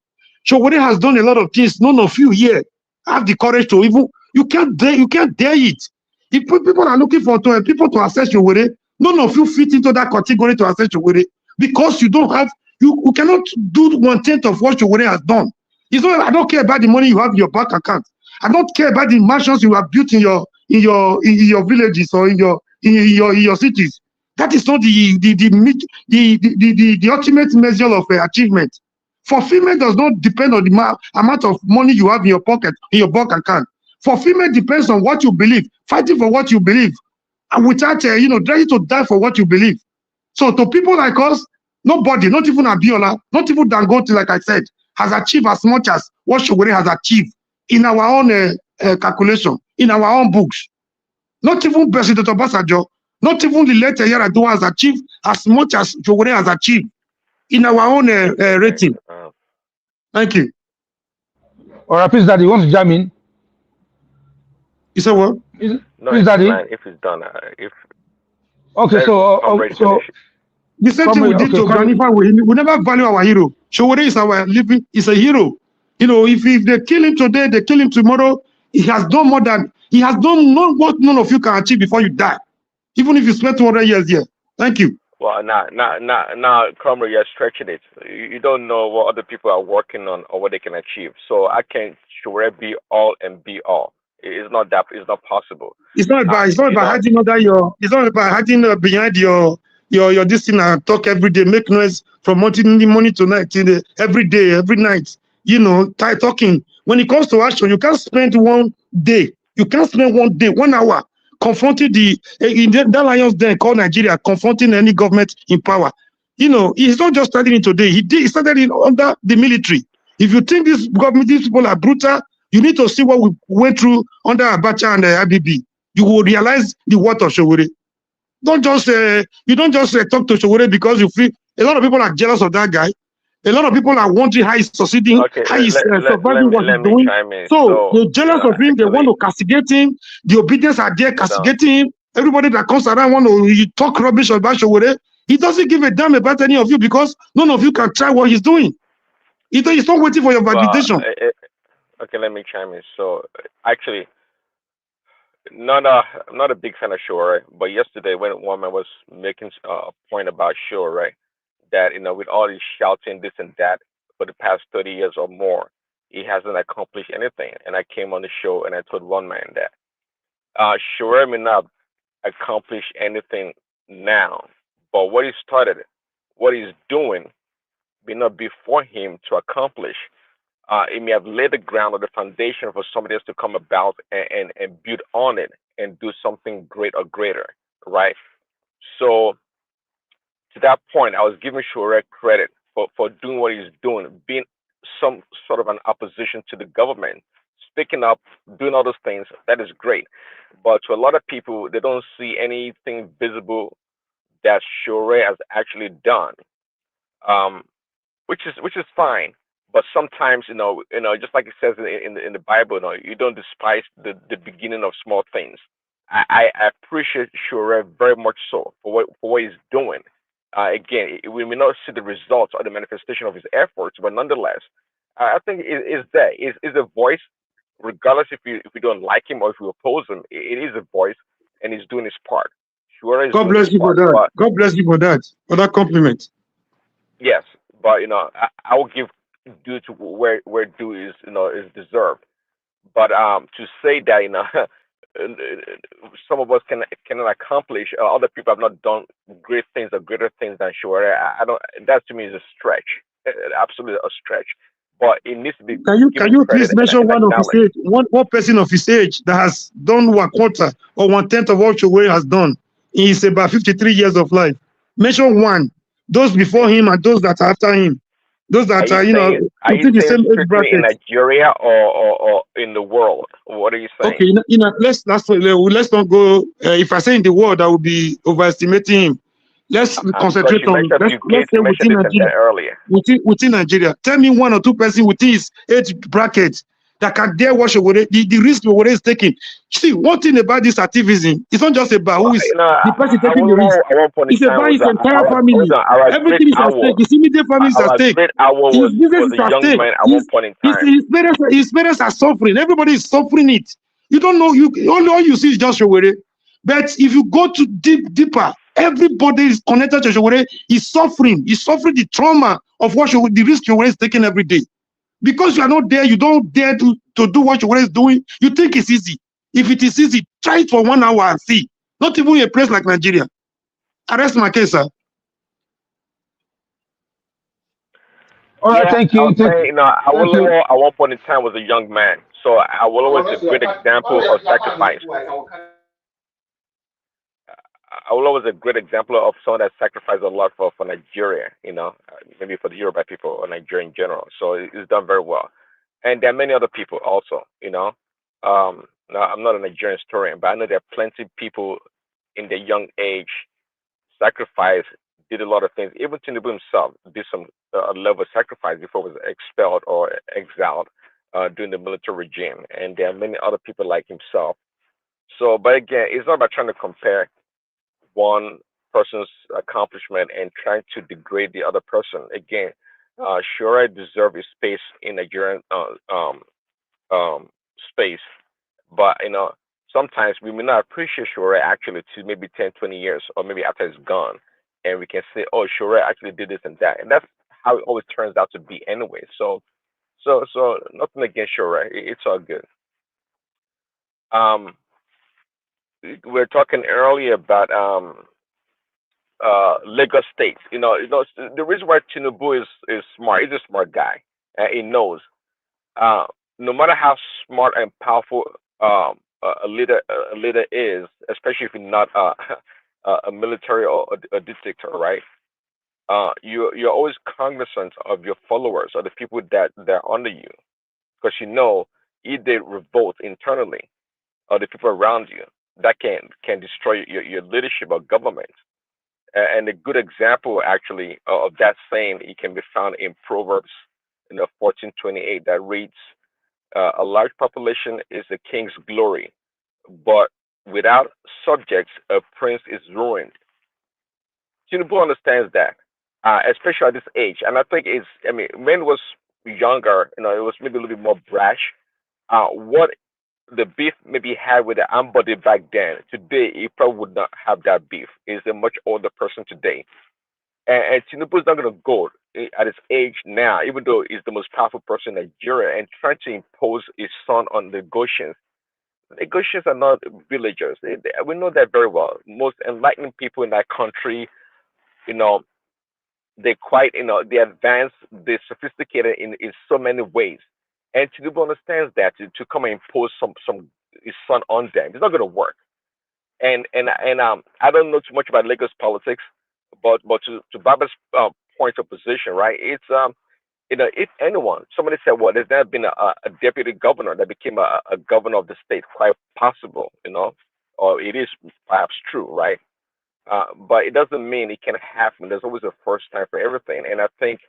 Showore has done a lot of things. None of you here have the courage to even you can't dare it. If people are looking for people to assess Showore, none of you fit into that category to assess Showore because you don't have you cannot do 1/10 of what Showore has done. It's not. I don't care about the money you have in your bank account. I don't care about the mansions you have built in your villages or in your cities. That is not the ultimate measure of achievement. Fulfillment does not depend on the amount of money you have in your pocket, in your bank account. Fulfillment depends on what you believe, fighting for what you believe, and without ready to die for what you believe. So to people like us, nobody, not even Abiola, not even Dangote, like I said, has achieved as much as what Showore has achieved in our own calculation, in our own books. Not even President Obasanjo, not even the later Yaradua has achieved as much as Showore has achieved in our own rating. Thank you. Or please, Daddy, you want to jam in? You said what? No, Please, Daddy. if it's done, if okay, so the same thing we did to Ganifa. We never value our hero. Showore is our living. Is a hero. If they kill him today, they kill him tomorrow. He has done more than he has done. What none of you can achieve before you die, even if you spend 200 years here. Thank you. Well, now, Cromwell, you're stretching it. You don't know what other people are working on or what they can achieve. So I can't sure be all and be all. It's not that. It's not possible. It's not about. It's not about hiding under your. It's not about hiding behind your this thing and talk every day, make noise from morning to night, every day, every night. Talking. When it comes to action, you can't spend one day. You can't spend 1 day, 1 hour confronting that lion's den called Nigeria, confronting any government in power. He's not just starting it today. He started it under the military. If you think these people are brutal, you need to see what we went through under Abacha and IBB. You will realize the worth of Showore. You don't just talk to Showore because you feel a lot of people are jealous of that guy. A lot of people are wondering how he's succeeding, how he's surviving what he's doing. So they're jealous of him. They want to castigate him. The obedience are there castigating him. Everybody that comes around want to talk rubbish about Showore. He doesn't give a damn about any of you because none of you can try what he's doing. He's not waiting for your validation. Okay, let me chime in. So actually, I'm not a big fan of Showore, but yesterday when one man was making a point about Showore, that with all his shouting this and that for the past 30 years or more, he hasn't accomplished anything. And I came on the show and I told one man that Showore may not accomplish anything now, but what he started, what he's doing, may not be for him to accomplish. It may have laid the ground or the foundation for somebody else to come about and build on it and do something great or greater, right? So to that point, I was giving Showore credit for doing what he's doing, being some sort of an opposition to the government, speaking up, doing all those things. That is great. But to a lot of people, they don't see anything visible that Showore has actually done, which is fine. But sometimes, just like it says in the Bible, you don't despise the beginning of small things. I appreciate Shure very much so for what he's doing. Again, we may not see the results or the manifestation of his efforts, but nonetheless, I think it is there. Is a voice, regardless if you don't like him or if you oppose him. It is a voice, and he's doing his part. Shure is God doing his bless you for part, that. but God bless you for that compliment. yes, but I will give due to where due is deserved. But to say that some of us cannot accomplish, other people have not done great things or greater things than sure. I don't. That to me is a stretch, absolutely a stretch. But it needs to be Can given you credit please mention and one of his acknowledged. age, one person of his age that has done 1/4 or 1/10 of what Chogwe has done in his about 53 years of life? Mention one. Those before him and those that are after him. Those Are that you are saying are you within the saying same age strictly in bracket. Nigeria or in the world? What are you saying? Okay, let's not go. If I say in the world, I will be overestimating him. Let's Because concentrate you on mentioned let's Bill let's Gates, say you mentioned within this and Nigeria. that earlier. Within Nigeria, tell me one or two person within his age bracket that can dare watch the risk Owore is taking. See, one thing about this activism, it's not just about who Well, is the person taking the Awolowo risk. at one point in It's time about was his entire hold family. on, our great Everything is at stake. owl. His immediate family is at Our stake. great owl His business was is a at young stake. man at one point in time. His parents are suffering. Everybody is suffering it. You don't know. All you see is just Owore. But if you go to deeper, everybody is connected to Owore. He's suffering. He's suffering the trauma of the risk Owore is taking every day. Because you are not there, you don't dare to do what Owore is doing. You think it's easy. If it is easy, try it for 1 hour and see. Not even a place like Nigeria. I rest my case, sir. All right, Yeah, thank I you. was saying, Thank you. Awolowo at one point in time was a young man. So Awolowo is a great example of sacrifice. Awolowo was a great example of someone that sacrificed a lot for Nigeria, maybe for the Yoruba people or Nigeria in general. So he's done very well. And there are many other people also. Now, I'm not a Nigerian historian, but I know there are plenty of people in their young age sacrificed, did a lot of things. Even Tinubu himself did some level of sacrifice before he was expelled or exiled during the military regime. And there are many other people like himself. So, but again, it's not about trying to compare one person's accomplishment and trying to degrade the other person. Again, sure, I deserve a space in Nigerian space, but sometimes we may not appreciate Shure actually to maybe 10, 20 years, or maybe after it's gone, and we can say, oh, Shure actually did this and that, and that's how it always turns out to be anyway. So nothing against Shure. It's all good. Um, we were talking earlier about Lagos State. The reason why Tinubu is smart. He's a smart guy. He knows. Uh, no matter how smart and powerful a leader is, especially if you're not a military or a dictator, right? You're always cognizant of your followers or the people that are under you, because if they revolt internally or the people around you, that can destroy your leadership or government. And a good example, actually, of that saying, it can be found in Proverbs, 14:28, that reads, "A large population is a king's glory, but without subjects, a prince is ruined." Tinubu understands that, especially at this age, and I think when it was younger, it was maybe a little bit more brash. What the beef maybe had with the Ambodi back then, today he probably would not have that beef. He's a much older person today. And Tinubu is not going to go at his age now, even though he's the most powerful person in Nigeria, and trying to impose his son on the Goshens. The Goshens are not villagers. We know that very well. Most enlightened people in that country, you know, they quite, they advance, they're sophisticated in so many ways. And Tinubu understands that to come and impose some his son on them, it's not going to work. And I don't know too much about Lagos politics, but to Baba's point of position, right? It's if anyone, somebody said, well, there's never been a deputy governor that became a governor of the state. Quite possible, or it is perhaps true, right? But it doesn't mean it can happen. There's always a first time for everything, and I think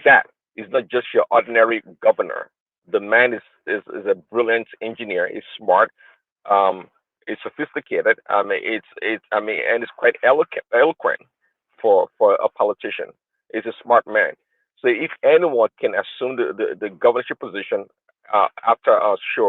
that is not just your ordinary governor. The man is a brilliant engineer. He's smart. It's sophisticated. And it's quite eloquent for a politician. He's a smart man. So if anyone can assume the governorship position after Sure